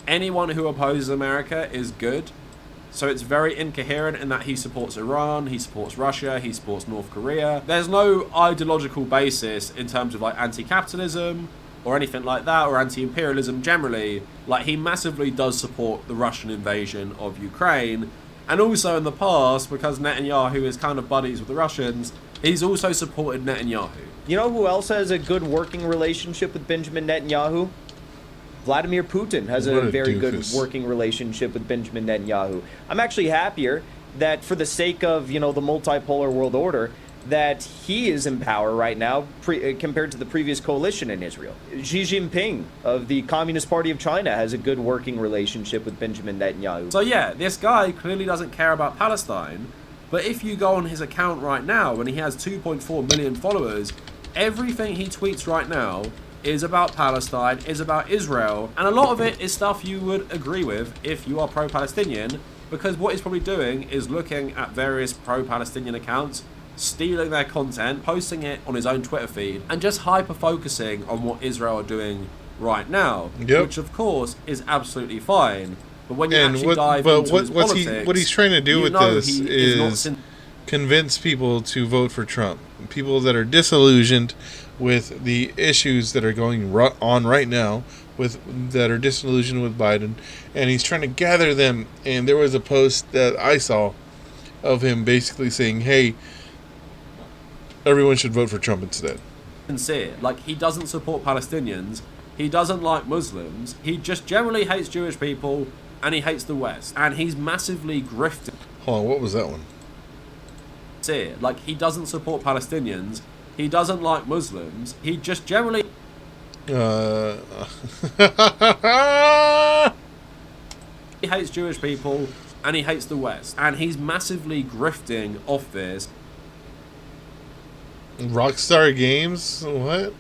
Speaker 22: anyone who opposes America is good. So it's very incoherent in that he supports Iran, he supports Russia, he supports North Korea. There's no ideological basis in terms of like anti-capitalism or anything like that, or anti-imperialism generally. Like, he massively does support the Russian invasion of Ukraine. And also in the past, because Netanyahu is kind of buddies with the Russians, he's also supported Netanyahu.
Speaker 12: You know who else has a good working relationship with Benjamin Netanyahu? Vladimir Putin has a very good working relationship with Benjamin Netanyahu. I'm actually happier that for the sake of, you know, the multipolar world order, that he is in power right now compared to the previous coalition in Israel. Xi Jinping of the Communist Party of China has a good working relationship with Benjamin Netanyahu.
Speaker 22: So yeah, this guy clearly doesn't care about Palestine, but if you go on his account right now, when he has 2.4 million followers, Everything he tweets right now is about Palestine, is about Israel, and a lot of it is stuff you would agree with if you are pro-Palestinian, because what he's probably doing is looking at various pro-Palestinian accounts, stealing their content, posting it on his own Twitter feed, and just hyper-focusing on what Israel are doing right now, which of course is absolutely fine. But when you actually dive into his politics,
Speaker 1: what he's trying to do with this is convince people to vote for Trump. People that are disillusioned with the issues that are going on right now, that are disillusioned with Biden, and he's trying to gather them. And there was a post that I saw of him basically saying, hey, everyone should vote for Trump instead.
Speaker 22: Sincere. Like, he doesn't support Palestinians, he doesn't like Muslims, he just generally hates Jewish people, and he hates the West, and he's massively grifting.
Speaker 1: Hold on, what was that one?
Speaker 22: Sincere. Like, he doesn't support Palestinians, he doesn't like Muslims, he just generally he hates Jewish people, and he hates the West, and he's massively grifting off this.
Speaker 1: Rockstar Games? What?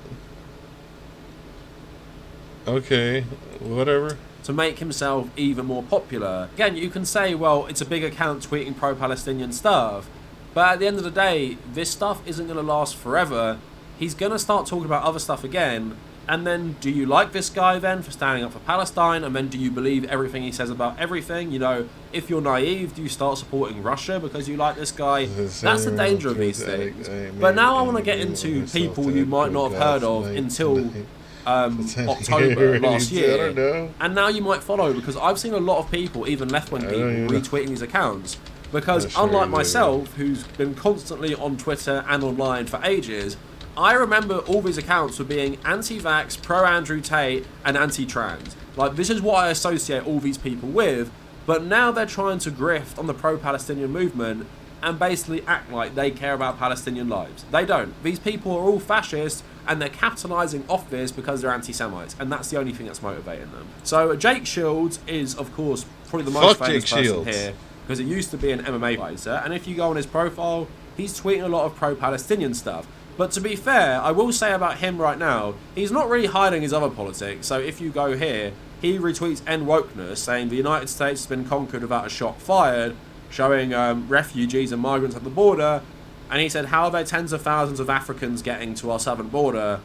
Speaker 1: Okay, whatever.
Speaker 22: To make himself even more popular. Again, you can say, well, it's a big account tweeting pro-Palestinian stuff, but at the end of the day, this stuff isn't going to last forever. He's going to start talking about other stuff again, and then do you like this guy then for standing up for Palestine, and then do you believe everything he says about everything? You know, if you're naive, do you start supporting Russia because you like this guy? That's the danger of these things. But now I want to get into people you might not have heard of until October last year, and now you might follow, because I've seen a lot of people, even left-wing people, retweeting these accounts, because unlike myself, who's been constantly on Twitter and online for ages, I remember all these accounts were being anti-vax, pro-Andrew Tate, and anti-trans. Like, this is what I associate all these people with, but now they're trying to grift on the pro-Palestinian movement and basically act like they care about Palestinian lives. They don't. These people are all fascists, and they're capitalising off this because they're anti-Semites, and that's the only thing that's motivating them. So Jake Shields is, of course, probably the most famous person here, because he used to be an MMA fighter, and if you go on his profile, he's tweeting a lot of pro-Palestinian stuff. But to be fair, I will say about him right now, he's not really hiding his other politics. So if you go here, he retweets End Wokeness, saying the United States has been conquered without a shot fired, showing refugees and migrants at the border. And he said, how are there tens of thousands of Africans getting to our southern border?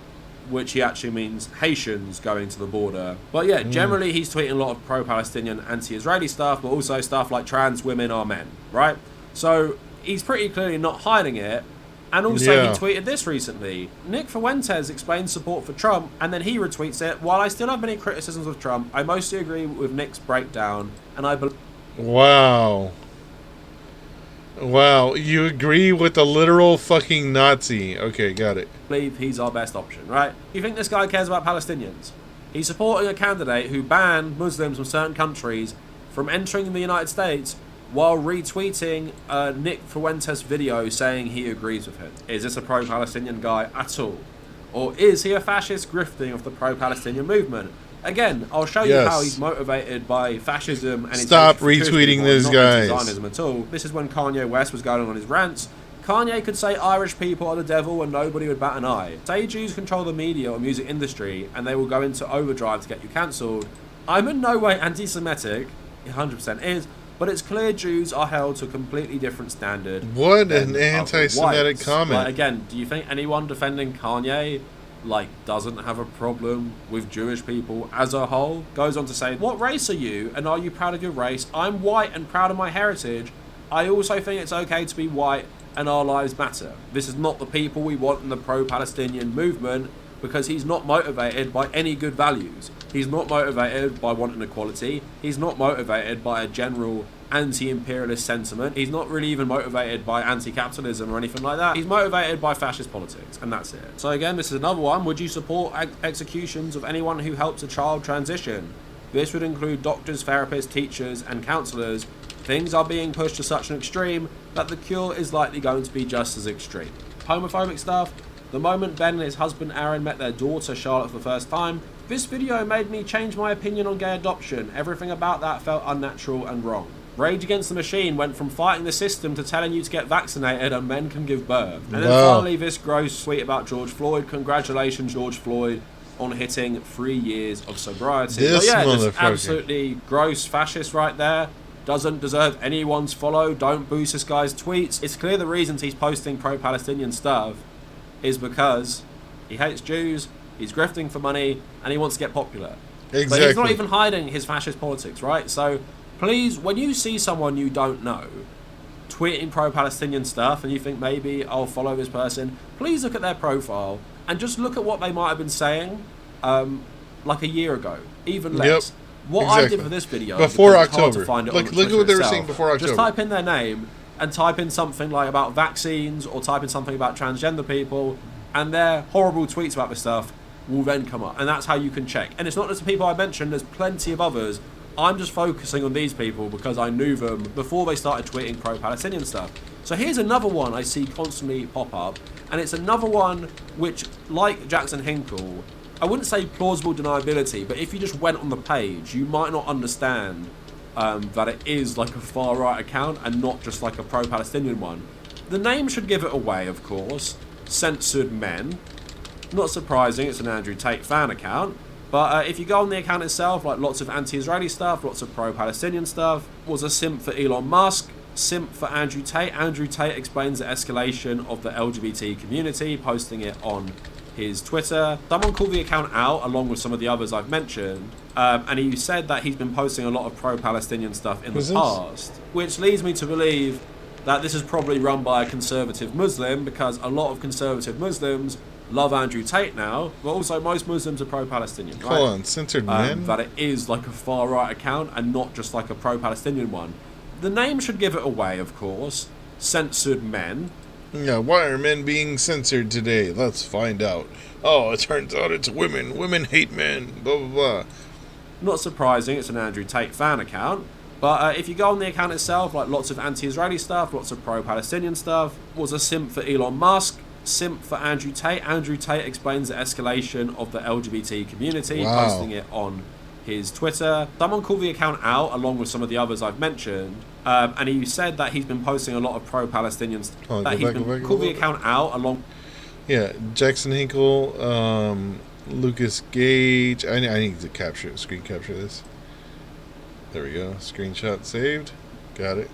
Speaker 22: Which he actually means Haitians going to the border. But yeah, generally he's tweeting a lot of pro-Palestinian, anti-Israeli stuff, but also stuff like trans women are men, right? So he's pretty clearly not hiding it. And also he tweeted this recently. Nick Fuentes explains support for Trump, and then he retweets it. While I still have many criticisms of Trump, I mostly agree with Nick's breakdown, and I believe...
Speaker 1: Wow. Wow, you agree with the literal fucking Nazi. Okay, got it.
Speaker 22: Believe he's our best option, right? You think this guy cares about Palestinians? He's supporting a candidate who banned Muslims from certain countries from entering the United States while retweeting Nick Fuentes' video saying he agrees with him. Is this a pro-Palestinian guy at all? Or is he a fascist grifting of the pro-Palestinian movement? Again, I'll show you how he's motivated by fascism and
Speaker 1: stop retweeting these guys.
Speaker 22: Zionism at all. This is when Kanye West was going on his rants. Kanye could say Irish people are the devil and nobody would bat an eye. Say Jews control the media or music industry and they will go into overdrive to get you cancelled. I'm in no way anti-Semitic, 100% is, but it's clear Jews are held to a completely different standard.
Speaker 1: What an anti-Semitic comment.
Speaker 22: Like, again, do you think anyone defending Kanye doesn't have a problem with Jewish people as a whole? Goes on to say, what race are you and are you proud of your race? I'm white and proud of my heritage. I also think it's okay to be white and our lives matter. This is not the people we want in the pro-Palestinian movement, because he's not motivated by any good values. He's not motivated by wanting equality. He's not motivated by a general anti-imperialist sentiment. He's not really even motivated by anti-capitalism or anything like that. He's motivated by fascist politics, and that's it. So again, this is another one. Would you support executions of anyone who helps a child transition? This would include doctors, therapists, teachers, and counsellors. Things are being pushed to such an extreme that the cure is likely going to be just as extreme. Homophobic stuff. The moment Ben and his husband Aaron met their daughter Charlotte for the first time, this video made me change my opinion on gay adoption. Everything about that felt unnatural and wrong. Rage Against the Machine went from fighting the system to telling you to get vaccinated and men can give birth. And then finally this gross tweet about George Floyd. Congratulations, George Floyd, on hitting 3 years of sobriety.
Speaker 1: This
Speaker 22: just absolutely gross fascist right there. Doesn't deserve anyone's follow. Don't boost this guy's tweets. It's clear the reasons he's posting pro-Palestinian stuff is because he hates Jews, he's grifting for money, and he wants to get popular.
Speaker 1: Exactly.
Speaker 22: But he's not even hiding his fascist politics, right? So please, when you see someone you don't know tweeting pro-Palestinian stuff and you think maybe I'll follow this person, please look at their profile and just look at what they might have been saying like a year ago, even less. What I did for this video
Speaker 1: before
Speaker 22: it's hard
Speaker 1: October.
Speaker 22: to find it
Speaker 1: Look
Speaker 22: on
Speaker 1: at what they were saying before October.
Speaker 22: Just type in their name and type in something like about vaccines or type in something about transgender people, and their horrible tweets about this stuff will then come up, and that's how you can check. And it's not just the people I mentioned, there's plenty of others. I'm just focusing on these people because I knew them before they started tweeting pro-Palestinian stuff. So here's another one I see constantly pop up, and it's another one which, like Jackson Hinkle, I wouldn't say plausible deniability, but if you just went on the page, you might not understand that it is like a far-right account and not just like a pro-Palestinian one. The name should give it away, of course. Censored Men. Not surprising, it's an Andrew Tate fan account. But if you go on the account itself, like lots of anti-Israeli stuff, lots of pro-Palestinian stuff, was a simp for Elon Musk, simp for Andrew Tate. Andrew Tate explains the escalation of the LGBT community, posting it on his Twitter. Someone called the account out, along with some of the others I've mentioned, and he said that he's been posting a lot of pro-Palestinian stuff in the past, which leads me to believe that this is probably run by a conservative Muslim, because a lot of conservative Muslims love Andrew Tate now, but also most Muslims are pro-Palestinian, right?
Speaker 1: Hold on, Censored Men?
Speaker 22: That it is like a far-right account and not just like a pro-Palestinian one. The name should give it away, of course. Censored Men.
Speaker 1: Yeah, why are men being censored today? Let's find out. Oh, it turns out it's women. Women hate men. Blah, blah, blah.
Speaker 22: Not surprising, it's an Andrew Tate fan account. But if you go on the account itself, like lots of anti-Israeli stuff, lots of pro-Palestinian stuff, was a simp for Elon Musk, simp for Andrew Tate. Andrew Tate explains the escalation of the LGBT community, posting it on his Twitter. Someone called the account out, along with some of the others I've mentioned, and he said that he's been posting a lot of pro-Palestinian stuff. Called the account out along.
Speaker 1: Yeah, Jackson Hinkle, Lucas Gage. I need to screen capture this. There we go. Screenshot saved. Got it.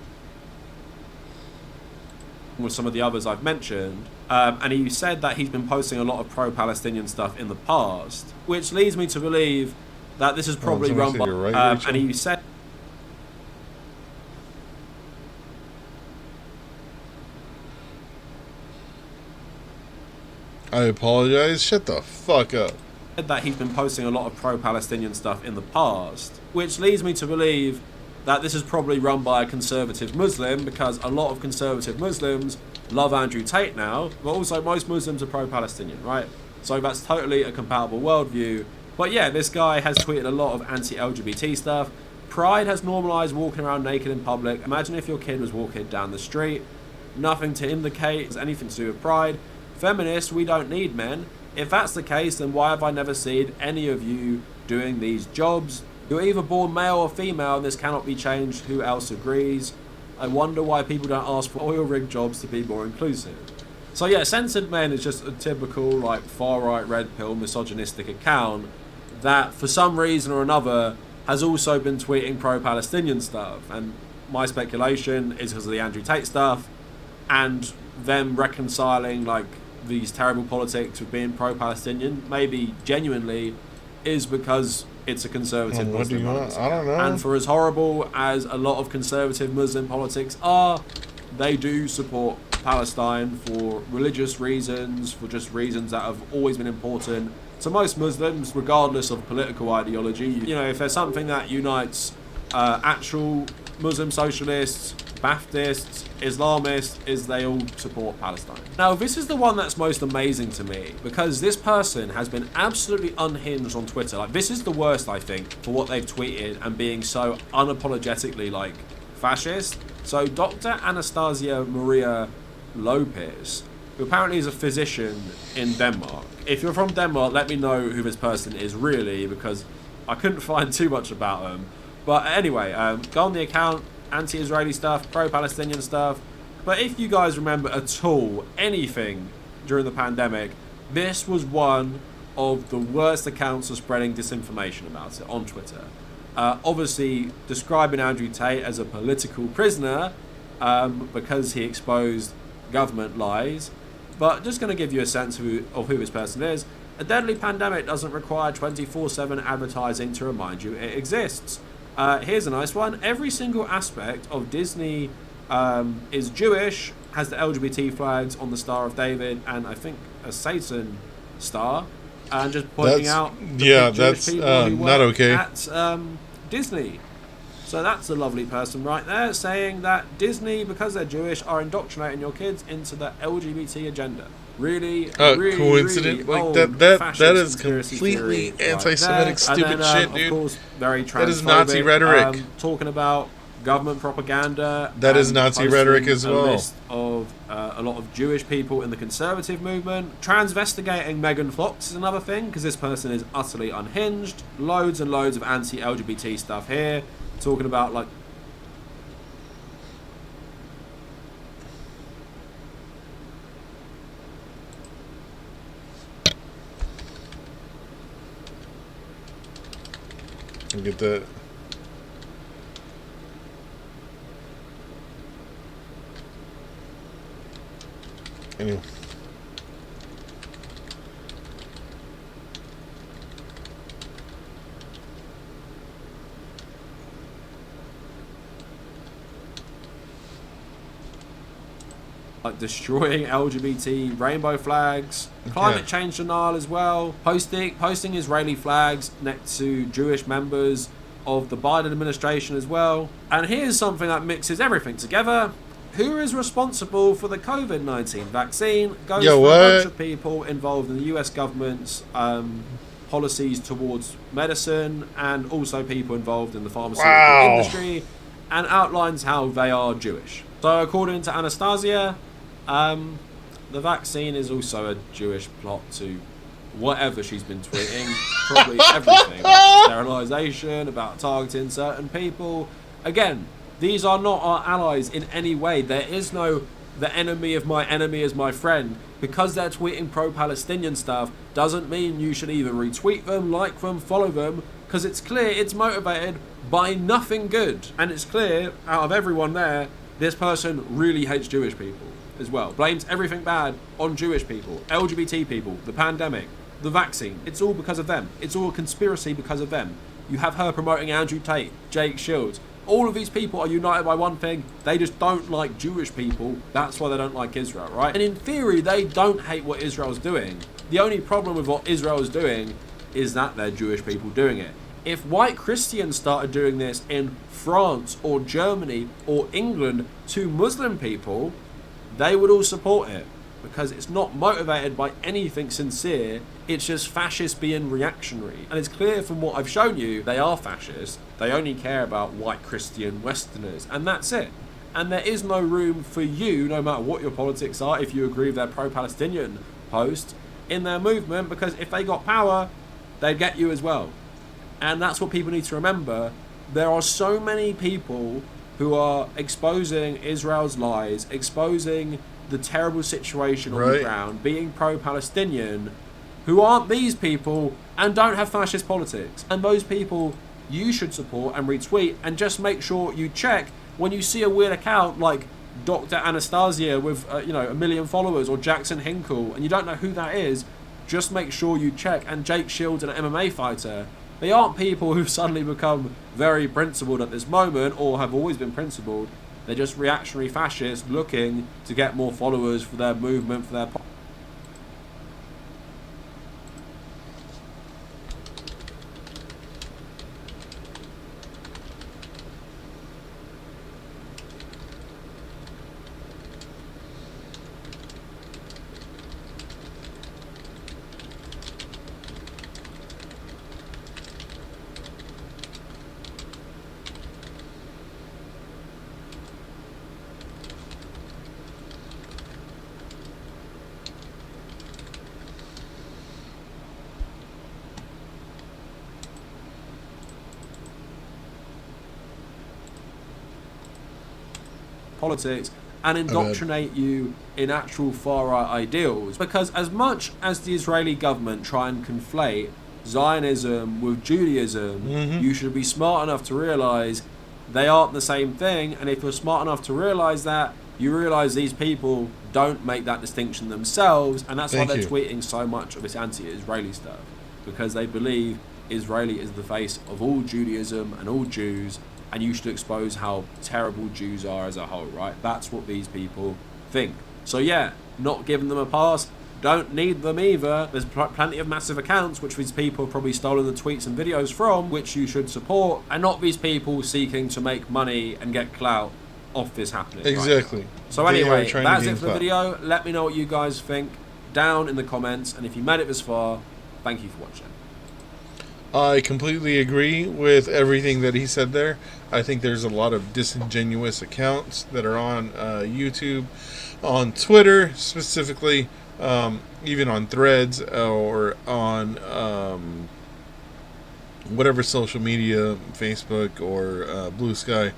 Speaker 22: With some of the others I've mentioned, and he said that he's been posting a lot of pro-Palestinian stuff in the past, which leads me to believe that this is probably run by. And he said.
Speaker 1: I apologize. Shut the fuck up.
Speaker 22: That he's been posting a lot of pro-Palestinian stuff in the past, which leads me to believe that this is probably run by a conservative Muslim, because a lot of conservative Muslims love Andrew Tate now, but also most Muslims are pro-Palestinian, right? So that's totally a compatible worldview. But yeah, this guy has tweeted a lot of anti-LGBT stuff. Pride has normalized walking around naked in public. Imagine if your kid was walking down the street. Nothing to indicate it's anything to do with pride. Feminists, we don't need men. If that's the case, then why have I never seen any of you doing these jobs? You're either born male or female, and this cannot be changed. Who else agrees? I wonder why people don't ask for oil rig jobs to be more inclusive. So yeah, Censored Men is just a typical like far-right red pill misogynistic account that for some reason or another has also been tweeting pro-Palestinian stuff. And my speculation is because of the Andrew Tate stuff and them reconciling like these terrible politics with being pro-Palestinian, maybe genuinely, is because it's a conservative Muslim politics.
Speaker 1: I don't know.
Speaker 22: And for as horrible as a lot of conservative Muslim politics are, they do support Palestine for religious reasons, for just reasons that have always been important to most Muslims, regardless of political ideology. You know, if there's something that unites actual Muslim socialists, Baptists, Islamists, is they all support Palestine. Now, this is the one that's most amazing to me, because this person has been absolutely unhinged on Twitter. Like, this is the worst, I think, for what they've tweeted and being so unapologetically, like, fascist. So, Dr. Anastasia Maria Lopez, who apparently is a physician in Denmark. If you're from Denmark, let me know who this person is really, because I couldn't find too much about them. But anyway, go on the account. anti-Israeli stuff, pro-Palestinian stuff. But if you guys remember at all anything during the pandemic, this was one of the worst accounts of spreading disinformation about it on Twitter. Obviously describing Andrew Tate as a political prisoner because he exposed government lies. But just going to give you a sense of who this person is. A deadly pandemic doesn't require 24/7 advertising to remind you it exists. Here's a nice one. Every single aspect of Disney is Jewish, has the LGBT flags on the Star of David, and I think a Satan star. And just pointing out the Jewish people who
Speaker 1: not
Speaker 22: work
Speaker 1: okay.
Speaker 22: at Disney. So that's a lovely person right there saying that Disney, because they're Jewish, are indoctrinating your kids into the LGBT agenda. Really, really,
Speaker 1: coincident?
Speaker 22: really
Speaker 1: Like that is completely anti-Semitic,
Speaker 22: right
Speaker 1: stupid
Speaker 22: then,
Speaker 1: shit, dude.
Speaker 22: Of course, very
Speaker 1: that is Nazi
Speaker 22: transphobic,
Speaker 1: rhetoric.
Speaker 22: Talking about government propaganda.
Speaker 1: That is Nazi rhetoric as well.
Speaker 22: A list of a lot of Jewish people in the conservative movement. Transvestigating Megan Fox is another thing, because this person is utterly unhinged. Loads and loads of anti-LGBT stuff here. Talking about, like,
Speaker 1: get that. Anyway.
Speaker 22: like destroying LGBT rainbow flags, climate change denial as well, posting Israeli flags next to Jewish members of the Biden administration as well. And here's something that mixes everything together. Who is responsible for the COVID-19 vaccine goes for a bunch of people involved in the US government's policies towards medicine, and also people involved in the pharmaceutical industry, and outlines how they are Jewish. So according to Anastasia, the vaccine is also a Jewish plot to whatever she's been tweeting, probably everything, about sterilization, about targeting certain people. Again, these are not our allies in any way. There is no the enemy of my enemy is my friend. Because they're tweeting pro-Palestinian stuff doesn't mean you should either retweet them, like them, follow them, because it's clear it's motivated by nothing good. And it's clear, out of everyone there, this person really hates Jewish people as well. Blames everything bad on Jewish people, LGBT people, the pandemic, the vaccine. It's all because of them. It's all a conspiracy because of them. You have her promoting Andrew Tate, Jake Shields. All of these people are united by one thing. They just don't like Jewish people. That's why they don't like Israel, right? And in theory, they don't hate what Israel's doing. The only problem with what Israel is doing is that they're Jewish people doing it. If white Christians started doing this in France or Germany or England to Muslim people, they would all support it, because it's not motivated by anything sincere. It's just fascists being reactionary. And it's clear from what I've shown you, they are fascists. They only care about white Christian Westerners, and that's it. And there is no room for you, no matter what your politics are, if you agree with their pro-Palestinian post, in their movement, because if they got power, they'd get you as well. And that's what people need to remember. There are so many people who are exposing Israel's lies, exposing the terrible situation on the ground, being pro-Palestinian, who aren't these people and don't have fascist politics. And those people you should support and retweet, and just make sure you check when you see a weird account like Dr. Anastasia with 1 million followers, or Jackson Hinkle, and you don't know who that is, just make sure you check. And Jake Shields, an MMA fighter, they aren't people who've suddenly become very principled at this moment or have always been principled. They're just reactionary fascists looking to get more followers for their movement, for their politics and indoctrinate you in actual far-right ideals. Because as much as the Israeli government try and conflate Zionism with Judaism, you should be smart enough to realize they aren't the same thing. And if you're smart enough to realize that, you realize these people don't make that distinction themselves, and that's why they're tweeting so much of this anti-Israeli stuff, because they believe Israeli is the face of all Judaism and all Jews, and you should expose how terrible Jews are as a whole, right? That's what these people think. So yeah, not giving them a pass. Don't need them either. There's plenty of massive accounts which these people have probably stolen the tweets and videos from, which you should support, and not these people seeking to make money and get clout off this happening.
Speaker 1: Exactly.
Speaker 22: Right, so anyway, that's it for the video. Let me know what you guys think down in the comments, and if you made it this far, thank you for watching.
Speaker 1: I completely agree with everything that he said there. I think there's a lot of disingenuous accounts that are on YouTube, on Twitter specifically, even on Threads or on whatever social media, Facebook or Blue Sky,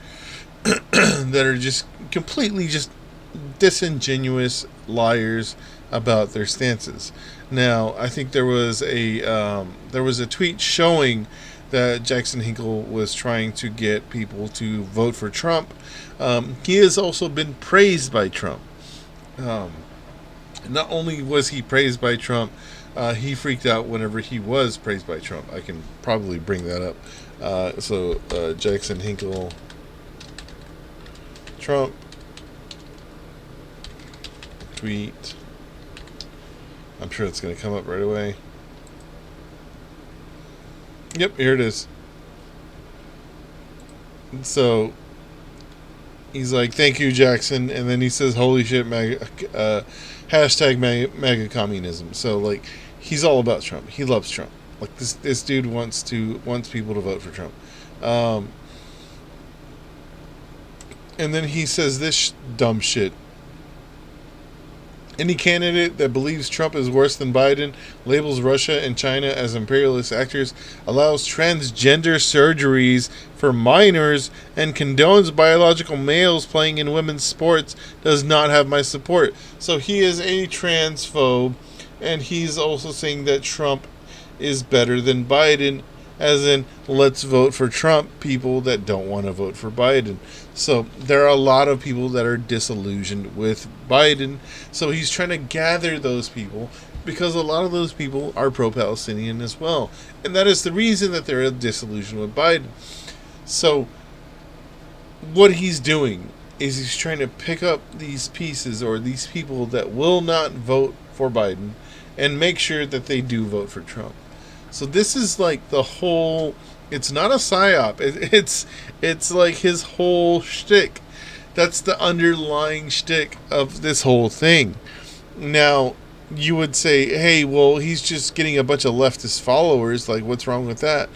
Speaker 1: that are just completely just disingenuous liars about their stances. Now, I think there was a tweet showing that Jackson Hinkle was trying to get people to vote for Trump. He has also been praised by Trump. Not only was he praised by Trump, he freaked out whenever he was praised by Trump. I can probably bring that up. So Jackson Hinkle, Trump, tweet. I'm sure it's going to come up right away. Yep, here it is. So he's like, "Thank you, Jackson," and then he says, "Holy shit, hashtag MAGA communism." So like, he's all about Trump. He loves Trump. Like this dude wants people to vote for Trump. And then he says this dumb shit. Any candidate that believes Trump is worse than Biden, labels Russia and China as imperialist actors, allows transgender surgeries for minors, and condones biological males playing in women's sports does not have my support. So he is a transphobe, and he's also saying that Trump is better than Biden, as in, let's vote for Trump, people that don't want to vote for Biden. So there are a lot of people that are disillusioned with Biden. So he's trying to gather those people, because a lot of those people are pro-Palestinian as well. And that is the reason that they're disillusioned with Biden. So what he's doing is he's trying to pick up these pieces, or these people that will not vote for Biden, and make sure that they do vote for Trump. So this is like the whole, it's not a psyop. It's like his whole shtick. That's the underlying shtick of this whole thing. Now, you would say, hey, well, he's just getting a bunch of leftist followers. Like, what's wrong with that?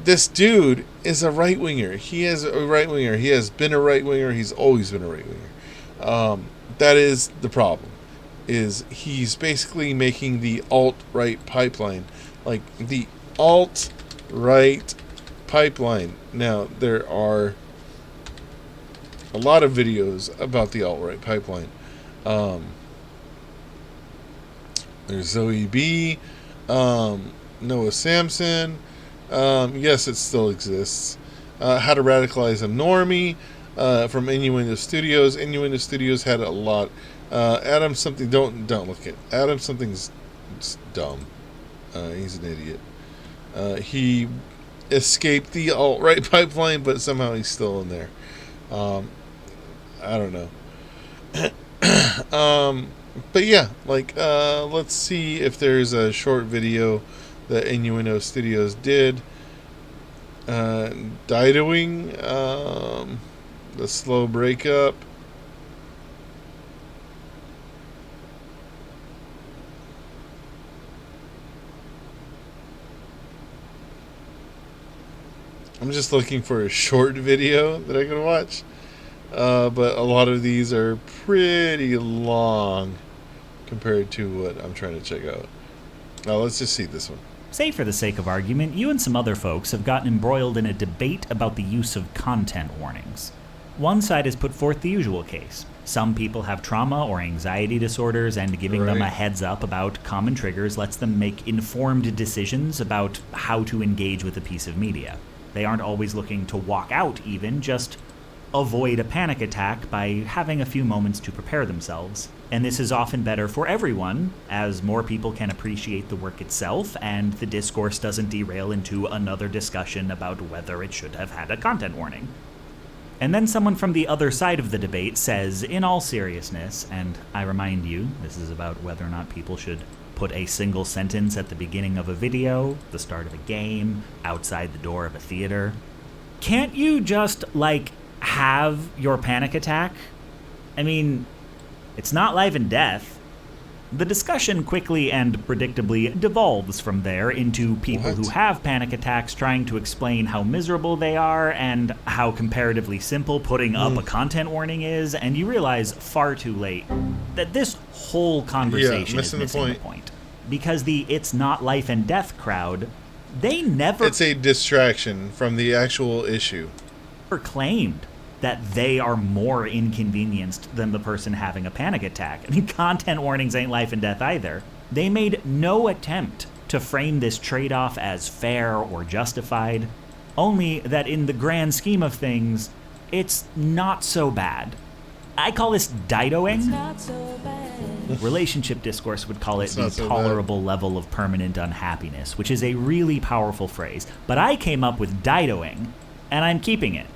Speaker 1: This dude is a right-winger. He is a right-winger. He has been a right-winger. He's always been a right-winger. That is the problem. Is he's basically making the alt-right pipeline. Like the alt-right pipeline. Now, there are a lot of videos about the alt-right pipeline. There's Zoe B, Noah Samson. Yes, it still exists. How to Radicalize a Normie, from Innuendo Studios. Innuendo Studios had a lot. Adam something. Don't look at Adam something's dumb. He's an idiot. He escaped the alt-right pipeline, but somehow he's still in there. I don't know. But yeah, like, let's see if there's a short video that Innuendo Studios did. Didoing, the slow breakup. I'm just looking for a short video that I can watch. But a lot of these are pretty long compared to what I'm trying to check out. Now let's just see this one.
Speaker 9: Say, for the sake of argument, you and some other folks have gotten embroiled in a debate about the use of content warnings. One side has put forth the usual case. Some people have trauma or anxiety disorders, and giving them a heads up about common triggers lets them make informed decisions about how to engage with a piece of media. They aren't always looking to walk out even, just avoid a panic attack by having a few moments to prepare themselves. And this is often better for everyone, as more people can appreciate the work itself, and the discourse doesn't derail into another discussion about whether it should have had a content warning. And then someone from the other side of the debate says, in all seriousness, and I remind you, this is about whether or not people should put a single sentence at the beginning of a video, the start of a game, outside the door of a theater. Can't you just, have your panic attack? I mean, it's not life and death. The discussion quickly and predictably devolves from there into people who have panic attacks trying to explain how miserable they are and how comparatively simple putting up a content warning is, and you realize far too late that this whole conversation is missing the point. Because the it's not life and death crowd, they never...
Speaker 1: It's a distraction from the actual issue.
Speaker 9: ...claimed that they are more inconvenienced than the person having a panic attack. I mean, content warnings ain't life and death either. They made no attempt to frame this trade-off as fair or justified, only that in the grand scheme of things, it's not so bad. I call this didoing. Relationship discourse would call it the tolerable level of permanent unhappiness, which is a really powerful phrase. But I came up with didoing, and I'm keeping it.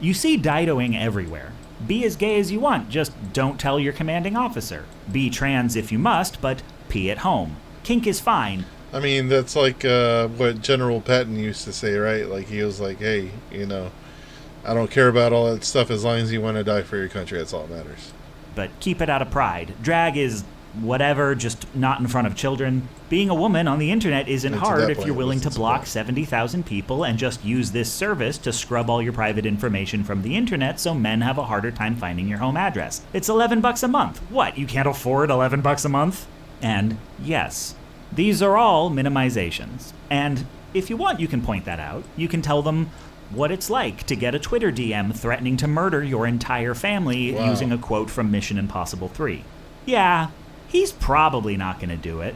Speaker 9: You see didoing everywhere. Be as gay as you want, just don't tell your commanding officer. Be trans if you must, but pee at home. Kink is fine.
Speaker 1: I mean, that's like what General Patton used to say, right? Like, he was like, hey, I don't care about all that stuff as long as you want to die for your country. That's all that matters.
Speaker 9: But keep it out of pride. Drag is whatever, just not in front of children. Being a woman on the internet isn't hard if you're willing to block 70,000 people and just use this service to scrub all your private information from the internet so men have a harder time finding your home address. It's $11 a month. What, you can't afford $11 a month? And yes, these are all minimizations. And if you want, you can point that out. You can tell them what it's like to get a Twitter DM threatening to murder your entire family using a quote from Mission Impossible 3. Yeah, he's probably not going to do it,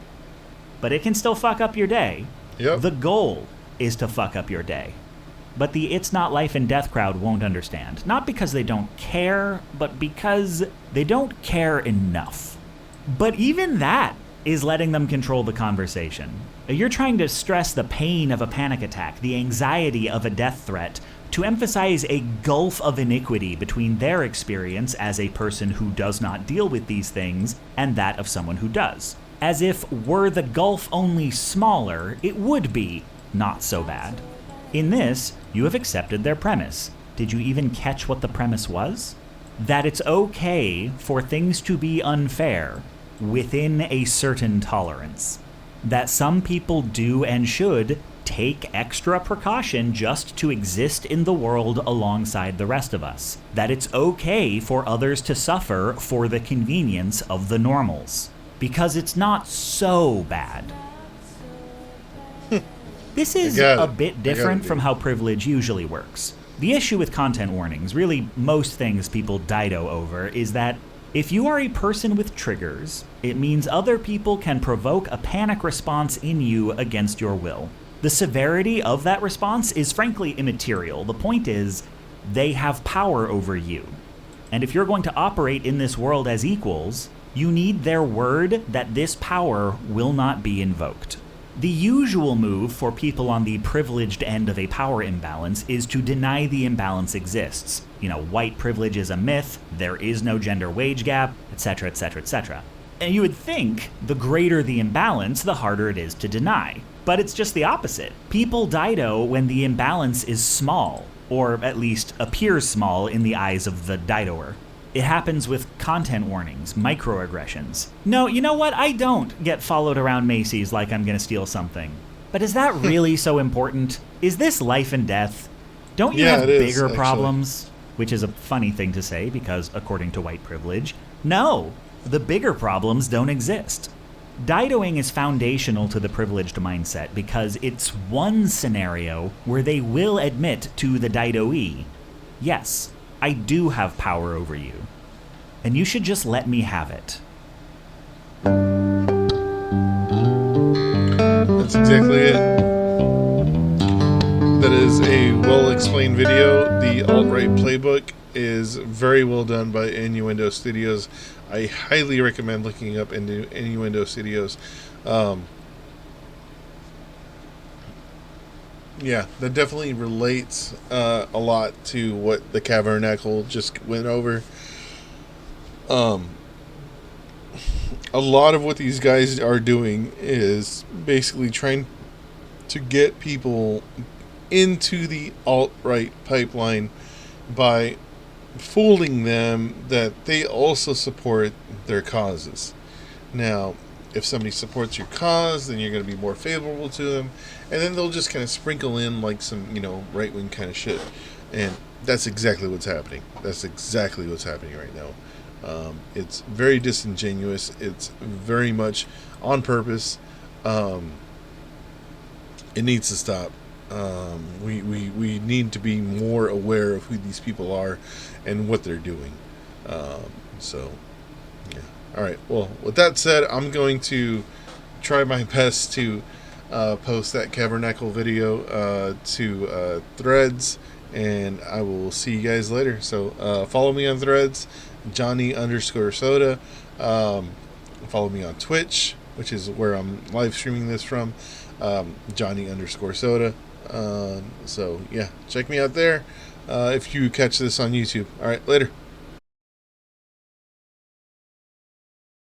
Speaker 9: but it can still fuck up your day.
Speaker 1: Yep.
Speaker 9: The goal is to fuck up your day. But the it's not life and death crowd won't understand. Not because they don't care, but because they don't care enough. But even that is letting them control the conversation. You're trying to stress the pain of a panic attack, the anxiety of a death threat, to emphasize a gulf of iniquity between their experience as a person who does not deal with these things and that of someone who does. As if were the gulf only smaller, it would be not so bad. In this, you have accepted their premise. Did you even catch what the premise was? That it's okay for things to be unfair within a certain tolerance. That some people do and should take extra precaution just to exist in the world alongside the rest of us. That it's okay for others to suffer for the convenience of the normals. Because it's not so bad. This is a bit different from how privilege usually works. The issue with content warnings, really most things people dido over, is that if you are a person with triggers, it means other people can provoke a panic response in you against your will. The severity of that response is frankly immaterial. The point is, they have power over you. And if you're going to operate in this world as equals, you need their word that this power will not be invoked. The usual move for people on the privileged end of a power imbalance is to deny the imbalance exists. White privilege is a myth, there is no gender wage gap, etc., etc., etc. And you would think the greater the imbalance, the harder it is to deny. But it's just the opposite. People dido when the imbalance is small, or at least appears small in the eyes of the didoer. It happens with content warnings, microaggressions. No, you know what? I don't get followed around Macy's like I'm gonna steal something. But is that really so important? Is this life and death? Don't you have bigger problems? Which is a funny thing to say because, according to white privilege, no, the bigger problems don't exist. Didoing is foundational to the privileged mindset because it's one scenario where they will admit to the didoee, yes, I do have power over you. And you should just let me have it.
Speaker 1: That's exactly it. That is a well-explained video. The alt-right playbook is very well done by Innuendo Studios. I highly recommend looking up into Innuendo Studios. Yeah, that definitely relates a lot to what the Tabernacle just went over. A lot of what these guys are doing is basically trying to get people into the alt-right pipeline by fooling them that they also support their causes. Now, if somebody supports your cause, then you're going to be more favorable to them, and then they'll just kind of sprinkle in like some, right-wing kind of shit. And that's exactly what's happening. That's exactly what's happening right now. It's very disingenuous. It's very much on purpose. It needs to stop. We need to be more aware of who these people are and what they're doing. So, yeah. All right. Well, with that said, I'm going to try my best to post that Tabernacle video to Threads, and I will see you guys later. So follow me on Threads, Johnny_Soda. Follow me on Twitch, which is where I'm live streaming this from, Johnny_Soda. So yeah, check me out there if you catch this on YouTube. All right, later.